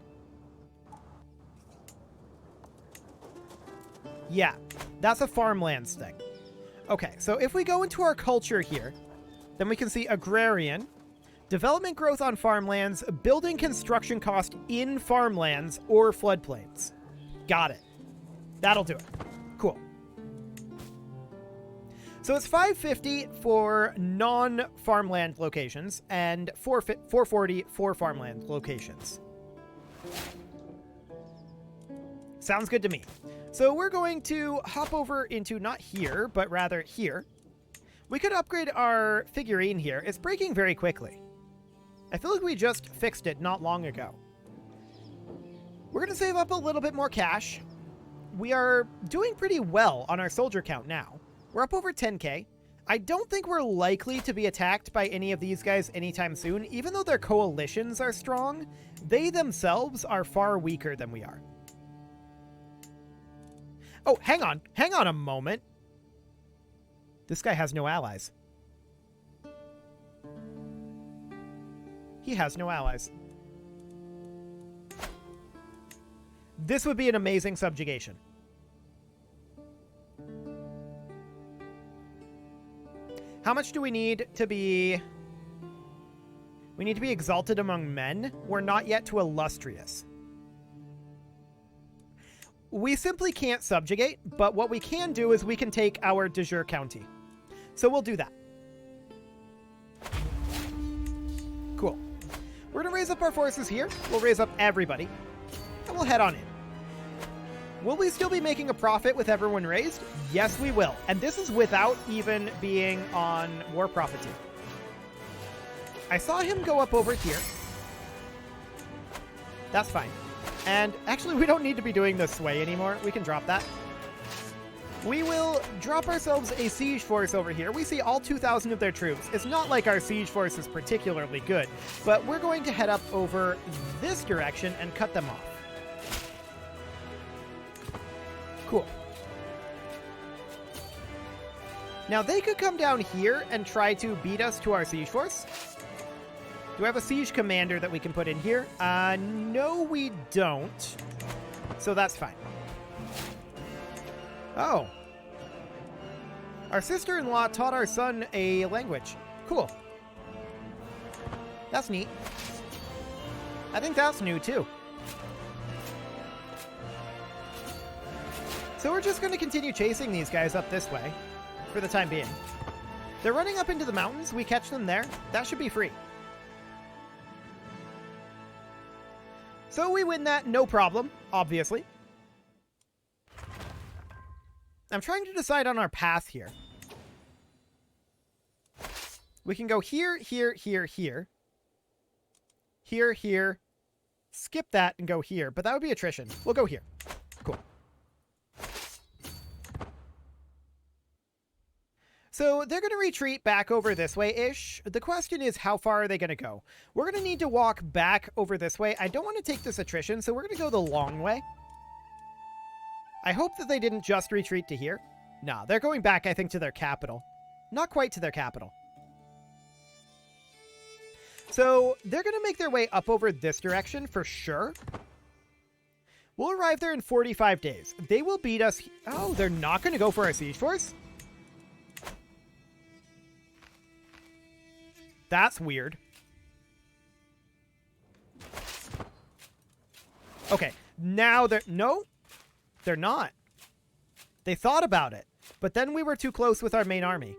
Yeah, that's a farmlands thing. Okay, so if we go into our culture here, then we can see agrarian, development growth on farmlands, building construction cost in farmlands or floodplains. Got it. That'll do it. Cool. So it's 550 for non-farmland locations and 440 for farmland locations. Sounds good to me. So we're going to hop over into not here, but rather here. We could upgrade our figurine here. It's breaking very quickly. I feel like we just fixed it not long ago. We're going to save up a little bit more cash. We are doing pretty well on our soldier count now. We're up over 10k. I don't think we're likely to be attacked by any of these guys anytime soon. Even though their coalitions are strong, they themselves are far weaker than we are. Oh, hang on. Hang on a moment. This guy has no allies. He has no allies. This would be an amazing subjugation. How much do we need to be... We need to be exalted among men. We're not yet to illustrious. We simply can't subjugate, but what we can do is we can take our de jure county. So we'll do that. We're going to raise up our forces here. We'll raise up everybody. And we'll head on in. Will we still be making a profit with everyone raised? Yes, we will. And this is without even being on war profiteer. I saw him go up over here. That's fine. And actually, we don't need to be doing the sway anymore. We can drop that. We will drop ourselves a siege force over here. We see all 2,000 of their troops. It's not like our siege force is particularly good, but we're going to head up over this direction and cut them off. Cool. Now, they could come down here and try to beat us to our siege force. Do we have a siege commander that we can put in here? No, we don't. So that's fine. Oh. Our sister-in-law taught our son a language. Cool. That's neat. I think that's new, too. So we're just going to continue chasing these guys up this way for the time being. They're running up into the mountains. We catch them there. That should be free. So we win that, no problem, obviously. I'm trying to decide on our path here. We can go here, here, here, here. Here, here. Skip that and go here, but that would be attrition. We'll go here. Cool. So they're going to retreat back over this way-ish. The question is, how far are they going to go? We're going to need to walk back over this way. I don't want to take this attrition, so we're going to go the long way. I hope that they didn't just retreat to here. Nah, they're going back, I think, to their capital. Not quite to their capital. So they're going to make their way up over this direction for sure. We'll arrive there in 45 days. They will beat us. Oh, they're not going to go for our siege force? That's weird. Okay, now they're... No, they're not. They thought about it, but then we were too close with our main army.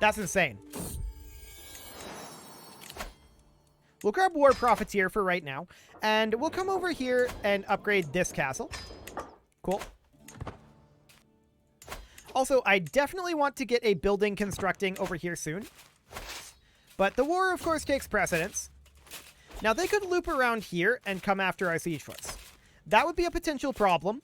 That's insane. We'll grab War Profiteer for right now, and we'll come over here and upgrade this castle. Cool. Also, I definitely want to get a building constructing over here soon. But the war, of course, takes precedence. Now, they could loop around here and come after our siege force. That would be a potential problem.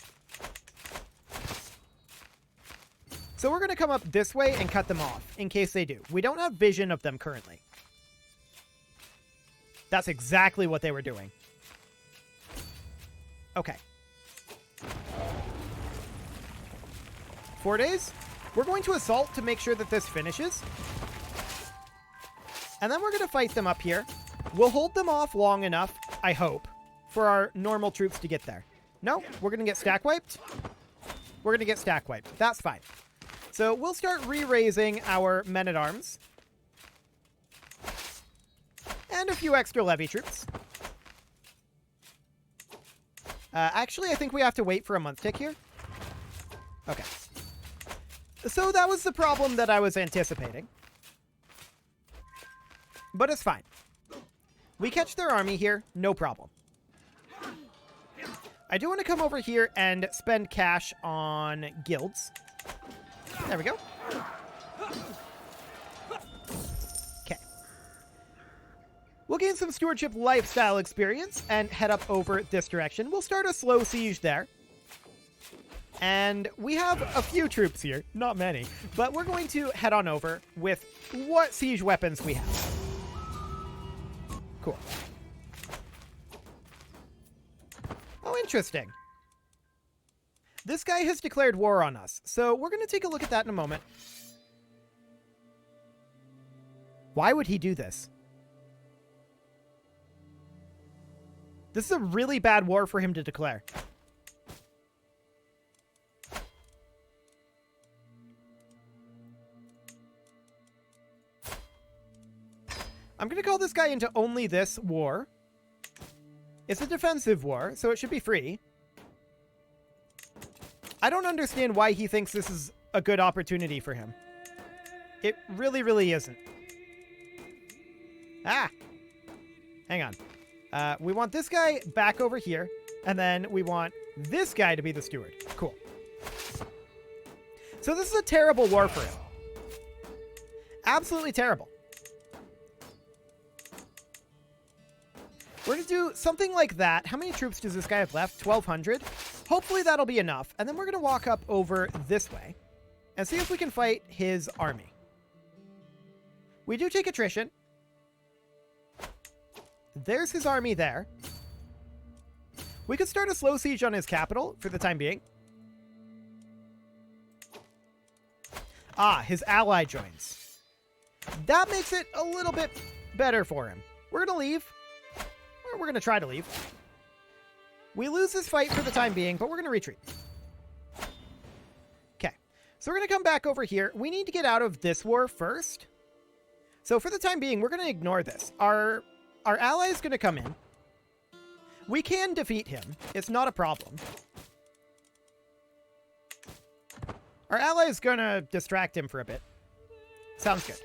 So we're going to come up this way and cut them off, in case they do. We don't have vision of them currently. That's exactly what they were doing. Okay. 4 days. We're going to assault to make sure that this finishes. And then we're going to fight them up here. We'll hold them off long enough, I hope, for our normal troops to get there. No, we're going to get stack wiped. We're going to get stack wiped. That's fine. So we'll start re-raising our men-at-arms. And a few extra levy troops. Actually, I think we have to wait for a month tick here. Okay. So that was the problem that I was anticipating. But it's fine. We catch their army here, no problem. I do want to come over here and spend cash on guilds. There we go. Okay. We'll gain some stewardship lifestyle experience and head up over this direction. We'll start a slow siege there. And we have a few troops here, not many, but we're going to head on over with what siege weapons we have. Cool. Oh, interesting. This guy has declared war on us, so we're going to take a look at that in a moment. Why would he do this? This is a really bad war for him to declare. I'm going to call this guy into only this war. It's a defensive war, so it should be free. I don't understand why he thinks this is a good opportunity for him. It really, really isn't. Ah! Hang on. We want this guy back over here, and then we want this guy to be the steward. Cool. So this is a terrible war for him. Absolutely terrible. We're going to do something like that. How many troops does this guy have left? 1,200. Hopefully that'll be enough. And then we're going to walk up over this way and see if we can fight his army. We do take attrition. There's his army there. We could start a slow siege on his capital for the time being. Ah, his ally joins. That makes it a little bit better for him. We're going to leave. Or we're going to try to leave. We lose this fight for the time being, but we're going to retreat. Okay. So we're going to come back over here. We need to get out of this war first. So for the time being, we're going to ignore this. Our ally is going to come in. We can defeat him. It's not a problem. Our ally is going to distract him for a bit. Sounds good.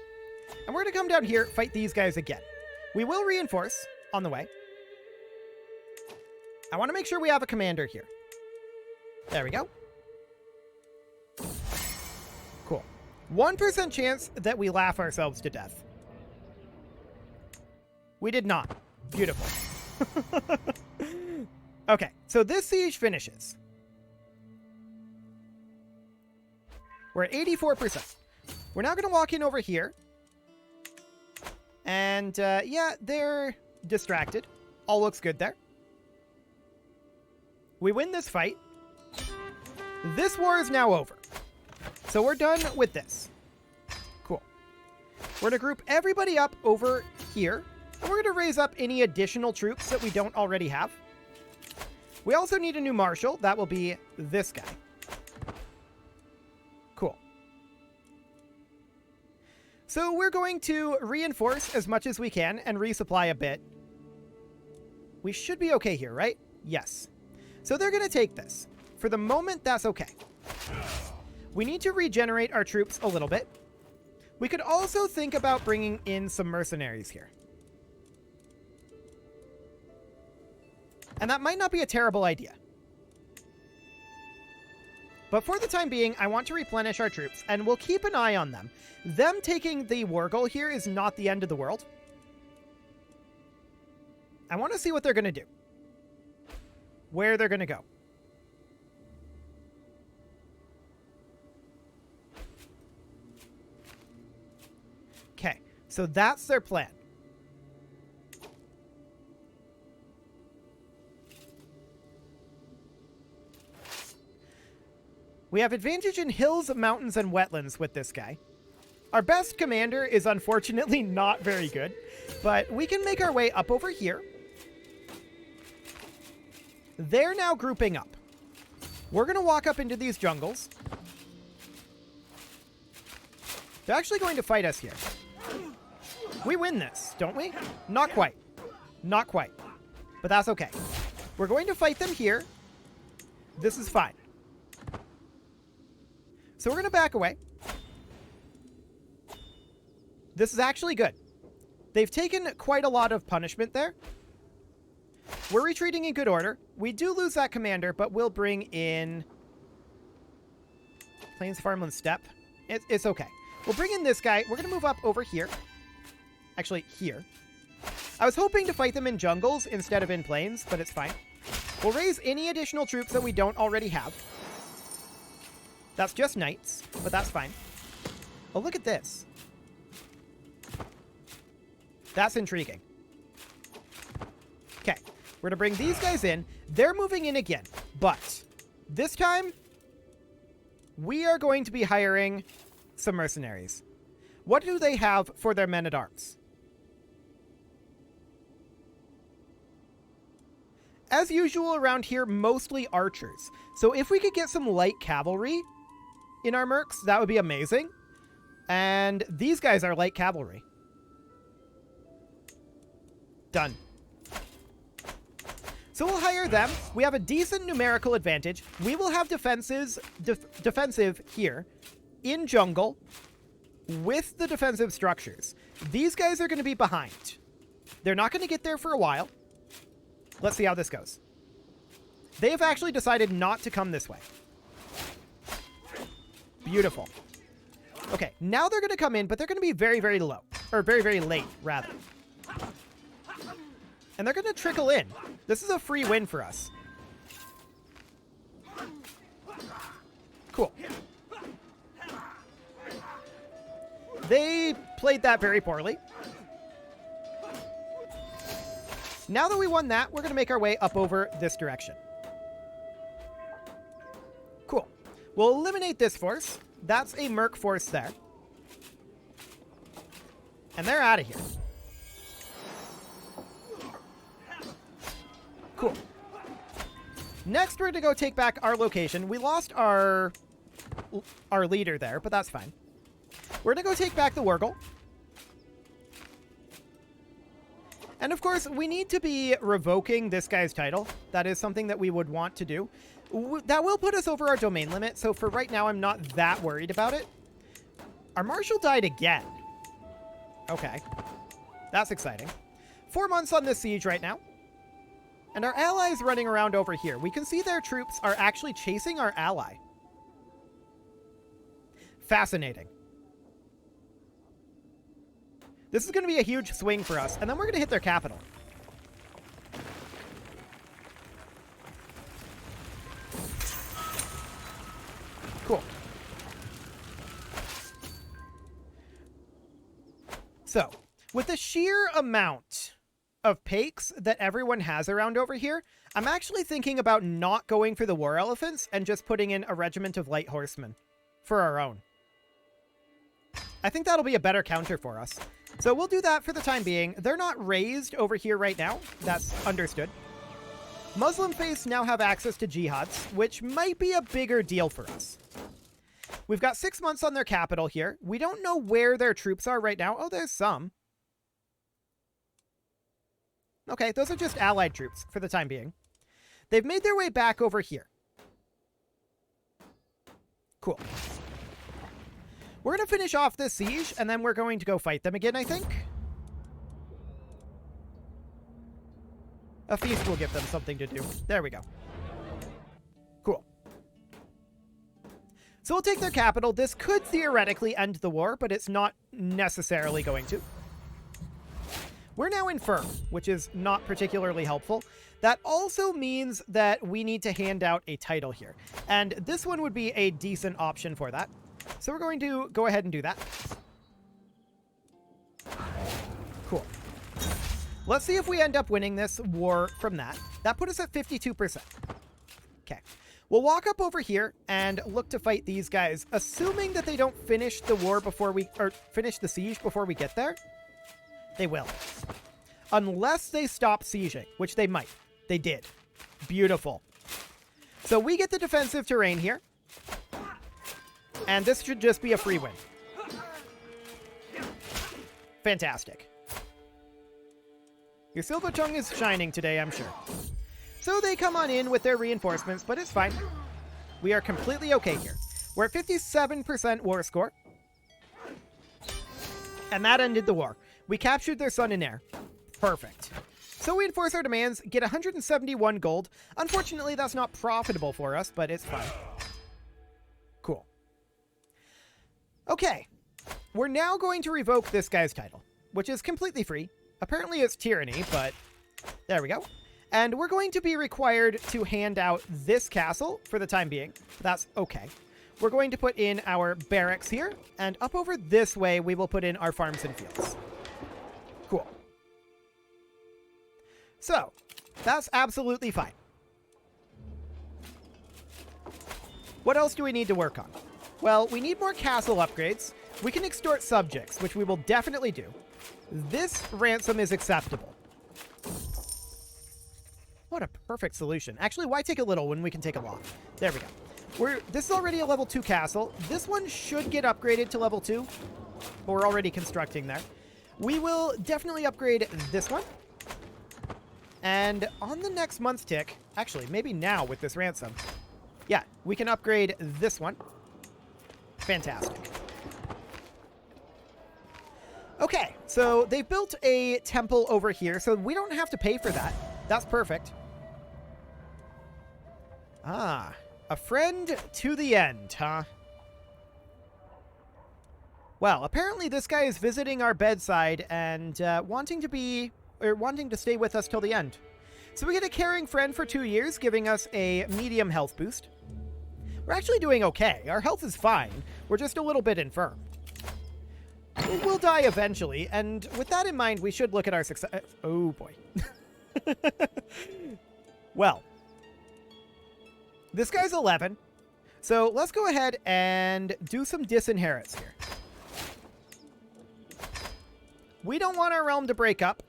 And we're going to come down here, fight these guys again. We will reinforce on the way. I want to make sure we have a commander here. There we go. Cool. 1% chance that we laugh ourselves to death. We did not. Beautiful. Okay, so this siege finishes. We're at 84%. We're now going to walk in over here. And, yeah, they're distracted. All looks good there. We win this fight. This war is now over. So we're done with this. Cool. We're going to group everybody up over here. And we're going to raise up any additional troops that we don't already have. We also need a new marshal. That will be this guy. Cool. So we're going to reinforce as much as we can and resupply a bit. We should be okay here, right? Yes. So they're going to take this. For the moment, that's okay. We need to regenerate our troops a little bit. We could also think about bringing in some mercenaries here. And that might not be a terrible idea. But for the time being, I want to replenish our troops, and we'll keep an eye on them. Them taking the war goal here is not the end of the world. I want to see what they're going to do. Where they're going to go. Okay, so that's their plan. We have advantage in hills, mountains, and wetlands with this guy. Our best commander is unfortunately not very good, but we can make our way up over here. They're now grouping up. We're going to walk up into these jungles. They're actually going to fight us here. We win this, don't we? Not quite. Not quite. But that's okay. We're going to fight them here. This is fine. So we're going to back away. This is actually good. They've taken quite a lot of punishment there. We're retreating in good order. We do lose that commander, but we'll bring in Plains, Farmland, Steppe. It's okay. We'll bring in this guy. We're going to move up over here. Actually, here. I was hoping to fight them in jungles instead of in plains, but it's fine. We'll raise any additional troops that we don't already have. That's just knights, but that's fine. Oh, look at this. That's intriguing. Okay, we're going to bring these guys in. They're moving in again, but this time, we are going to be hiring some mercenaries. What do they have for their men-at-arms? As usual around here, mostly archers. So if we could get some light cavalry in our mercs, that would be amazing. And these guys are light cavalry. Done. So we'll hire them. We have a decent numerical advantage. We will have defensive here in jungle. with the defensive structures. These guys are going to be behind. They're not going to get there for a while. Let's see how this goes. They have actually decided not to come this way. Beautiful. Okay, now they're going to come in, but they're going to be very, very low. Or very, very late, rather. And they're going to trickle in. This is a free win for us. Cool. They played that very poorly. Now that we won that, we're going to make our way up over this direction. Cool. We'll eliminate this force. That's a Merc force there. And they're out of here. Cool. Next, we're going to go take back our location. We lost our leader there, but that's fine. We're going to go take back the Wurgle. And of course, we need to be revoking this guy's title. That is something that we would want to do. That will put us over our domain limit, so for right now, I'm not that worried about it. Our Marshal died again. Okay. That's exciting. 4 months on this siege right now. And our allies running around over here. We can see their troops are actually chasing our ally. Fascinating. This is going to be a huge swing for us, and then we're going to hit their capital. Cool. So, with the sheer amount of pakes that everyone has around over here, I'm actually thinking about not going for the war elephants and just putting in a regiment of light horsemen for our own. I think that'll be a better counter for us. So we'll do that for the time being. They're not raised over here right now. That's understood. Muslim faiths now have access to jihads, which might be a bigger deal for us. We've got 6 months on their capital here. We don't know where their troops are right now. Oh, there's some. Okay, those are just allied troops for the time being. They've made their way back over here. Cool. We're going to finish off this siege, and then we're going to go fight them again, I think. A feast will give them something to do. There we go. Cool. So we'll take their capital. This could theoretically end the war, but it's not necessarily going to. We're now infirm, which is not particularly helpful. That also means that we need to hand out a title here. And this one would be a decent option for that. So we're going to go ahead and do that. Cool. Let's see if we end up winning this war from that. That put us at 52%. Okay. We'll walk up over here and look to fight these guys, assuming that they don't finish the war before we, or finish the siege before we get there. They will. Unless they stop sieging, which they might. They did. Beautiful. So we get the defensive terrain here. And this should just be a free win. Fantastic. Your silver tongue is shining today, I'm sure. So they come on in with their reinforcements, but it's fine. We are completely okay here. We're at 57% war score. And that ended the war. We captured their sun and air. Perfect. So we enforce our demands, get 171 gold. Unfortunately, that's not profitable for us, but it's fine. Cool. Okay. We're now going to revoke this guy's title, which is completely free. Apparently it's tyranny, but there we go. And we're going to be required to hand out this castle for the time being. That's okay. We're going to put in our barracks here, and up over this way, we will put in our farms and fields. Cool. So, that's absolutely fine. What else do we need to work on? Well, we need more castle upgrades. We can extort subjects, which we will definitely do. This ransom is acceptable. What a perfect solution. Actually, why take a little when we can take a lot? There we go. This is already a level 2 castle. This one should get upgraded to level 2. But we're already constructing there. We will definitely upgrade this one. And on the next month's tick, actually, maybe now with this ransom. Yeah, we can upgrade this one. Fantastic. Okay, so they built a temple over here, so we don't have to pay for that. That's perfect. Ah, a friend to the end, huh? Well, apparently this guy is visiting our bedside and wanting to stay with us till the end. So we get a caring friend for 2 years, giving us a medium health boost. We're actually doing okay. Our health is fine. We're just a little bit infirm. We'll die eventually, and with that in mind, we should look at our success. Oh, boy. Well, this guy's 11, so let's go ahead and do some disinherits here. We don't want our realm to break up,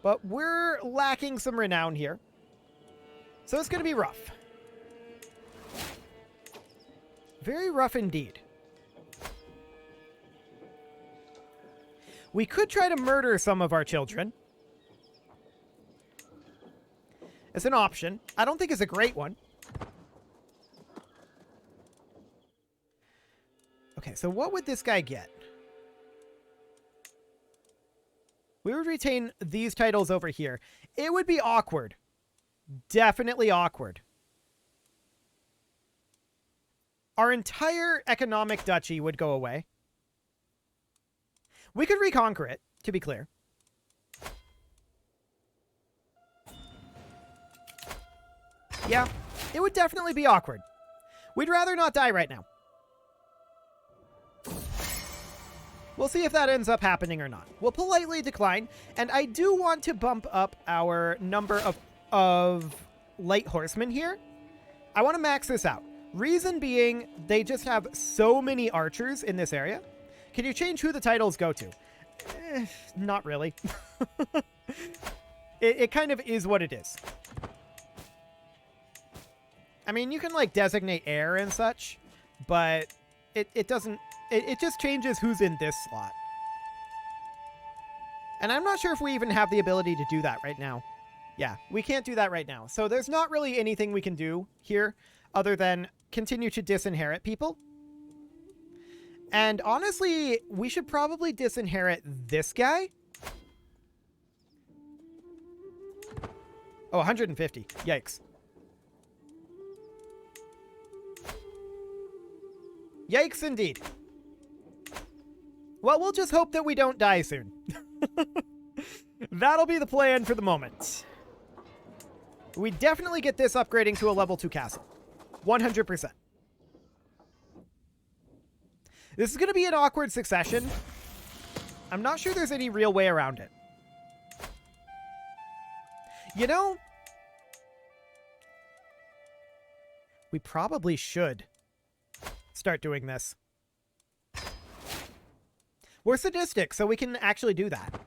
but we're lacking some renown here, so it's going to be rough. Very rough indeed. We could try to murder some of our children. It's an option. I don't think it's a great one. Okay, so what would this guy get? We would retain these titles over here. It would be awkward. Definitely awkward. Our entire economic duchy would go away. We could reconquer it, to be clear. Yeah, it would definitely be awkward. We'd rather not die right now. We'll see if that ends up happening or not. We'll politely decline, and I do want to bump up our number of light horsemen here. I want to max this out. Reason being, they just have so many archers in this area. Can you change who the titles go to? Not really. It kind of is what it is. I mean, you can, like, designate heir and such, but it doesn't... It just changes who's in this slot. And I'm not sure if we even have the ability to do that right now. Yeah, we can't do that right now. So there's not really anything we can do here other than continue to disinherit people. And honestly, we should probably disinherit this guy. Oh, 150. Yikes. Yikes indeed. Well, we'll just hope that we don't die soon. That'll be the plan for the moment. We definitely get this upgrading to a level 2 castle. 100%. This is going to be an awkward succession. I'm not sure there's any real way around it. You know, we probably should start doing this. We're sadistic, so we can actually do that.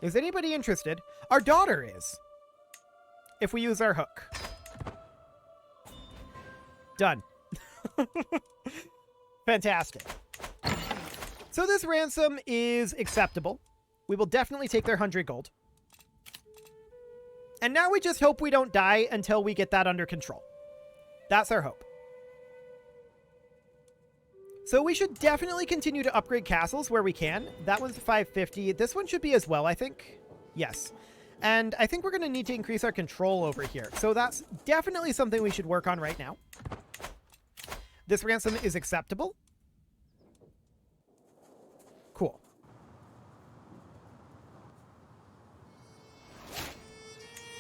Is anybody interested? Our daughter is. If we use our hook. Done. Fantastic. So this ransom is acceptable. We will definitely take their 100 gold. And now we just hope we don't die until we get that under control. That's our hope. So we should definitely continue to upgrade castles where we can. That one's 550. This one should be as well, I think. Yes. And I think we're going to need to increase our control over here. So that's definitely something we should work on right now. This ransom is acceptable. Cool.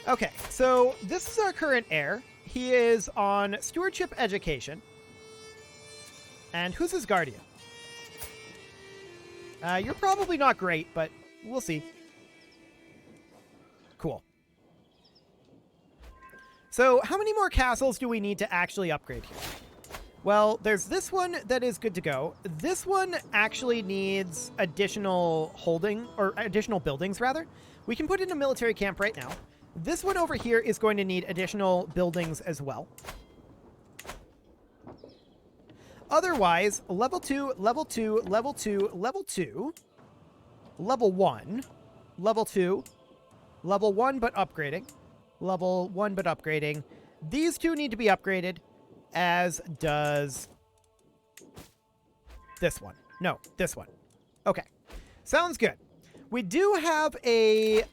Okay, so this is our current heir. He is on stewardship education. And who's his guardian? You're probably not great, but we'll see. Cool. So how many more castles do we need to actually upgrade here? Well, there's this one that is good to go. This one actually needs additional holding, or additional buildings, rather. We can put in a military camp right now. This one over here is going to need additional buildings as well. Otherwise, level 2, level 2, level 2, level 2, level 1, level 2, level 1 but upgrading, level 1 but upgrading. These two need to be upgraded, as does this one? No, this one. Okay. Sounds good. We do have a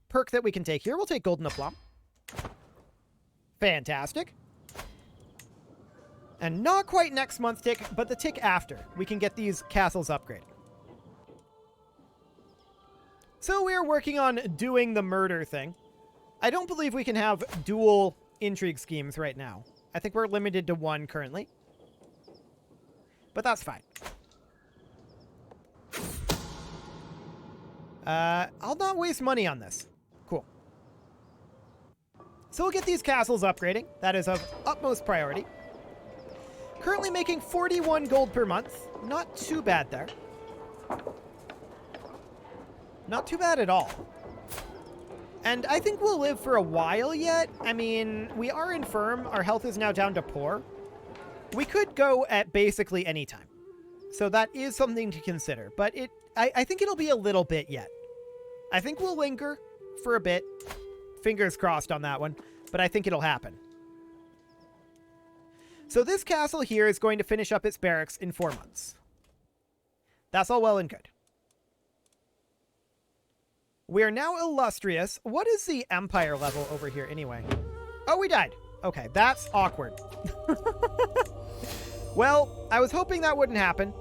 perk that we can take here. We'll take Golden Aplomb. Fantastic. And not quite next month tick, but the tick after. We can get these castles upgraded. So we are working on doing the murder thing. I don't believe we can have dual intrigue schemes right now. I think we're limited to one currently. But that's fine. I'll not waste money on this. Cool. So we'll get these castles upgrading. That is of utmost priority. Currently making 41 gold per month. Not too bad there. Not too bad at all. And I think we'll live for a while yet. I mean, we are infirm. Our health is now down to poor. We could go at basically any time. So that is something to consider. But I think it'll be a little bit yet. I think we'll linger for a bit. Fingers crossed on that one. But I think it'll happen. So this castle here is going to finish up its barracks in 4 months. That's all well and good. We are now illustrious. What is the empire level over here anyway? Oh, we died. Okay, that's awkward. Well, I was hoping that wouldn't happen,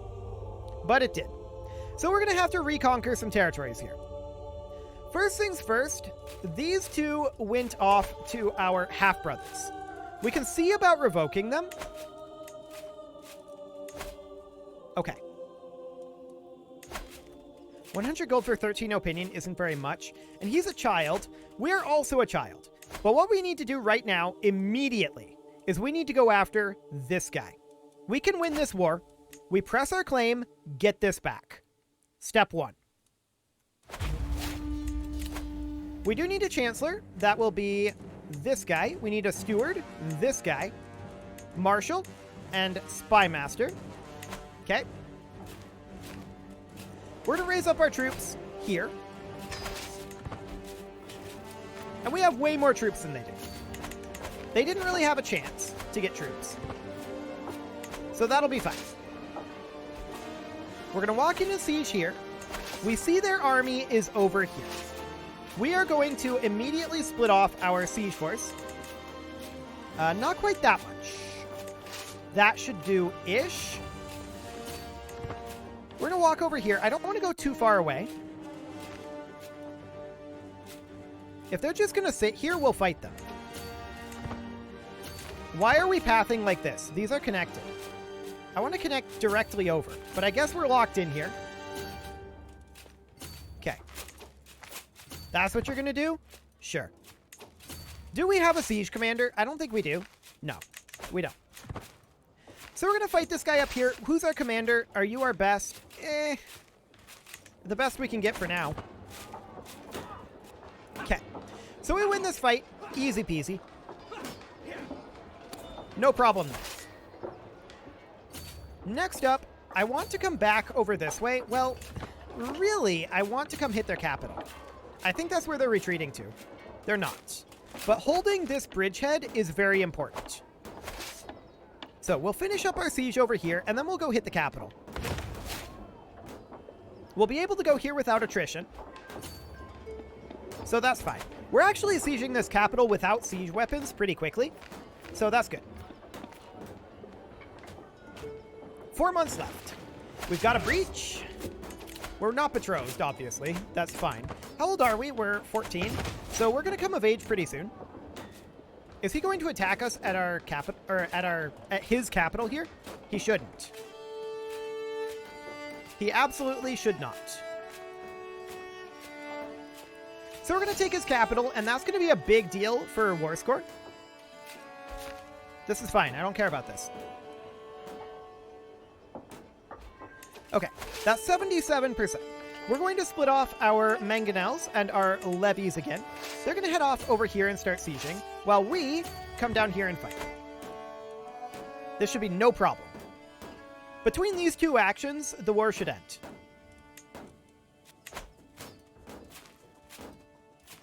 but it did. So we're going to have to reconquer some territories here. First things first, these two went off to our half-brothers. We can see about revoking them. Okay. 100 gold for 13 opinion isn't very much, and he's a child. We're also a child. But what we need to do right now, immediately, is we need to go after this guy. We can win this war. We press our claim, get this back. Step 1. We do need a chancellor. That will be this guy. We need a steward, this guy, marshal, and spy master. Okay. We're to raise up our troops here. And we have way more troops than they did. They didn't really have a chance to get troops. So that'll be fine. We're going to walk into siege here. We see their army is over here. We are going to immediately split off our siege force. Not quite that much. That should do-ish. We're going to walk over here. I don't want to go too far away. If they're just going to sit here, we'll fight them. Why are we pathing like this? These are connected. I want to connect directly over, but I guess we're locked in here. Okay. That's what you're going to do? Sure. Do we have a siege commander? I don't think we do. No, we don't. So we're going to fight this guy up here. Who's our commander? Are you our best? The best we can get for now. Okay. So we win this fight. Easy peasy. No problem there. Next up, I want to come back over this way. Well, really, I want to come hit their capital. I think that's where they're retreating to. They're not. But holding this bridgehead is very important. So we'll finish up our siege over here, and then we'll go hit the capital. We'll be able to go here without attrition. So that's fine. We're actually sieging this capital without siege weapons pretty quickly. So that's good. 4 months left. We've got a breach. We're not betrothed, obviously. That's fine. How old are we? We're 14. So we're going to come of age pretty soon. Is he going to attack us at our capital, or at his capital here? He shouldn't. He absolutely should not. So we're going to take his capital, and that's going to be a big deal for war score. This is fine. I don't care about this. Okay, that's 77%. We're going to split off our mangonels and our levies again. They're going to head off over here and start sieging, while we come down here and fight. This should be no problem. Between these two actions, the war should end.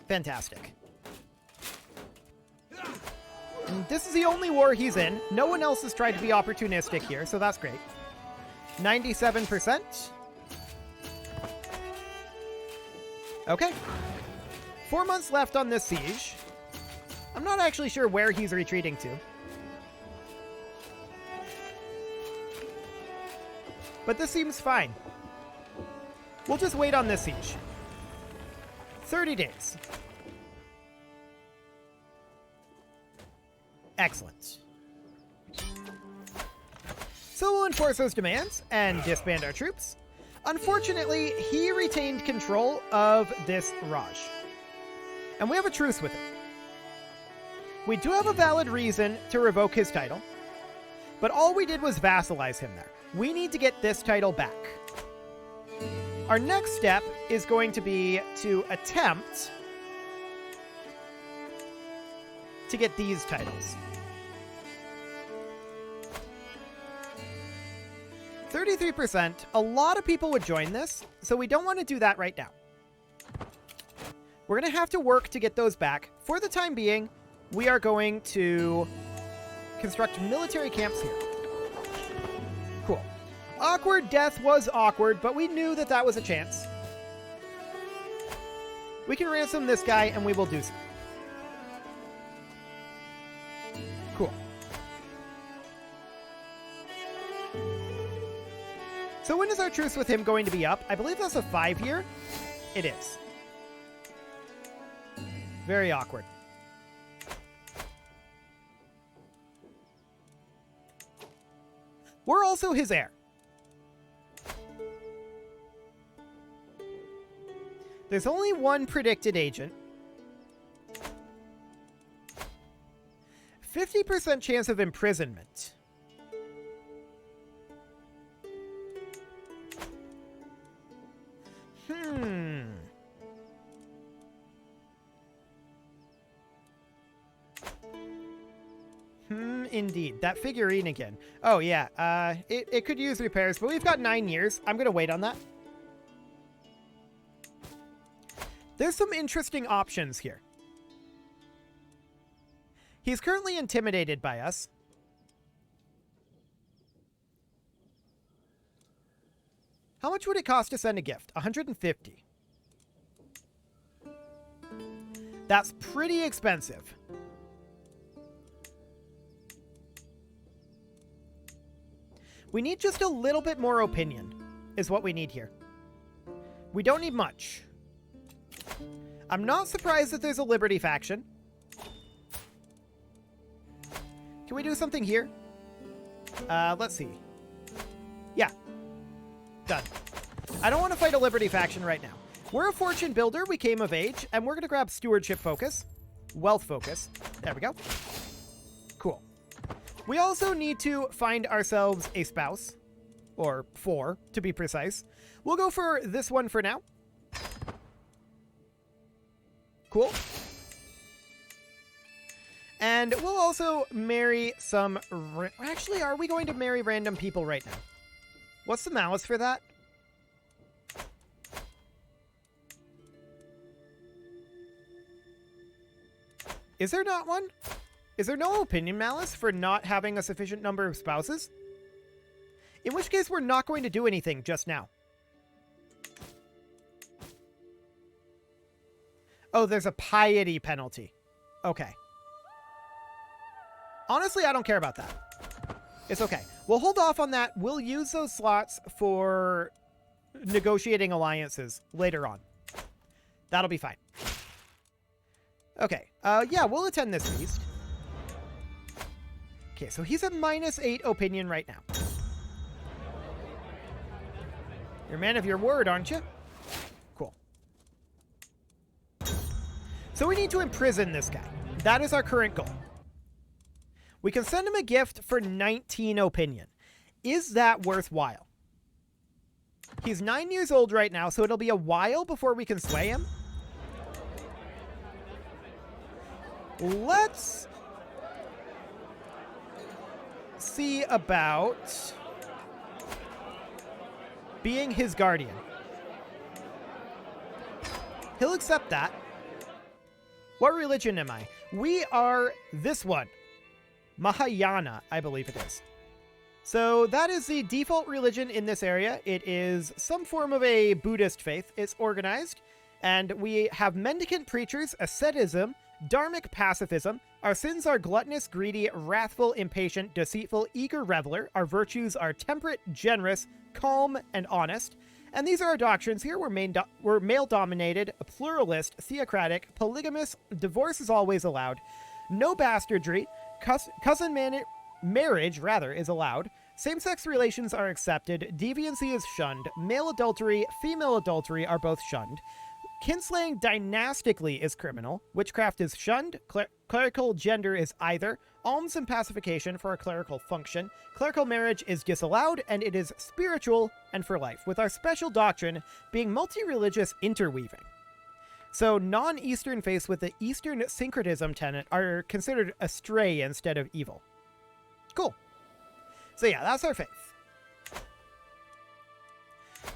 Fantastic. And this is the only war he's in. No one else has tried to be opportunistic here, so that's great. 97%. Okay. 4 months left on this siege. I'm not actually sure where he's retreating to. But this seems fine. We'll just wait on this siege. 30 days. Excellent. So we'll enforce those demands and disband our troops. Unfortunately, he retained control of this Raj. And we have a truce with him. We do have a valid reason to revoke his title, but all we did was vassalize him there. We need to get this title back. Our next step is going to be to attempt to get these titles. 33%. A lot of people would join this, so we don't want to do that right now. We're going to have to work to get those back. For the time being, we are going to construct military camps here. Cool. Awkward death was awkward, but we knew that that was a chance. We can ransom this guy, and we will do so. Cool. So when is our truce with him going to be up? I believe that's a 5-year. It is. Very awkward. We're also his heir. There's only one predicted agent. 50% chance of imprisonment. Indeed. That figurine again. Oh, yeah. It could use repairs, but we've got 9 years. I'm going to wait on that. There's some interesting options here. He's currently intimidated by us. How much would it cost to send a gift? 150. That's pretty expensive. We need just a little bit more opinion, is what we need here. We don't need much. I'm not surprised that there's a Liberty faction. Can we do something here? Let's see. Yeah. Done. I don't want to fight a Liberty faction right now. We're a fortune builder. We came of age, and we're going to grab stewardship focus. Wealth focus. There we go. Cool. We also need to find ourselves a spouse. Or 4, to be precise. We'll go for this one for now. Cool. And we'll also marry some... Actually, are we going to marry random people right now? What's the malice for that? Is there not one? Is there no opinion malice for not having a sufficient number of spouses? In which case, we're not going to do anything just now. Oh, there's a piety penalty. Okay. Honestly, I don't care about that. It's okay. We'll hold off on that. We'll use those slots for negotiating alliances later on. That'll be fine. Okay. Yeah, we'll attend this feast. Okay, so he's at -8 opinion right now. You're a man of your word, aren't you? Cool. So we need to imprison this guy. That is our current goal. We can send him a gift for 19 opinion. Is that worthwhile? He's 9 years old right now, so it'll be a while before we can sway him. Let's see about being his guardian. He'll accept that. What religion am I? We are this one. Mahayana, I believe it is. So that is the default religion in this area. It is some form of a Buddhist faith. It's organized, and we have mendicant preachers, asceticism, dharmic pacifism. Our sins are gluttonous, greedy, wrathful, impatient, deceitful, eager reveler. Our virtues are temperate, generous, calm, and honest. And these are our doctrines here. We're male-dominated, pluralist, theocratic, polygamous, divorce is always allowed, no bastardry, marriage is allowed, same-sex relations are accepted, deviancy is shunned, male adultery, female adultery are both shunned, kinslaying dynastically is criminal, witchcraft is shunned, clerical gender is either, alms and pacification for a clerical function, clerical marriage is disallowed, and it is spiritual and for life, with our special doctrine being multi-religious interweaving. So non-Eastern faiths with the Eastern syncretism tenet are considered astray instead of evil. Cool. So yeah, that's our faith.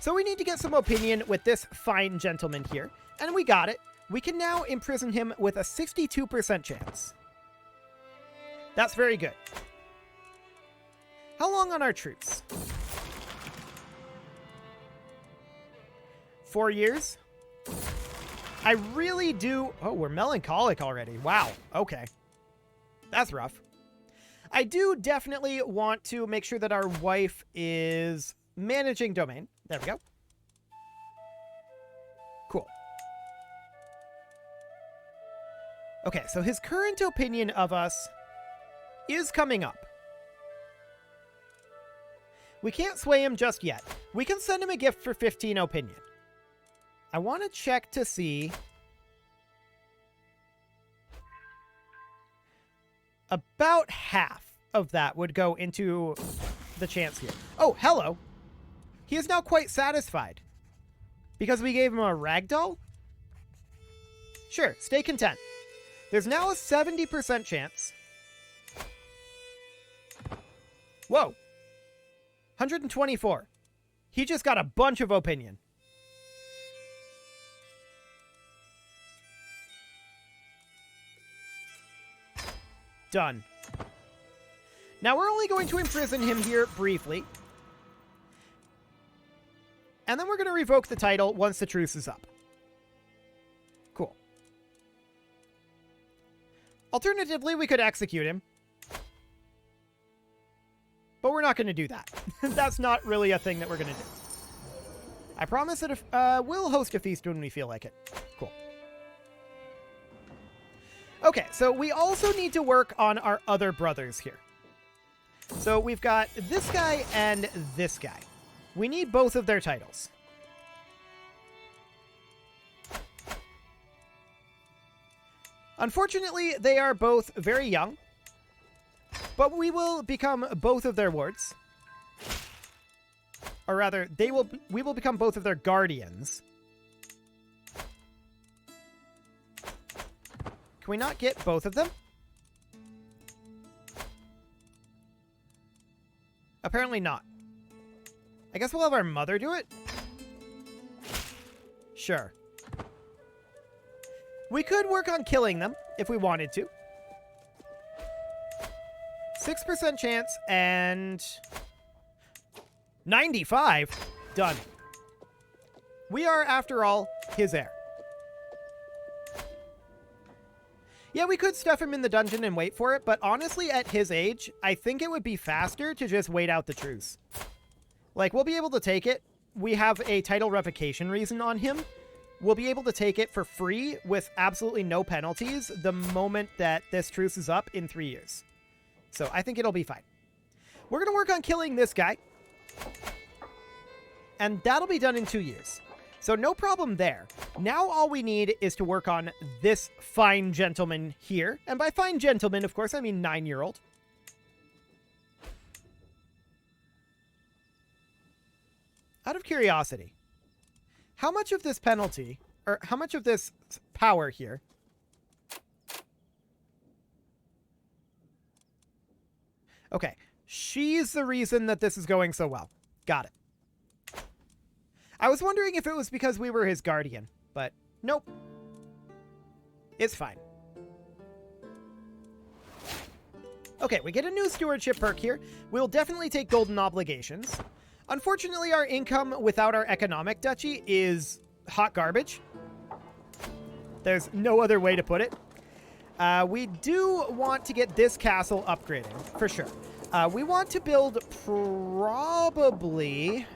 So we need to get some opinion with this fine gentleman here, and we got it. We can now imprison him with a 62% chance. That's very good. How long on our truce? 4 years? I really do... Oh, we're melancholic already. Wow. Okay. That's rough. I do definitely want to make sure that our wife is managing domain. There we go. Cool. Okay, so his current opinion of us is coming up. We can't sway him just yet. We can send him a gift for 15 opinion. I want to check to see... About half of that would go into the chance here. Oh, hello. He is now quite satisfied. Because we gave him a ragdoll? Sure, stay content. There's now a 70% chance. Whoa. 124. He just got a bunch of opinion. Done. Now we're only going to imprison him here briefly. And then we're going to revoke the title once the truce is up. Cool. Alternatively, we could execute him. But we're not going to do that. That's not really a thing that we're going to do. I promise that if, we'll host a feast when we feel like it. Cool. Okay, so we also need to work on our other brothers here. So we've got this guy and this guy. We need both of their titles. Unfortunately, they are both very young, but we will become both of their wards. Or rather, we will become both of their guardians. Can we not get both of them? Apparently not. I guess we'll have our mother do it? Sure. We could work on killing them if we wanted to. 6% chance and 95. Done. We are, after all, his heir. Yeah, we could stuff him in the dungeon and wait for it, but honestly, at his age, I think it would be faster to just wait out the truce. Like, we'll be able to take it. We have a title revocation reason on him. We'll be able to take it for free with absolutely no penalties the moment that this truce is up in 3 years. So I think it'll be fine. We're going to work on killing this guy. And that'll be done in 2 years. So no problem there. Now all we need is to work on this fine gentleman here. And by fine gentleman, of course, I mean 9-year-old. Out of curiosity, how much of this penalty, or how much of this power here Okay, she's the reason that this is going so well. Got it. I was wondering if it was because we were his guardian, but nope. It's fine. Okay, we get a new stewardship perk here. We'll definitely take golden obligations. Unfortunately, our income without our economic duchy is hot garbage. There's no other way to put it. We do want to get this castle upgrading, for sure. We want to build probably...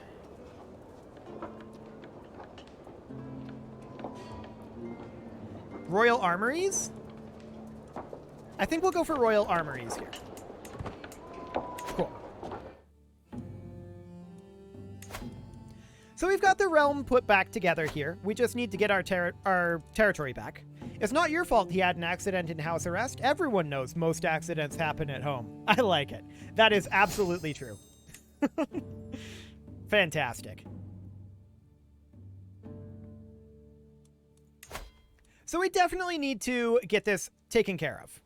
Royal Armories? I think we'll go for Royal Armories here. Cool. So we've got the realm put back together here. We just need to get our territory back. It's not your fault he had an accident in house arrest. Everyone knows most accidents happen at home. I like it. That is absolutely true. Fantastic. So we definitely need to get this taken care of.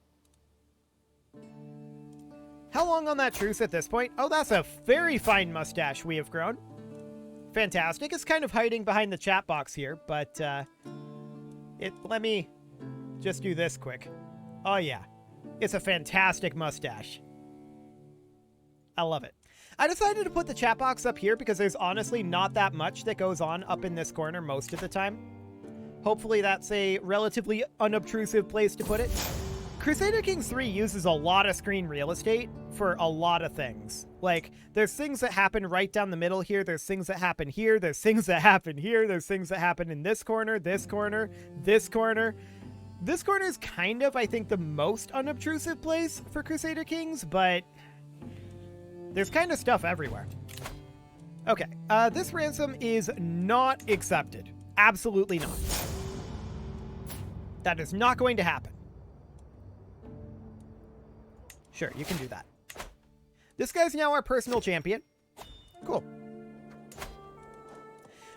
How long on that truce at this point? Oh, that's a very fine mustache we have grown. Fantastic. It's kind of hiding behind the chat box here, but let me just do this quick. Oh yeah, it's a fantastic mustache. I love it. I decided to put the chat box up here because there's honestly not that much that goes on up in this corner most of the time. Hopefully that's a relatively unobtrusive place to put it. Crusader Kings 3 uses a lot of screen real estate for a lot of things. Like, there's things that happen right down the middle here, there's things that happen here, there's things that happen here, there's things that happen in this corner, this corner, this corner. This corner is kind of, I think, the most unobtrusive place for Crusader Kings, but there's kind of stuff everywhere. Okay, this ransom is not accepted. Absolutely not. That is not going to happen. Sure, you can do that. This guy's now our personal champion. Cool.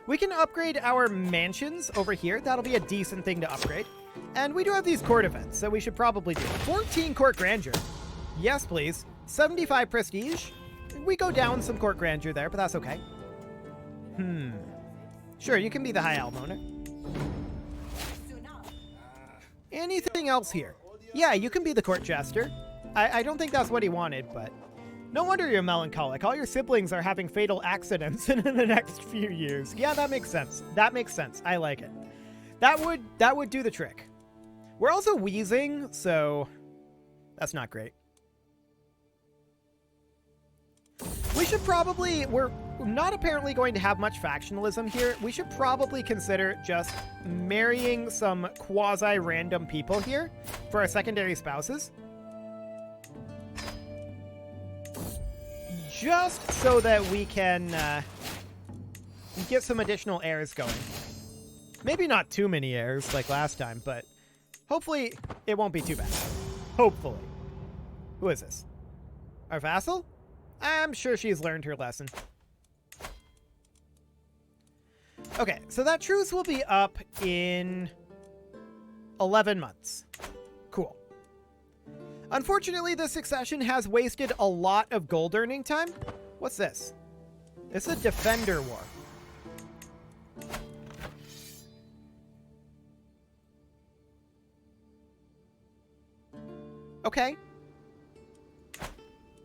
We can upgrade our mansions over here. That'll be a decent thing to upgrade. And we do have these court events, so we should probably do 14 court grandeur. Yes, please. 75 prestige. We go down some court grandeur there, but that's okay. Sure, you can be the High Almoner. Anything else here? Yeah, you can be the court jester. I don't think that's what he wanted, but... No wonder you're melancholic. All your siblings are having fatal accidents in the next few years. Yeah, that makes sense. That makes sense. I like it. That would do the trick. We're also wheezing, so... That's not great. We should probably... We're not apparently going to have much factionalism here. We should probably consider just marrying some quasi-random people here for our secondary spouses. Just so that we can get some additional heirs going. Maybe not too many heirs like last time, but hopefully it won't be too bad. Hopefully. Who is this? Our vassal? I'm sure she's learned her lesson. Okay, so that truce will be up in 11 months. Cool. Unfortunately, the succession has wasted a lot of gold earning time. What's this? It's a defender war. Okay.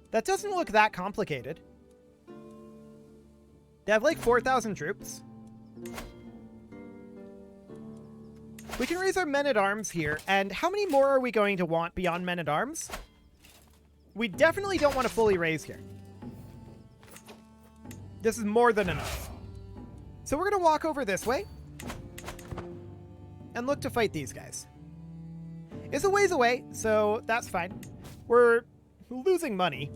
That doesn't look that complicated. They have like 4,000 troops. We can raise our men-at-arms here, and how many more are we going to want beyond men-at-arms? We definitely don't want to fully raise here. This is more than enough. So we're going to walk over this way and look to fight these guys. It's a ways away, so that's fine. We're losing money,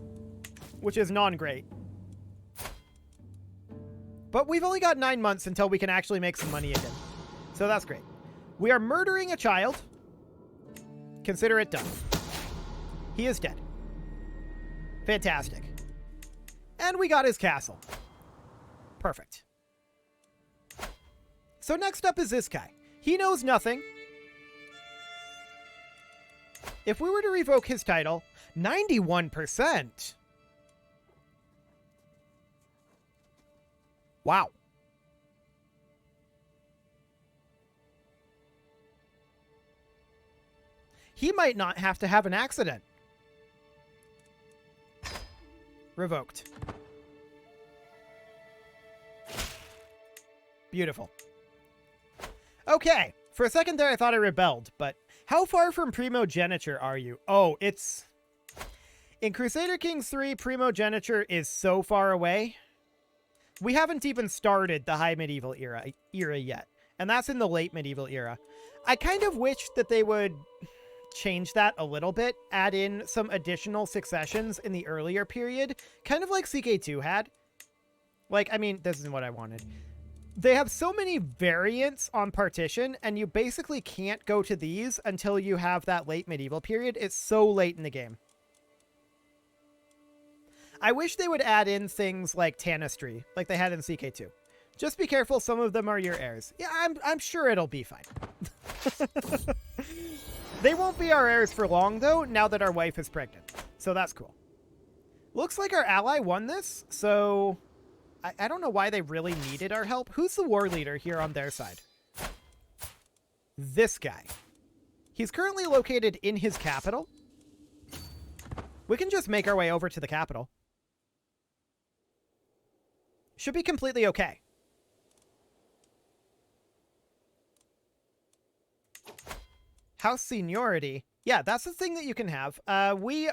which is non-great. But we've only got 9 months until we can actually make some money again. So that's great. We are murdering a child. Consider it done. He is dead. Fantastic. And we got his castle. Perfect. So next up is this guy. He knows nothing. If we were to revoke his title, 91%. Wow. He might not have to have an accident. Revoked. Beautiful. Okay. For a second there, I thought I rebelled, but how far from primogeniture are you? Oh, it's... In Crusader Kings 3, primogeniture is so far away. We haven't even started the High Medieval era yet, and that's in the Late Medieval era. I kind of wish that they would change that a little bit, add in some additional successions in the earlier period, kind of like CK2 had. Like, I mean, this isn't what I wanted. They have so many variants on partition, and you basically can't go to these until you have that Late Medieval period. It's so late in the game. I wish they would add in things like Tanistry, like they had in CK2. Just be careful, some of them are your heirs. Yeah, I'm sure it'll be fine. They won't be our heirs for long, though, now that our wife is pregnant. So that's cool. Looks like our ally won this, so I don't know why they really needed our help. Who's the war leader here on their side? This guy. He's currently located in his capital. We can just make our way over to the capital. Should be completely okay. House seniority. Yeah, that's the thing that you can have. We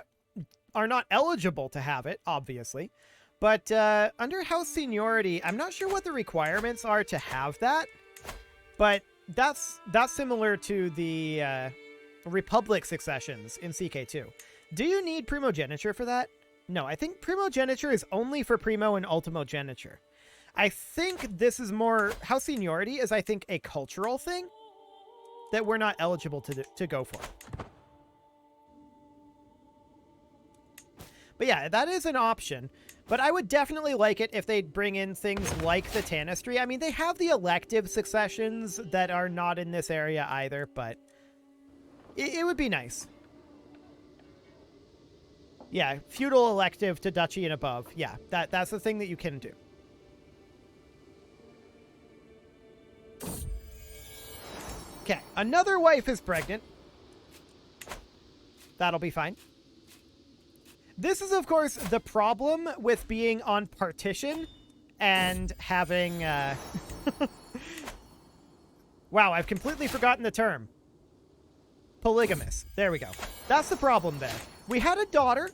are not eligible to have it, obviously. But under house seniority, I'm not sure what the requirements are to have that. But that's similar to the Republic successions in CK2. Do you need primogeniture for that? No, I think primogeniture is only for primo and ultimogeniture. I think this is more... House seniority is, I think, a cultural thing that we're not eligible to go for. But yeah, that is an option. But I would definitely like it if they'd bring in things like the Tanistry. I mean, they have the elective successions that are not in this area either, but it would be nice. Yeah, feudal elective to duchy and above. Yeah, that's the thing that you can do. Okay, another wife is pregnant. That'll be fine. This is, of course, the problem with being on partition and having... Wow, I've completely forgotten the term. Polygamous. There we go. That's the problem there. We had a daughter.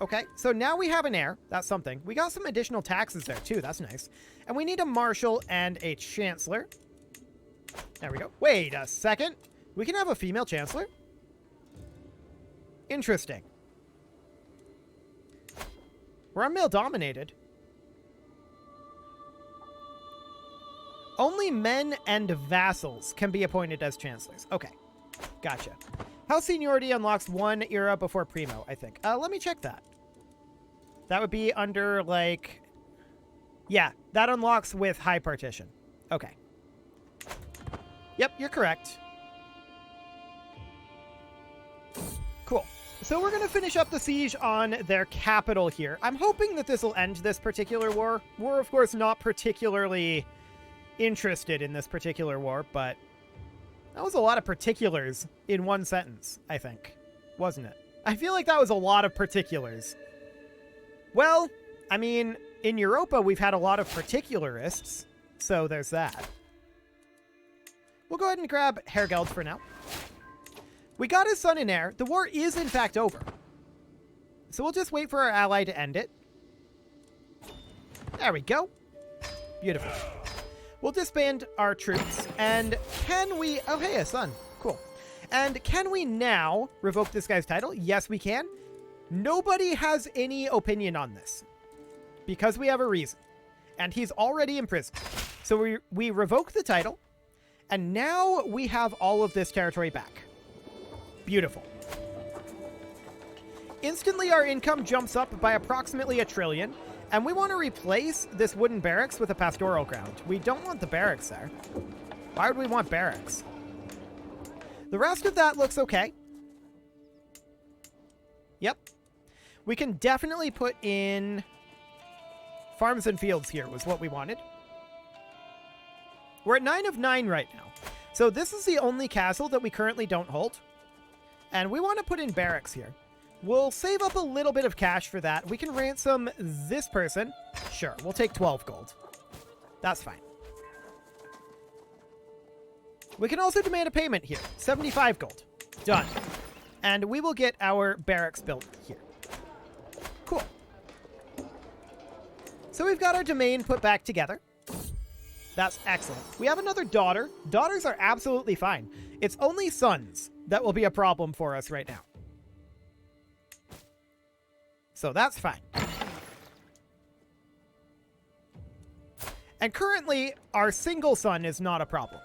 Okay, so now we have an heir. That's something. We got some additional taxes there, too. That's nice. And we need a marshal and a chancellor. There we go. Wait a second. We can have a female chancellor? Interesting. We're on male-dominated. Only men and vassals can be appointed as chancellors. Okay, gotcha. House seniority unlocks one era before primo, I think. Let me check that. That would be under, like... Yeah, that unlocks with high partition. Okay. Yep, you're correct. Cool. So we're going to finish up the siege on their capital here. I'm hoping that this will end this particular war. We're, of course, not particularly interested in this particular war, but that was a lot of particulars in one sentence, I think. Wasn't it? I feel like that was a lot of particulars. Well, I mean, in Europa, we've had a lot of particularists, so there's that. We'll go ahead and grab Hergeld for now. We got his son in heir. The war is, in fact, over. So we'll just wait for our ally to end it. There we go. Beautiful. We'll disband our troops. And can we... Oh, hey, a son. Cool. And can we now revoke this guy's title? Yes, we can. Nobody has any opinion on this. Because we have a reason. And he's already imprisoned. So we revoke the title. And now we have all of this territory back. Beautiful. Instantly, our income jumps up by approximately 1 trillion, and we want to replace this wooden barracks with a pastoral ground. We don't want the barracks there. Why would we want barracks? The rest of that looks okay. Yep. We can definitely put in farms and fields here was what we wanted. We're at 9 of 9 right now. So this is the only castle that we currently don't hold. And we want to put in barracks here. We'll save up a little bit of cash for that. We can ransom this person. Sure, we'll take 12 gold. That's fine. We can also demand a payment here. 75 gold. Done. And we will get our barracks built here. Cool. So we've got our domain put back together. That's excellent. We have another daughter. Daughters are absolutely fine. It's only sons that will be a problem for us right now. So that's fine. And currently, our single son is not a problem.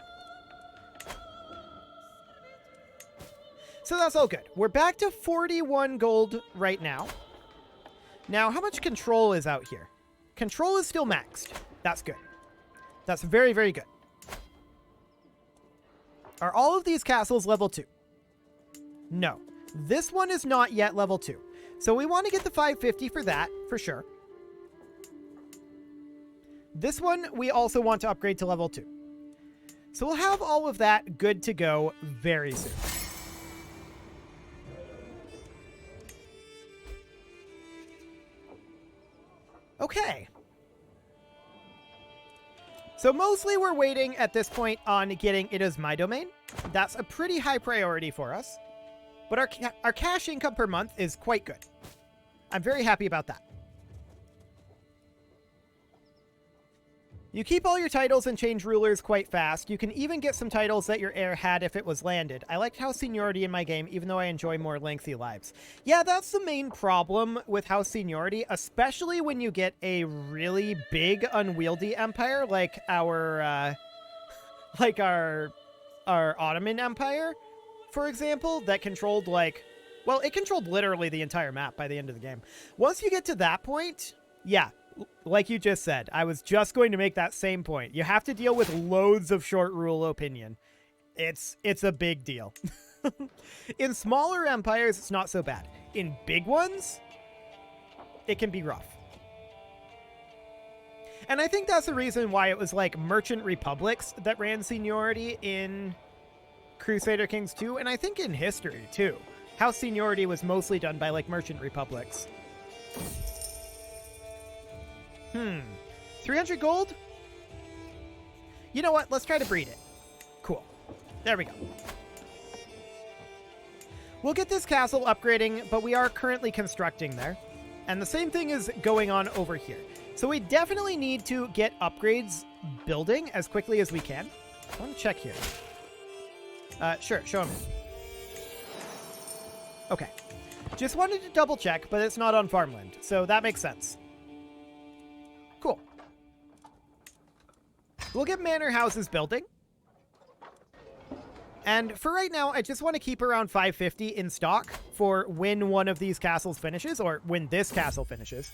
So that's all good. We're back to 41 gold right now. Now, how much control is out here? Control is still maxed. That's good. That's very, very good. Are all of these castles level 2? No. This one is not yet level 2. So we want to get the 550 for that, for sure. This one, we also want to upgrade to level 2. So we'll have all of that good to go very soon. Okay. So mostly we're waiting at this point on getting It Is My Domain. That's a pretty high priority for us. But our cash income per month is quite good. I'm very happy about that. You keep all your titles and change rulers quite fast. You can even get some titles that your heir had if it was landed. I liked house seniority in my game, even though I enjoy more lengthy lives. Yeah, that's the main problem with house seniority, especially when you get a really big, unwieldy empire like our Ottoman Empire, for example, that controlled well, it controlled literally the entire map by the end of the game. Once you get to that point, yeah, like you just said, I was just going to make that same point. You have to deal with loads of short rule opinion. It's a big deal. In smaller empires, it's not so bad. In big ones, it can be rough. And I think that's the reason why it was like merchant republics that ran seniority in Crusader Kings 2, and I think in history too. House seniority was mostly done by like merchant republics. 300 gold? You know what? Let's try to breed it. Cool. There we go. We'll get this castle upgrading, but we are currently constructing there. And the same thing is going on over here. So we definitely need to get upgrades building as quickly as we can. I want to check here. Sure, show me. Okay. Just wanted to double check, but it's not on farmland, so that makes sense. Cool. We'll get Manor Houses building. And for right now, I just want to keep around 550 in stock for when one of these castles finishes, or when this castle finishes,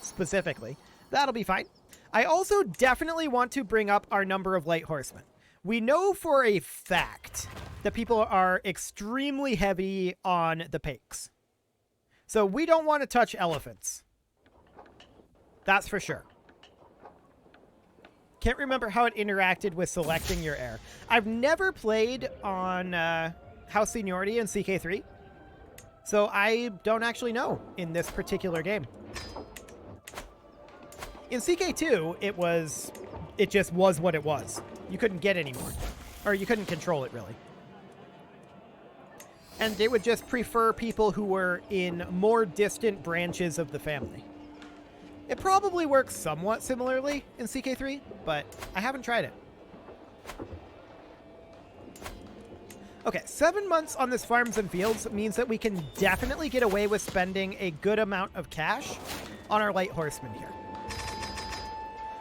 specifically. That'll be fine. I also definitely want to bring up our number of light horsemen. We know for a fact that people are extremely heavy on the Pakes. So we don't want to touch elephants. That's for sure. Can't remember how it interacted with selecting your heir. I've never played on House Seniority in CK3, so I don't actually know in this particular game. In CK2, it just was what it was. You couldn't get any more. Or you couldn't control it, really. And it would just prefer people who were in more distant branches of the family. It probably works somewhat similarly in CK3, but I haven't tried it. Okay, 7 months on this farms and fields means that we can definitely get away with spending a good amount of cash on our light horsemen here.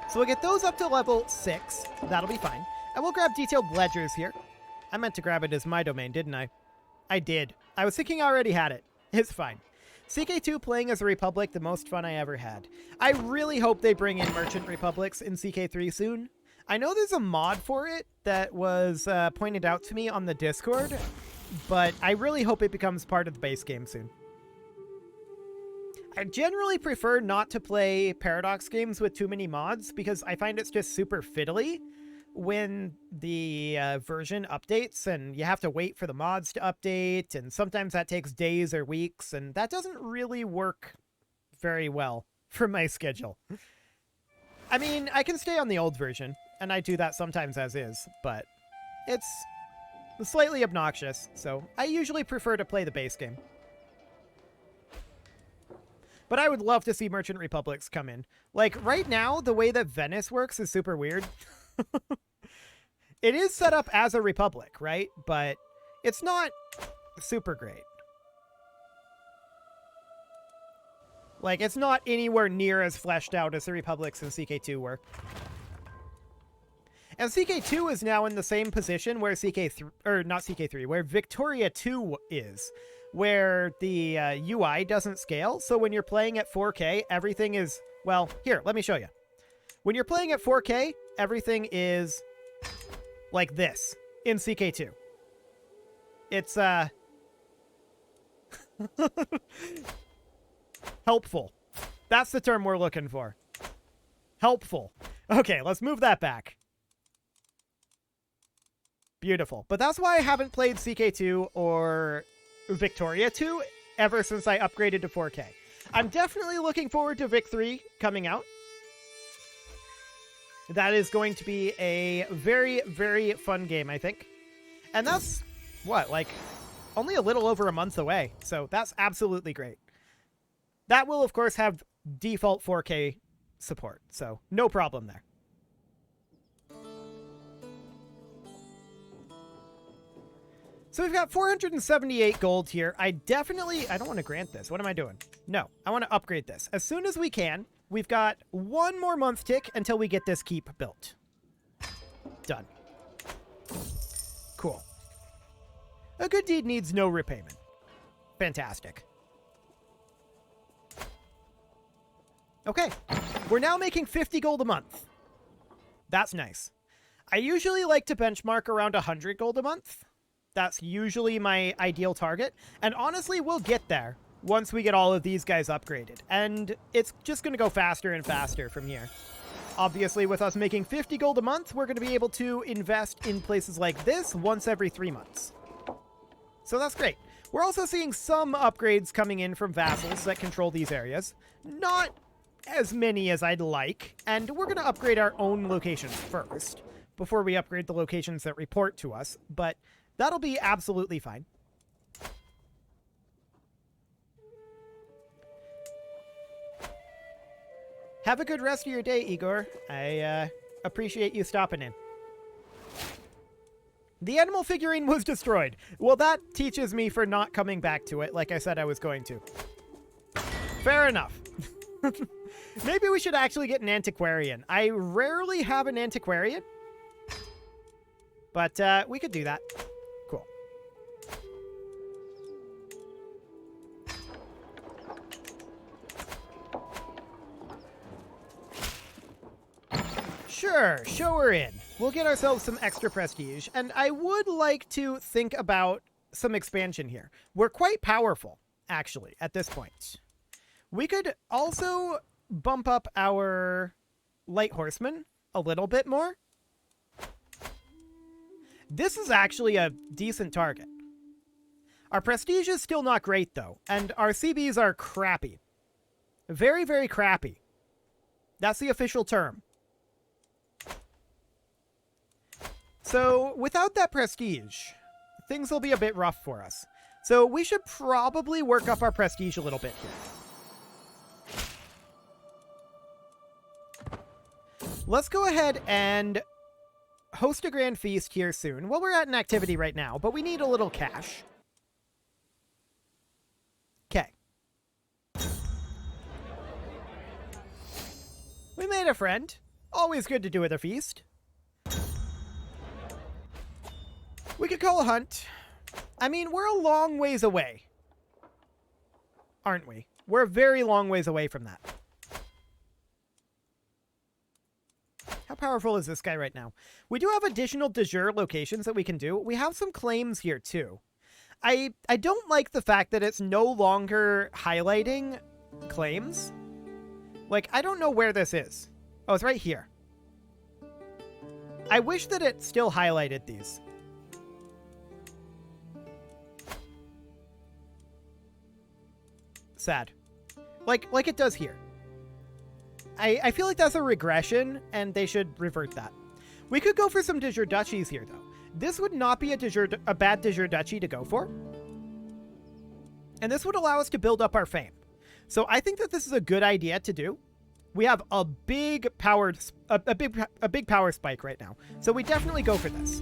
So we'll get those up to level 6. That'll be fine. And we'll grab detailed ledgers here. I meant to grab it as my domain, didn't I? I did. I was thinking I already had it. It's fine. CK2 playing as a republic, the most fun I ever had. I really hope they bring in merchant republics in CK3 soon. I know there's a mod for it that was pointed out to me on the Discord, but I really hope it becomes part of the base game soon. I generally prefer not to play Paradox games with too many mods because I find it's just super fiddly, when the version updates, and you have to wait for the mods to update, and sometimes that takes days or weeks, and that doesn't really work very well for my schedule. I mean, I can stay on the old version, and I do that sometimes as is, but it's slightly obnoxious, so I usually prefer to play the base game. But I would love to see Merchant Republics come in. Like, right now, the way that Venice works is super weird. It is set up as a republic, right? But it's not super great. Like, it's not anywhere near as fleshed out as the republics in CK2 were. And CK2 is now in the same position where CK3, or not CK3, where Victoria 2 is, where the UI doesn't scale. So when you're playing at 4K, everything is, well, here, let me show you. When you're playing at 4K, everything is like this in CK2. It's, helpful. That's the term we're looking for. Helpful. Okay, let's move that back. Beautiful. But that's why I haven't played CK2 or Victoria 2 ever since I upgraded to 4K. I'm definitely looking forward to Vic 3 coming out. That is going to be a very, very fun game, I think. And that's, what, like, only a little over a month away. So that's absolutely great. That will, of course, have default 4K support. So no problem there. So we've got 478 gold here. I don't want to grant this. What am I doing? No, I want to upgrade this. As soon as we can, we've got one more month tick until we get this keep built. Done. Cool. A good deed needs no repayment. Fantastic. Okay, we're now making 50 gold a month. That's nice. I usually like to benchmark around 100 gold a month. That's usually my ideal target. And honestly, we'll get there once we get all of these guys upgraded. And it's just going to go faster and faster from here. Obviously, with us making 50 gold a month, we're going to be able to invest in places like this once every 3 months. So that's great. We're also seeing some upgrades coming in from vassals that control these areas. Not as many as I'd like. And we're going to upgrade our own locations first before we upgrade the locations that report to us. But that'll be absolutely fine. Have a good rest of your day, Igor. I appreciate you stopping in. The animal figurine was destroyed. Well, that teaches me for not coming back to it like I said I was going to. Fair enough. Maybe we should actually get an antiquarian. I rarely have an antiquarian, but we could do that. Cool. Sure, show her in. We'll get ourselves some extra prestige, and I would like to think about some expansion here. We're quite powerful, actually, at this point. We could also bump up our light horsemen a little bit more. This is actually a decent target. Our prestige is still not great, though, and our CBs are crappy. Very, very crappy. That's the official term. So, without that prestige, things will be a bit rough for us. So, we should probably work up our prestige a little bit here. Let's go ahead and host a grand feast here soon. Well, we're at an activity right now, but we need a little cash. Okay. We made a friend. Always good to do with a feast. We could call a hunt. I mean, we're a long ways away. Aren't we? We're a very long ways away from that. How powerful is this guy right now? We do have additional de jure locations that we can do. We have some claims here, too. I don't like the fact that it's no longer highlighting claims. Like, I don't know where this is. Oh, it's right here. I wish that it still highlighted these. Sad. Like it does here. I feel like that's a regression, and they should revert that. We could go for some de jure duchies here, though. This would not be a bad de jure duchy to go for. And this would allow us to build up our fame. So I think that this is a good idea to do. We have a big power spike right now. So we definitely go for this.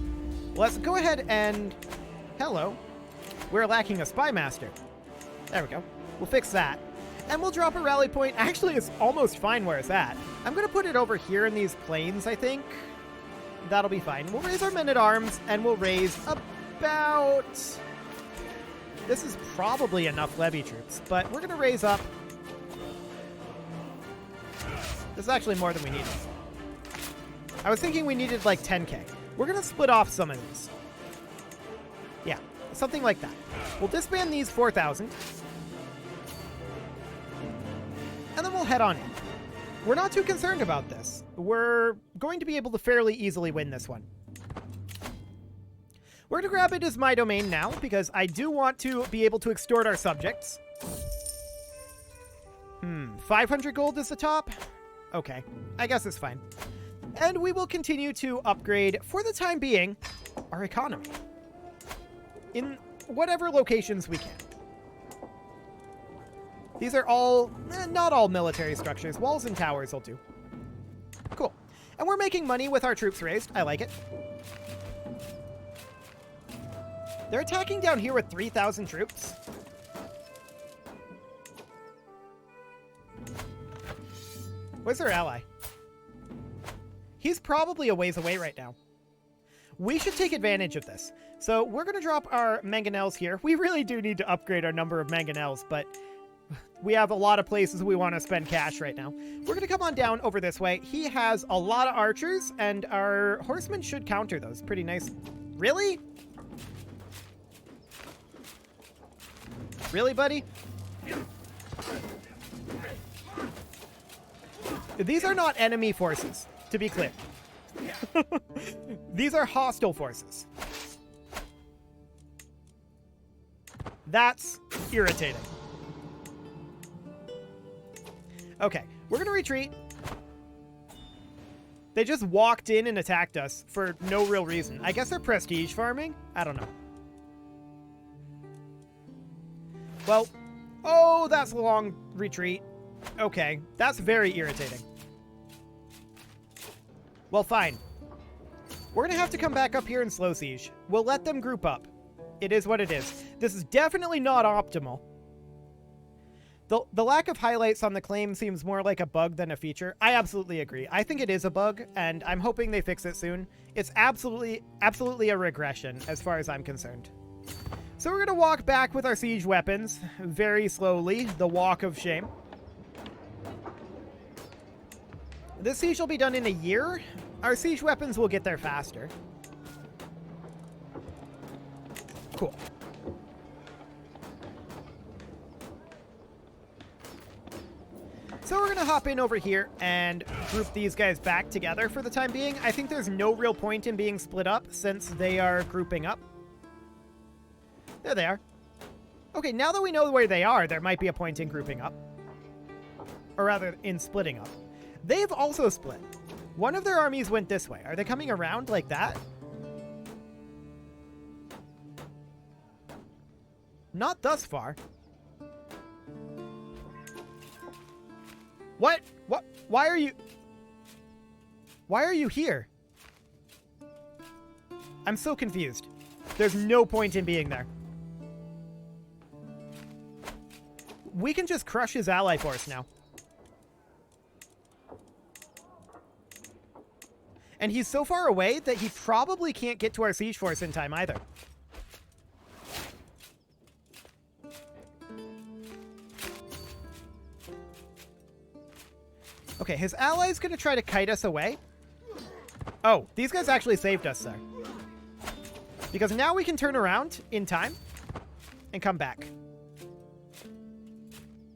Let's go ahead and... Hello. We're lacking a spy master. There we go. We'll fix that. And we'll drop a rally point. Actually, it's almost fine where it's at. I'm going to put it over here in these plains, I think. That'll be fine. We'll raise our men-at-arms, and we'll raise about... This is probably enough levy troops, but we're going to raise up... This is actually more than we need. I was thinking we needed like 10k. We're going to split off some of these. Yeah, something like that. We'll disband these 4,000. And then we'll head on in. We're not too concerned about this. We're going to be able to fairly easily win this one. We're going to grab it as my domain now, because I do want to be able to extort our subjects. 500 gold is the top? Okay, I guess it's fine. And we will continue to upgrade, for the time being, our economy. In whatever locations we can. These are all, not all military structures. Walls and towers will do. Cool. And we're making money with our troops raised. I like it. They're attacking down here with 3,000 troops. Where's their ally? He's probably a ways away right now. We should take advantage of this. So we're going to drop our mangonels here. We really do need to upgrade our number of mangonels, but we have a lot of places we want to spend cash right now. We're going to come on down over this way. He has a lot of archers, and our horsemen should counter those pretty nice. Really? Really, buddy? These are not enemy forces, to be clear. These are hostile forces. That's irritating. Okay, we're going to retreat. They just walked in and attacked us for no real reason. I guess they're prestige farming? I don't know. Well, oh, that's a long retreat. Okay, that's very irritating. Well, fine. We're going to have to come back up here and slow siege. We'll let them group up. It is what it is. This is definitely not optimal. The lack of highlights on the claim seems more like a bug than a feature. I absolutely agree. I think it is a bug, and I'm hoping they fix it soon. It's absolutely a regression as far as I'm concerned. So we're going to walk back with our siege weapons very slowly. The walk of shame. This siege will be done in a year. Our siege weapons will get there faster. Cool. So we're going to hop in over here and group these guys back together for the time being. I think there's no real point in being split up since they are grouping up. There they are. Okay, now that we know where they are, there might be a point in grouping up. Or rather, in splitting up. They've also split. One of their armies went this way. Are they coming around like that? Not thus far. What? What? Why are you... Why are you here? I'm so confused. There's no point in being there. We can just crush his ally force now. And he's so far away that he probably can't get to our siege force in time either. Okay, his ally's going to try to kite us away. Oh, these guys actually saved us there. Because now we can turn around in time and come back.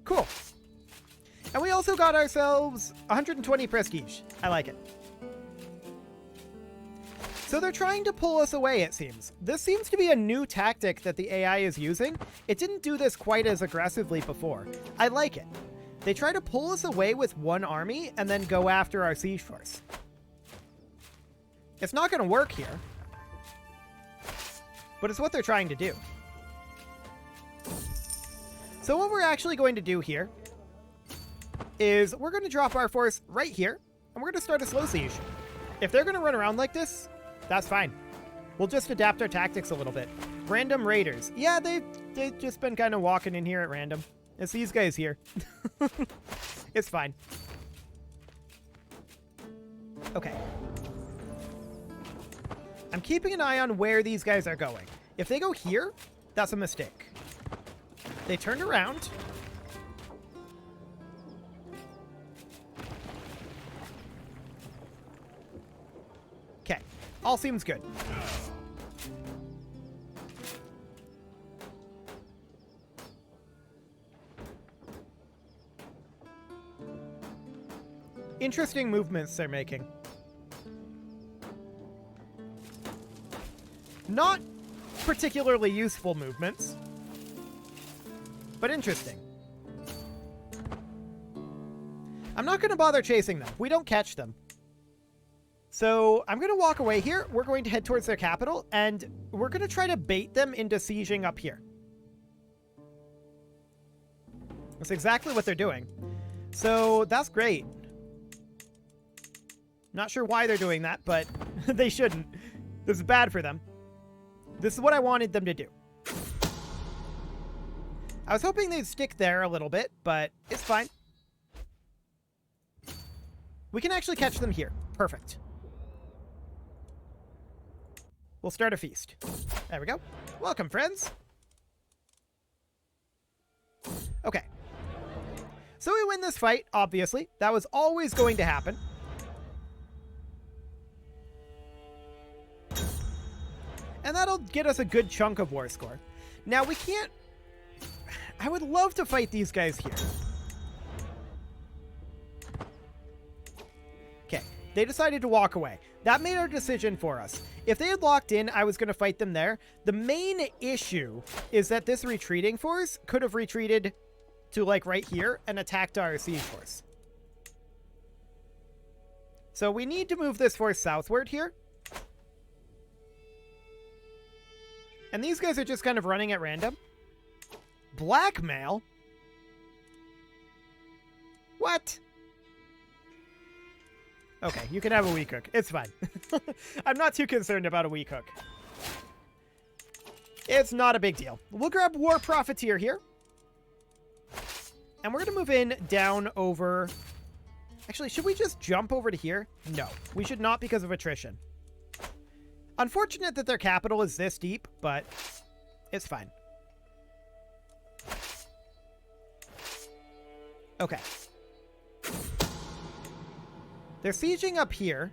Cool. And we also got ourselves 120 prestige. I like it. So they're trying to pull us away, it seems. This seems to be a new tactic that the AI is using. It didn't do this quite as aggressively before. I like it. They try to pull us away with one army and then go after our siege force. It's not going to work here, but it's what they're trying to do. So what we're actually going to do here is we're going to drop our force right here, and we're going to start a slow siege. If they're going to run around like this, that's fine. We'll just adapt our tactics a little bit. Random raiders. Yeah, they've just been kind of walking in here at random. It's these guys here. It's fine. Okay. I'm keeping an eye on where these guys are going. If they go here, that's a mistake. They turned around. Okay. All seems good. Interesting movements they're making. Not particularly useful movements, but interesting. I'm not going to bother chasing them. We don't catch them. So I'm going to walk away here. We're going to head towards their capital, and we're going to try to bait them into sieging up here. That's exactly what they're doing. So that's great. Not sure why they're doing that, but they shouldn't. This is bad for them. This is what I wanted them to do. I was hoping they'd stick there a little bit, but it's fine. We can actually catch them here. Perfect. We'll start a feast. There we go. Welcome, friends. Okay. So we win this fight, obviously. That was always going to happen. And that'll get us a good chunk of war score. Now, we can't... I would love to fight these guys here. Okay, they decided to walk away. That made our decision for us. If they had locked in, I was going to fight them there. The main issue is that this retreating force could have retreated to, like, right here and attacked our siege force. So we need to move this force southward here. And these guys are just kind of running at random. Blackmail? What? Okay, you can have a weak hook. It's fine. I'm not too concerned about a weak hook. It's not a big deal. We'll grab War Profiteer here. And we're going to move in down over... Actually, should we just jump over to here? No, we should not because of attrition. Unfortunate that their capital is this deep, but it's fine. Okay. They're sieging up here.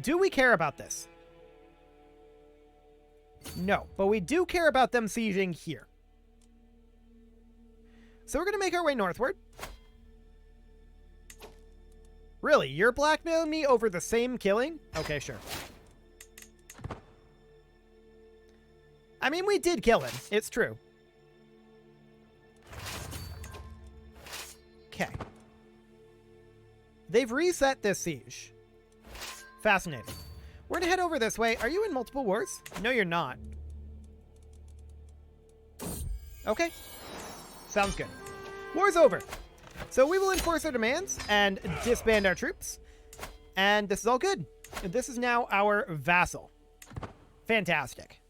Do we care about this? No, but we do care about them sieging here. So we're going to make our way northward. Really? You're blackmailing me over the same killing? Okay, sure. I mean, we did kill him. It's true. Okay. They've reset this siege. Fascinating. We're going to head over this way. Are you in multiple wars? No, you're not. Okay. Sounds good. War's over. So we will enforce our demands and disband our troops. And this is all good. This is now our vassal. Fantastic.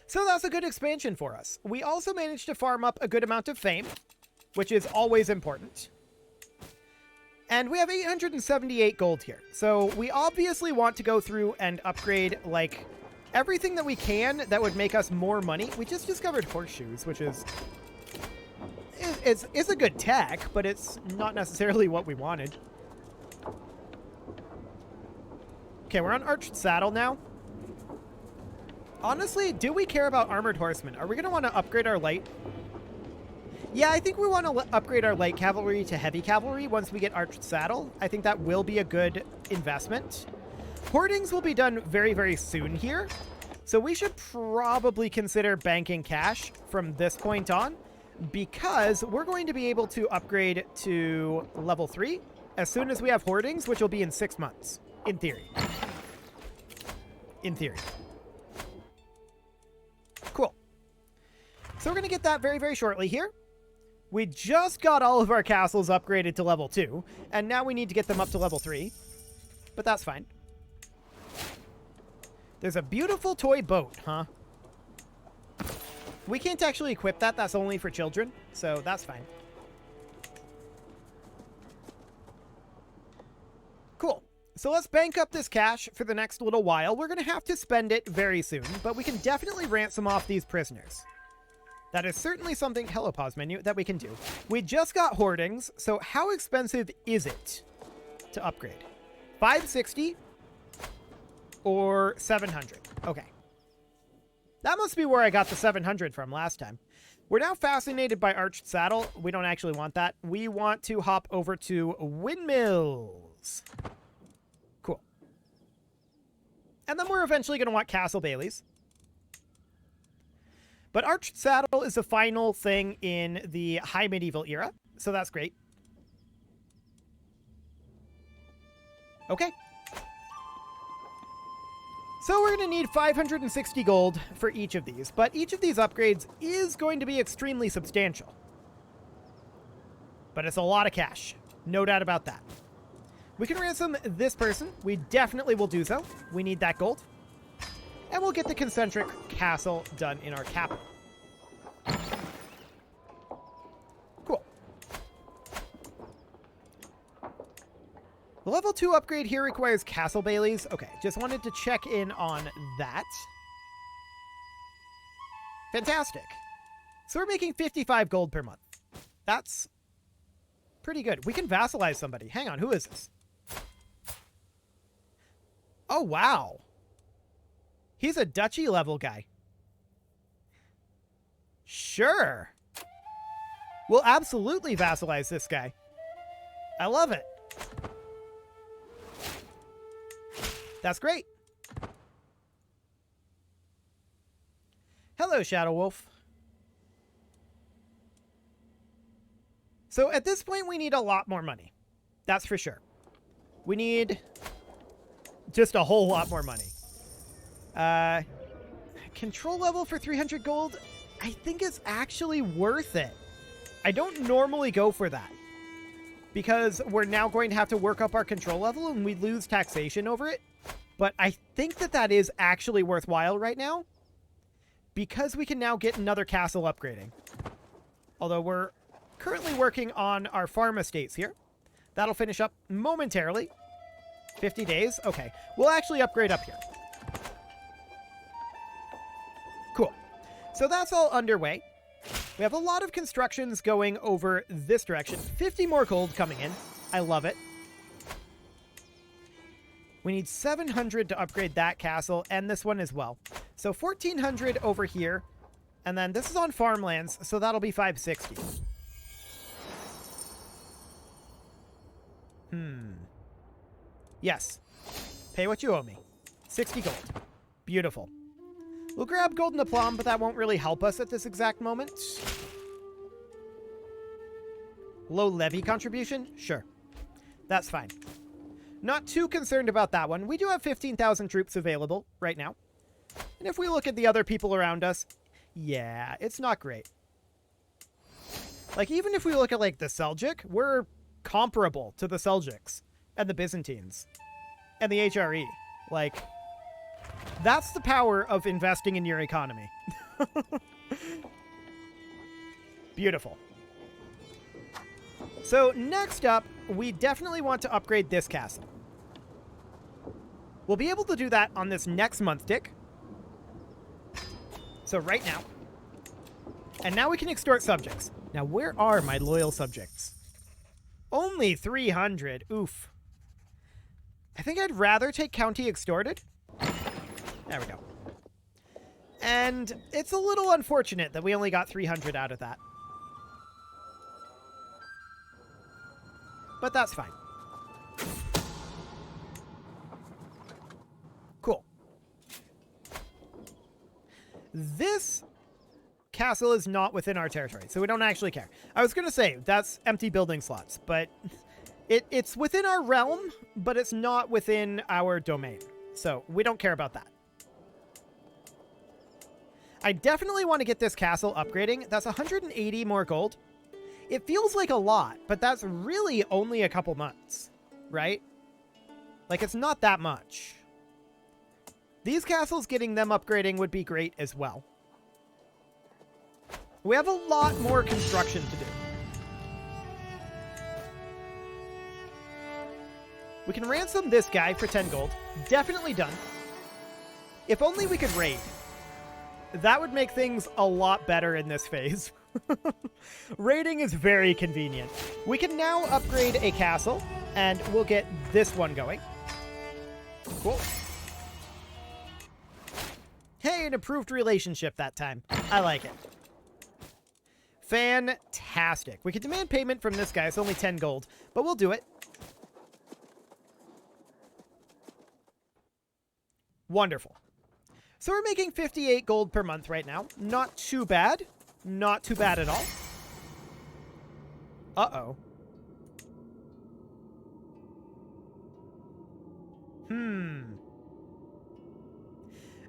So that's a good expansion for us. We also managed to farm up a good amount of fame, which is always important. And we have 878 gold here. So we obviously want to go through and upgrade, like, everything that we can that would make us more money. We just discovered horseshoes, which is... It's a good tech, but it's not necessarily what we wanted. Okay, we're on Arched Saddle now. Honestly, do we care about Armored Horsemen? Are we going to want to upgrade our light? Yeah, I think we want to upgrade our light cavalry to heavy cavalry once we get Arched Saddle. I think that will be a good investment. Hoardings will be done very, very soon here. So we should probably consider banking cash from this point on, because we're going to be able to upgrade to level 3 as soon as we have hoardings, which will be in 6 months, in theory. In theory. Cool. So we're going to get that very, very shortly here. We just got all of our castles upgraded to level 2, and now we need to get them up to level 3. But that's fine. There's a beautiful toy boat, huh? We can't actually equip that. That's only for children, so that's fine. Cool. So let's bank up this cash for the next little while. We're going to have to spend it very soon, but we can definitely ransom off these prisoners. That is certainly something, hello pause menu, that we can do. We just got hoardings, so how expensive is it to upgrade? 560 or 700? Okay. That must be where I got the 700 from last time. We're now fascinated by Arched Saddle. We don't actually want that. We want to hop over to Windmills. Cool. And then we're eventually going to want Castle Baileys. But Arched Saddle is the final thing in the High Medieval era, so that's great. Okay. So we're going to need 560 gold for each of these, but each of these upgrades is going to be extremely substantial. But it's a lot of cash. No doubt about that. We can ransom this person. We definitely will do so. We need that gold. And we'll get the concentric castle done in our capital. Cool. The level 2 upgrade here requires Castle Baileys. Okay, just wanted to check in on that. Fantastic. So we're making 55 gold per month. That's pretty good. We can vassalize somebody. Hang on, who is this? Oh, wow. He's a duchy level guy. Sure. We'll absolutely vassalize this guy. I love it. That's great. Hello, Shadow Wolf. So at this point, we need a lot more money. That's for sure. We need just a whole lot more money. Control level for 300 gold, I think it's actually worth it. I don't normally go for that, because we're now going to have to work up our control level and we lose taxation over it. But I think that that is actually worthwhile right now, because we can now get another castle upgrading. Although we're currently working on our farm estates here. That'll finish up momentarily. 50 days? Okay. We'll actually upgrade up here. Cool. So that's all underway. We have a lot of constructions going over this direction. 50 more gold coming in. I love it. We need 700 to upgrade that castle and this one as well. So 1,400 over here. And then this is on farmlands, so that'll be 560. Yes. Pay what you owe me. 60 gold. Beautiful. We'll grab Golden Aplomb, but that won't really help us at this exact moment. Low levy contribution? Sure. That's fine. Not too concerned about that one. We do have 15,000 troops available right now. And if we look at the other people around us, yeah, it's not great. Like, even if we look at, like, the Seljuk, we're comparable to the Seljuks and the Byzantines and the HRE. Like, that's the power of investing in your economy. Beautiful. So next up, we definitely want to upgrade this castle. We'll be able to do that on this next month tick. So right now. And now we can extort subjects. Now, where are my loyal subjects? Only 300. Oof. I think I'd rather take county extorted. There we go. And it's a little unfortunate that we only got 300 out of that. But that's fine. This castle is not within our territory, so we don't actually care. I was going to say, that's empty building slots, but it's within our realm, but it's not within our domain. So we don't care about that. I definitely want to get this castle upgrading. That's 180 more gold. It feels like a lot, but that's really only a couple months, right? Like, it's not that much. These castles, getting them upgrading would be great as well. We have a lot more construction to do. We can ransom this guy for 10 gold. Definitely done. If only we could raid. That would make things a lot better in this phase. Raiding is very convenient. We can now upgrade a castle, and we'll get this one going. Cool. Hey, an improved relationship that time. I like it. Fantastic. We can demand payment from this guy. It's only 10 gold, but we'll do it. Wonderful. So we're making 58 gold per month right now. Not too bad. Not too bad at all. Uh-oh.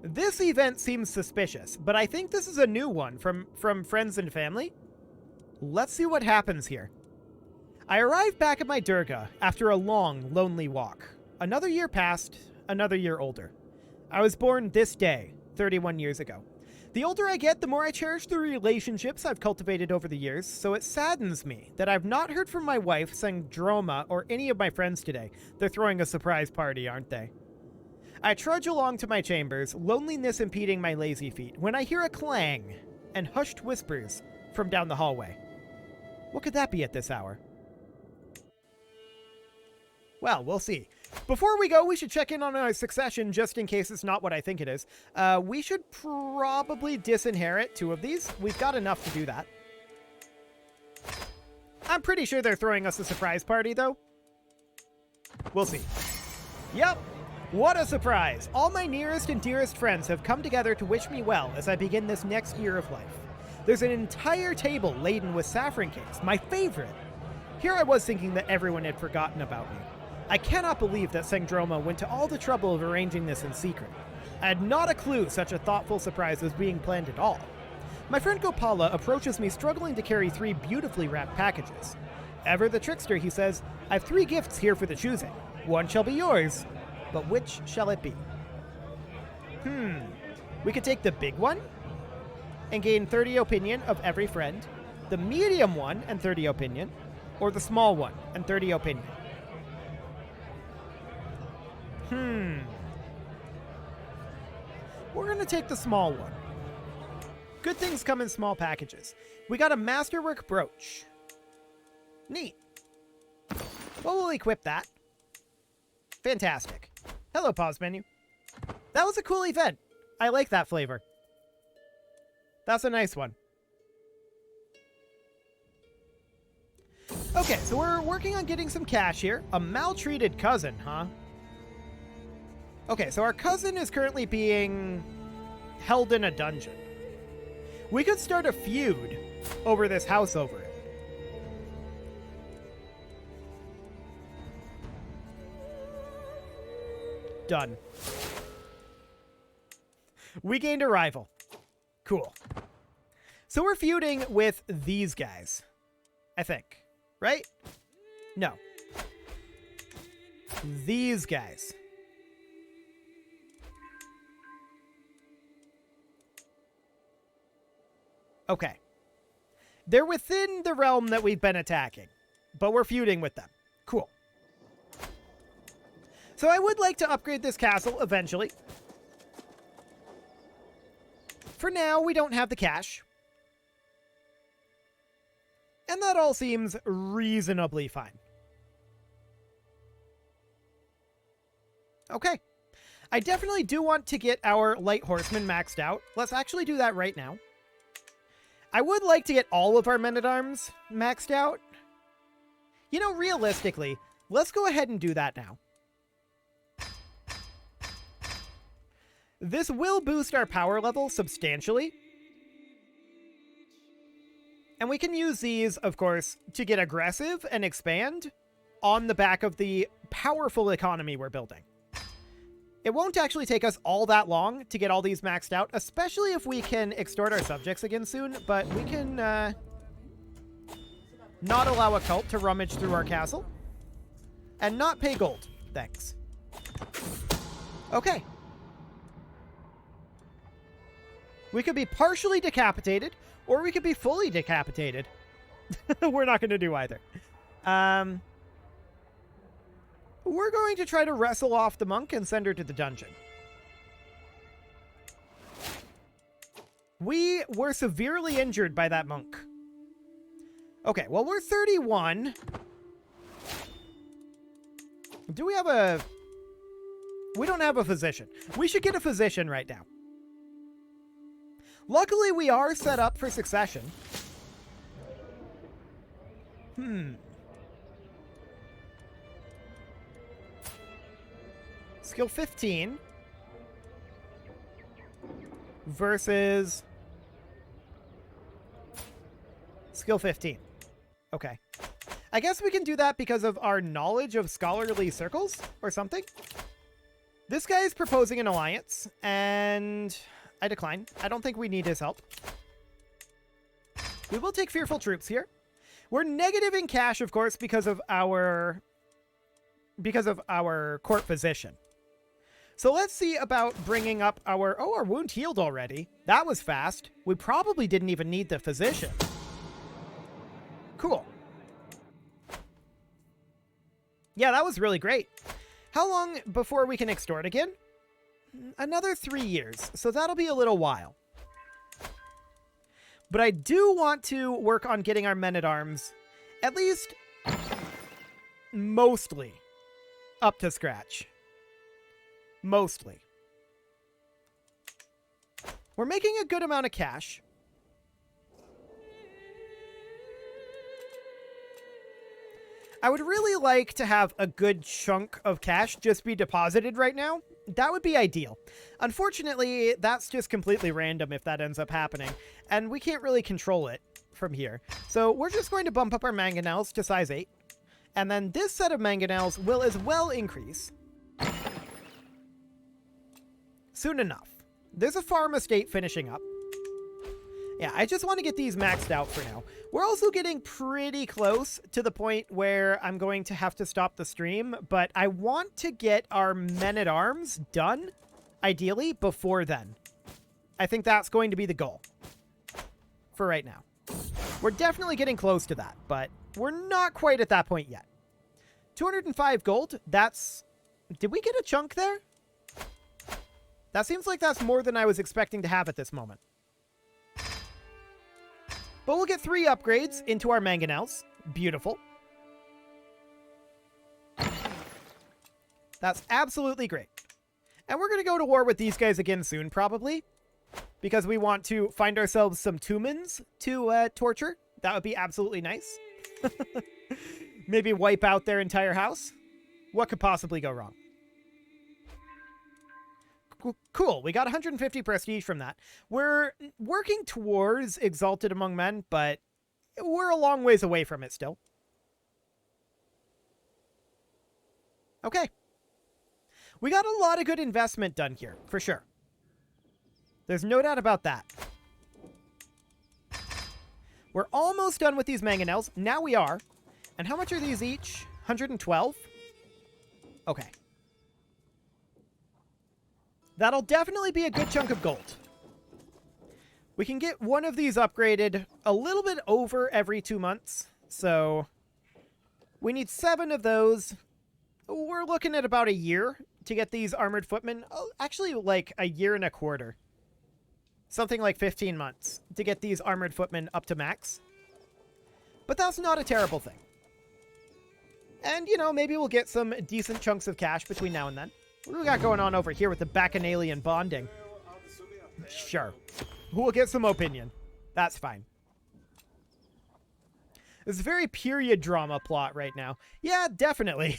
This event seems suspicious, but I think this is a new one from friends and family. Let's see what happens here. I arrived back at my Durga after a long, lonely walk. Another year passed, another year older. I was born this day, 31 years ago. The older I get, the more I cherish the relationships I've cultivated over the years, so it saddens me that I've not heard from my wife, Sangdroma, or any of my friends today. They're throwing a surprise party, aren't they? I trudge along to my chambers, loneliness impeding my lazy feet, when I hear a clang and hushed whispers from down the hallway. What could that be at this hour? Well, we'll see. Before we go, we should check in on our succession, just in case it's not what I think it is. We should probably disinherit 2 of these. We've got enough to do that. I'm pretty sure they're throwing us a surprise party, though. We'll see. Yep. What a surprise! All my nearest and dearest friends have come together to wish me well as I begin this next year of life. There's an entire table laden with saffron cakes, my favorite. Here I was thinking that everyone had forgotten about me. I cannot believe that Sangdroma went to all the trouble of arranging this in secret. I had not a clue such a thoughtful surprise was being planned at all. My friend Gopala approaches me struggling to carry 3 beautifully wrapped packages. Ever the trickster, he says, "I've 3 gifts here for the choosing. One shall be yours, but which shall it be?" We could take the big one and gain 30 opinion of every friend, the medium one and 30 opinion, or the small one and 30 opinion. We're going to take the small one. Good things come in small packages. We got a masterwork brooch. Neat. Well, we'll equip that. Fantastic. Hello, pause menu. That was a cool event. I like that flavor. That's a nice one. Okay, so we're working on getting some cash here. A maltreated cousin, huh? Okay, so our cousin is currently being held in a dungeon. We could start a feud over this house over it. Done. We gained a rival. Cool. So we're feuding with these guys, I think. Right? No. These guys. Okay. They're within the realm that we've been attacking, but we're feuding with them. Cool. So I would like to upgrade this castle eventually. For now, we don't have the cash. And that all seems reasonably fine. Okay. I definitely do want to get our light horsemen maxed out. Let's actually do that right now. I would like to get all of our men-at-arms maxed out. You know, realistically, let's go ahead and do that now. This will boost our power level substantially. And we can use these, of course, to get aggressive and expand on the back of the powerful economy we're building. It won't actually take us all that long to get all these maxed out, especially if we can extort our subjects again soon, but we can not allow a cult to rummage through our castle and not pay gold. Thanks. Okay. We could be partially decapitated, or we could be fully decapitated. We're not going to do either. We're going to try to wrestle off the monk and send her to the dungeon. We were severely injured by that monk. Okay, well, we're 31. Do we have a... We don't have a physician. We should get a physician right now. Luckily, we are set up for succession. Skill 15 versus skill 15. Okay. I guess we can do that because of our knowledge of scholarly circles or something. This guy is proposing an alliance, and I decline. I don't think we need his help. We will take fearful troops here. We're negative in cash, of course, because of our court physician. So let's see about bringing up our... Oh, our wound healed already. That was fast. We probably didn't even need the physician. Cool. Yeah, that was really great. How long before we can extort again? Another 3 years, so that'll be a little while. But I do want to work on getting our men-at-arms at least mostly up to scratch. Mostly. We're making a good amount of cash. I would really like to have a good chunk of cash just be deposited right now. That would be ideal. Unfortunately, that's just completely random if that ends up happening, and we can't really control it from here. So we're just going to bump up our mangonels to size 8, and then this set of mangonels will as well increase soon enough. There's a farm estate finishing up. Yeah, I just want to get these maxed out for now. We're also getting pretty close to the point where I'm going to have to stop the stream, but I want to get our men-at-arms done, ideally, before then. I think that's going to be the goal for right now. We're definitely getting close to that, but we're not quite at that point yet. 205 gold, that's... Did we get a chunk there? That seems like that's more than I was expecting to have at this moment. But we'll get 3 upgrades into our mangonels. Beautiful. That's absolutely great. And we're going to go to war with these guys again soon, probably. Because we want to find ourselves some Tumans to torture. That would be absolutely nice. Maybe wipe out their entire house. What could possibly go wrong? Cool, we got 150 prestige from that. We're working towards Exalted Among Men, but we're a long ways away from it still. Okay. We got a lot of good investment done here, for sure. There's no doubt about that. We're almost done with these mangonels. Now we are. And how much are these each? 112? Okay. That'll definitely be a good chunk of gold. We can get one of these upgraded a little bit over every 2 months. So we need 7 of those. We're looking at about a year to get these armored footmen. Oh, actually, like a year and a quarter. Something like 15 months to get these armored footmen up to max. But that's not a terrible thing. And, you know, maybe we'll get some decent chunks of cash between now and then. What do we got going on over here with the Bacchanalian bonding? Sure. We'll get some opinion. That's fine. It's a very period drama plot right now. Yeah, definitely.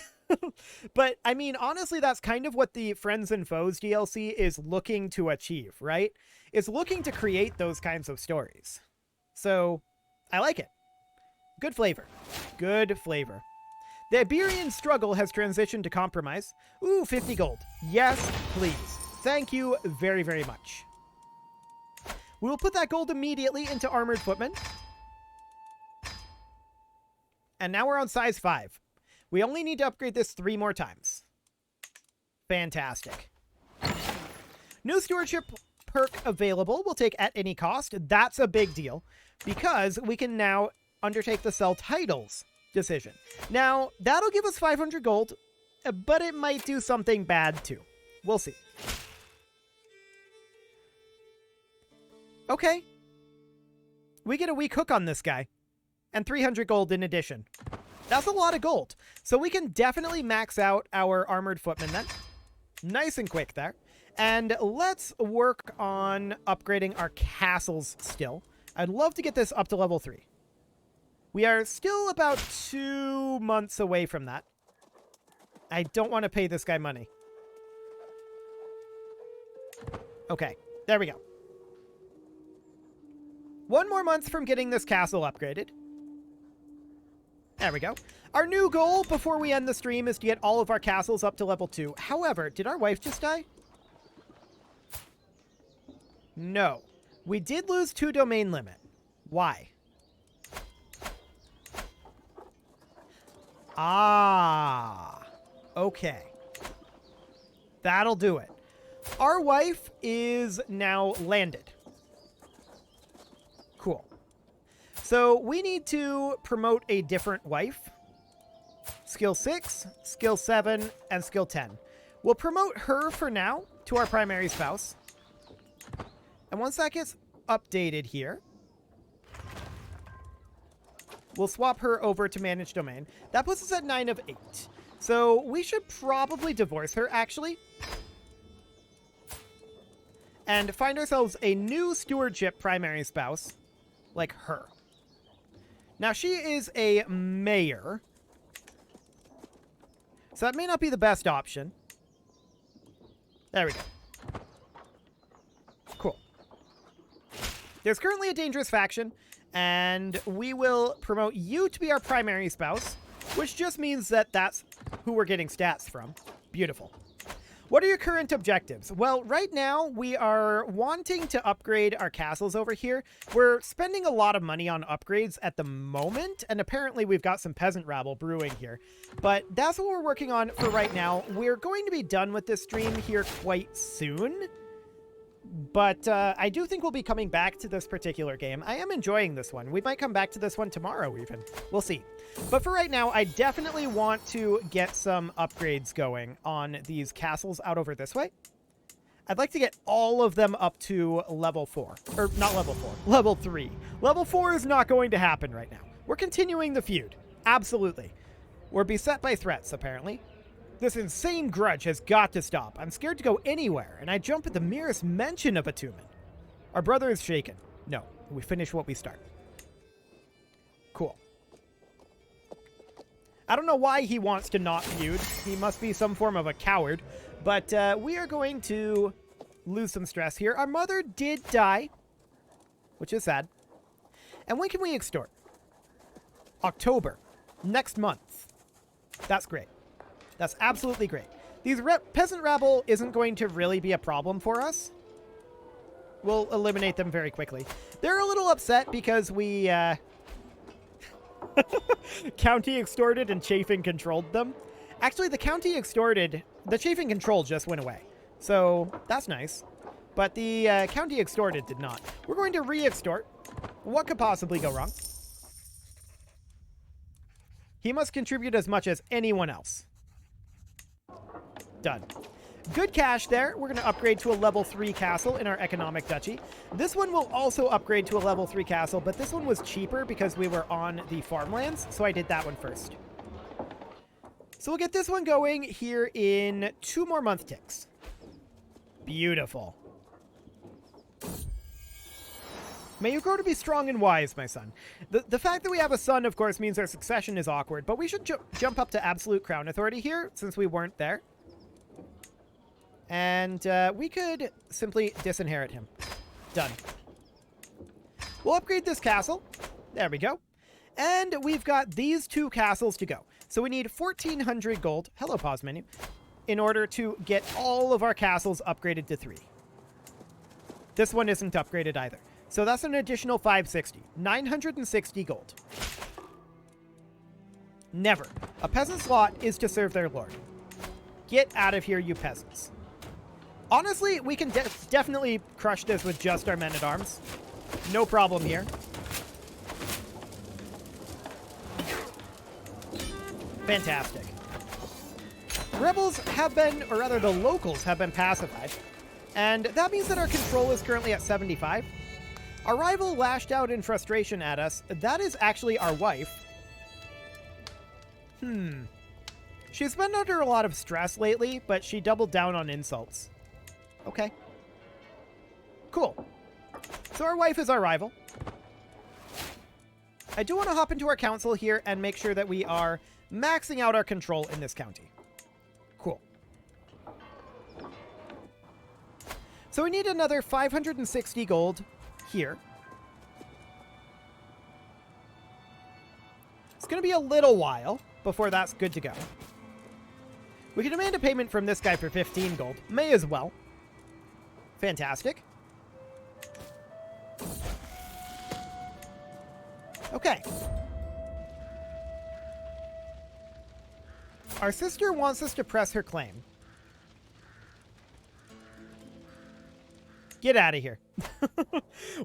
But, I mean, honestly, that's kind of what the Friends and Foes DLC is looking to achieve, right? It's looking to create those kinds of stories. So, I like it. Good flavor. Good flavor. The Iberian struggle has transitioned to compromise. Ooh, 50 gold. Yes, please. Thank you very, very much. We will put that gold immediately into Armored Footmen. And now we're on size 5. We only need to upgrade this 3 more times. Fantastic. New stewardship perk available. We'll take at any cost. That's a big deal because we can now undertake the sell titles decision. Now, that'll give us 500 gold, but it might do something bad too. We'll see. Okay. We get a weak hook on this guy. And 300 gold in addition. That's a lot of gold. So we can definitely max out our Armored Footmen then. Nice and quick there. And let's work on upgrading our castles still. I'd love to get this up to level 3. We are still about 2 months away from that. I don't want to pay this guy money. Okay, there we go. 1 more month from getting this castle upgraded. There we go. Our new goal before we end the stream is to get all of our castles up to level 2. However, did our wife just die? No. We did lose 2 domain limit. Why? Ah. Okay. That'll do it. Our wife is now landed. Cool. So we need to promote a different wife. Skill 6, skill 7, and skill 10. We'll promote her for now to our primary spouse. And once that gets updated here, we'll swap her over to manage domain. That puts us at 9 of 8. So we should probably divorce her, actually. And find ourselves a new stewardship primary spouse, like her. Now, she is a mayor. So that may not be the best option. There we go. Cool. There's currently a dangerous faction, and we will promote you to be our primary spouse, which just means that that's who we're getting stats from. Beautiful. What are your current objectives? Well, right now, we are wanting to upgrade our castles over here. We're spending a lot of money on upgrades at the moment, and apparently we've got some peasant rabble brewing here. But that's what we're working on for right now. We're going to be done with this stream here quite soon. But I do think we'll be coming back to this particular game. I am enjoying this one. We might come back to this one tomorrow even. We'll see. But for right now, I definitely want to get some upgrades going on these castles out over this way. I'd like to get all of them up to level 4. Or not level 4, level 3. Level 4 is not going to happen right now. We're continuing the feud. Absolutely. We're beset by threats, apparently. This insane grudge has got to stop. I'm scared to go anywhere, and I jump at the merest mention of Atumen. Our brother is shaken. No, we finish what we start. Cool. I don't know why he wants to not feud. He must be some form of a coward. But we are going to lose some stress here. Our mother did die, which is sad. And when can we extort? October. Next month. That's great. That's absolutely great. These peasant rabble isn't going to really be a problem for us. We'll eliminate them very quickly. They're a little upset because we county extorted and chafing controlled them. Actually, the county extorted, the chafing control just went away. So that's nice. But the county extorted did not. We're going to re-extort. What could possibly go wrong? He must contribute as much as anyone else. Done. Good cash there. We're going to upgrade to a level 3 castle in our economic duchy. This one will also upgrade to a level 3 castle, but this one was cheaper because we were on the farmlands, so I did that one first. So we'll get this one going here in 2 more month ticks. Beautiful. May you grow to be strong and wise, my son. The fact that we have a son, of course, means our succession is awkward, but we should jump up to absolute crown authority here, since we weren't there. And we could simply disinherit him. Done. We'll upgrade this castle. There we go. And we've got these 2 castles to go. So we need 1,400 gold. Hello, pause menu. In order to get all of our castles upgraded to 3. This one isn't upgraded either. So that's an additional 560. 960 gold. Never. A peasant's lot is to serve their lord. Get out of here, you peasants. Honestly, we can definitely crush this with just our men-at-arms. No problem here. Fantastic. Rebels have been, or rather the locals have been pacified. And that means that our control is currently at 75. Our rival lashed out in frustration at us. That is actually our wife. She's been under a lot of stress lately, but she doubled down on insults. Okay. Cool. So our wife is our rival. I do want to hop into our council here and make sure that we are maxing out our control in this county. Cool. So we need another 560 gold here. It's going to be a little while before that's good to go. We can demand a payment from this guy for 15 gold. May as well. Fantastic. Okay. Our sister wants us to press her claim. Get out of here.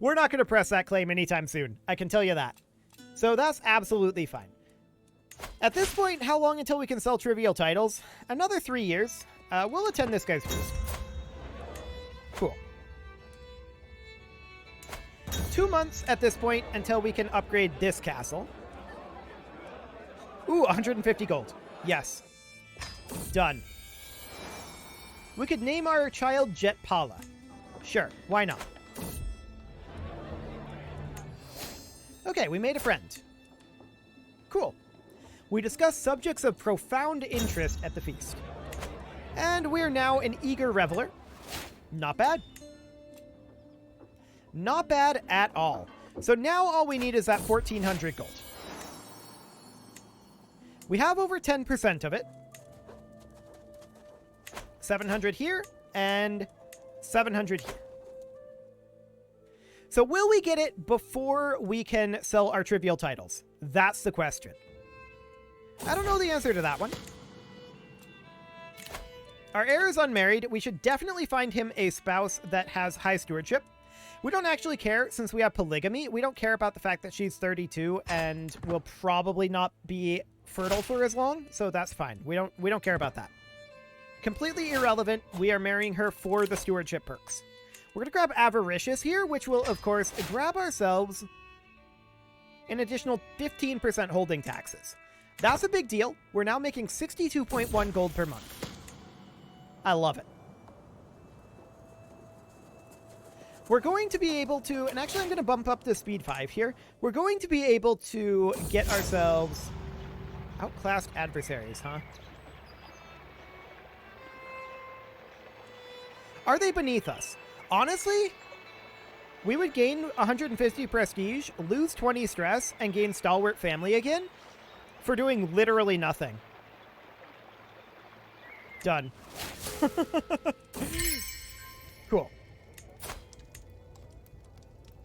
We're not going to press that claim anytime soon. I can tell you that. So that's absolutely fine. At this point, how long until we can sell trivial titles? Another 3 years. We'll attend this guy's feast. Cool. 2 months at this point until we can upgrade this castle. Ooh, 150 gold. Yes. Done. We could name our child Jetpala. Sure, why not? Okay, we made a friend. Cool. We discussed subjects of profound interest at the feast. And we're now an eager reveler. Not bad. Not bad at all. So now all we need is that 1,400 gold. We have over 10% of it. 700 here and 700 here. So will we get it before we can sell our trivial titles? That's the question. I don't know the answer to that one. Our heir is unmarried. We should definitely find him a spouse that has high stewardship. We don't actually care since we have polygamy. We don't care about the fact that she's 32 and will probably not be fertile for as long, so that's fine. We don't care about that. Completely irrelevant. We are marrying her for the stewardship perks. We're going to grab Avaricious here, which will, of course, grab ourselves an additional 15% holding taxes. That's a big deal. We're now making 62.1 gold per month. I love it. We're going to be able to, and actually I'm going to bump up the speed 5 here. We're going to be able to get ourselves outclassed adversaries, huh? Are they beneath us? Honestly, we would gain 150 prestige, lose 20 stress, and gain stalwart family again for doing literally nothing. Done. Cool.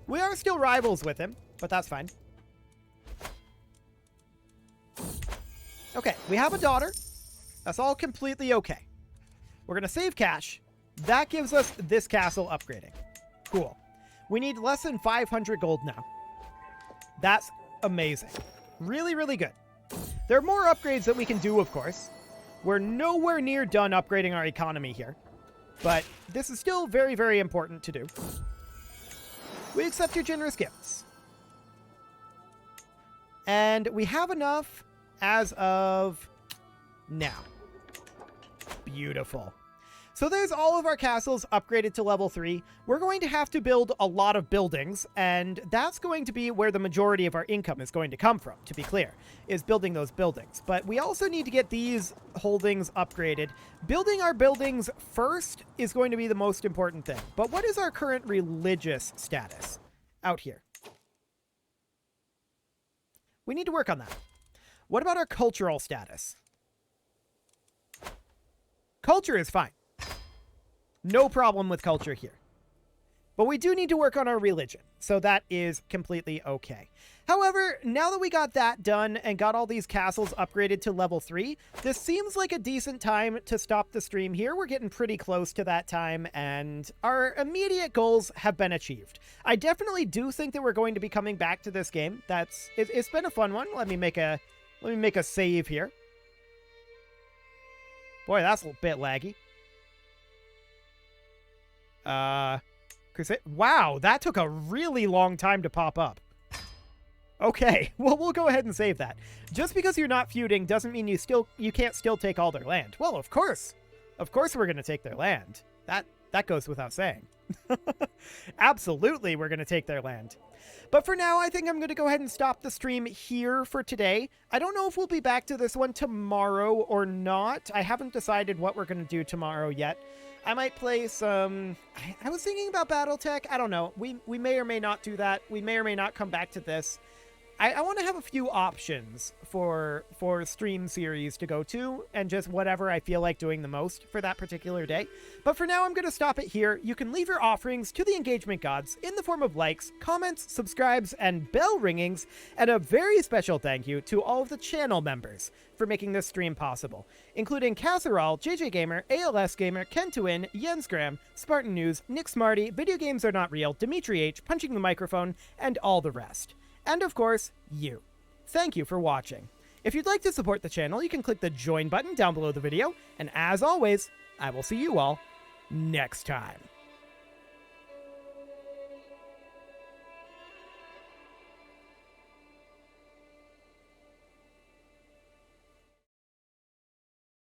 We are still rivals with him, but that's fine. Okay, we have a daughter. That's all completely okay. We're going to save cash. That gives us this castle upgrading. Cool. We need less than 500 gold now. That's amazing. Really, really good. There are more upgrades that we can do, of course. We're nowhere near done upgrading our economy here. But this is still very, very important to do. We accept your generous gifts. And we have enough as of now. Beautiful. So there's all of our castles upgraded to level 3. We're going to have to build a lot of buildings, and that's going to be where the majority of our income is going to come from, to be clear, is building those buildings. But we also need to get these holdings upgraded. Building our buildings first is going to be the most important thing. But what is our current religious status out here? We need to work on that. What about our cultural status? Culture is fine. No problem with culture here. But we do need to work on our religion, so that is completely okay. However, now that we got that done and got all these castles upgraded to level 3, this seems like a decent time to stop the stream here. We're getting pretty close to that time, and our immediate goals have been achieved. I definitely do think that we're going to be coming back to this game. It's been a fun one. Let me make a save here. Boy, that's a bit laggy. Crusader. Wow, that took a really long time to pop up. Okay, well, we'll go ahead and save that. Just because you're not feuding doesn't mean you can't still take all their land. Well, of course. Of course we're going to take their land. That goes without saying. Absolutely, we're going to take their land. But for now, I think I'm going to go ahead and stop the stream here for today. I don't know if we'll be back to this one tomorrow or not. I haven't decided what we're going to do tomorrow yet. I might play some... I was thinking about Battletech. I don't know. We may or may not do that. We may or may not come back to this. I want to have a few options for stream series to go to, and just whatever I feel like doing the most for that particular day. But for now, I'm going to stop it here. You can leave your offerings to the engagement gods in the form of likes, comments, subscribes, and bell ringings, and a very special thank you to all of the channel members for making this stream possible, including Casserole, JJ Gamer, ALS Gamer, Kentuin, Jensgram, Spartan News, Nick Smarty, Video Games Are Not Real, Dimitri H, Punching the Microphone, and all the rest. And of course, you. Thank you for watching. If you'd like to support the channel, you can click the join button down below the video, and as always, I will see you all next time.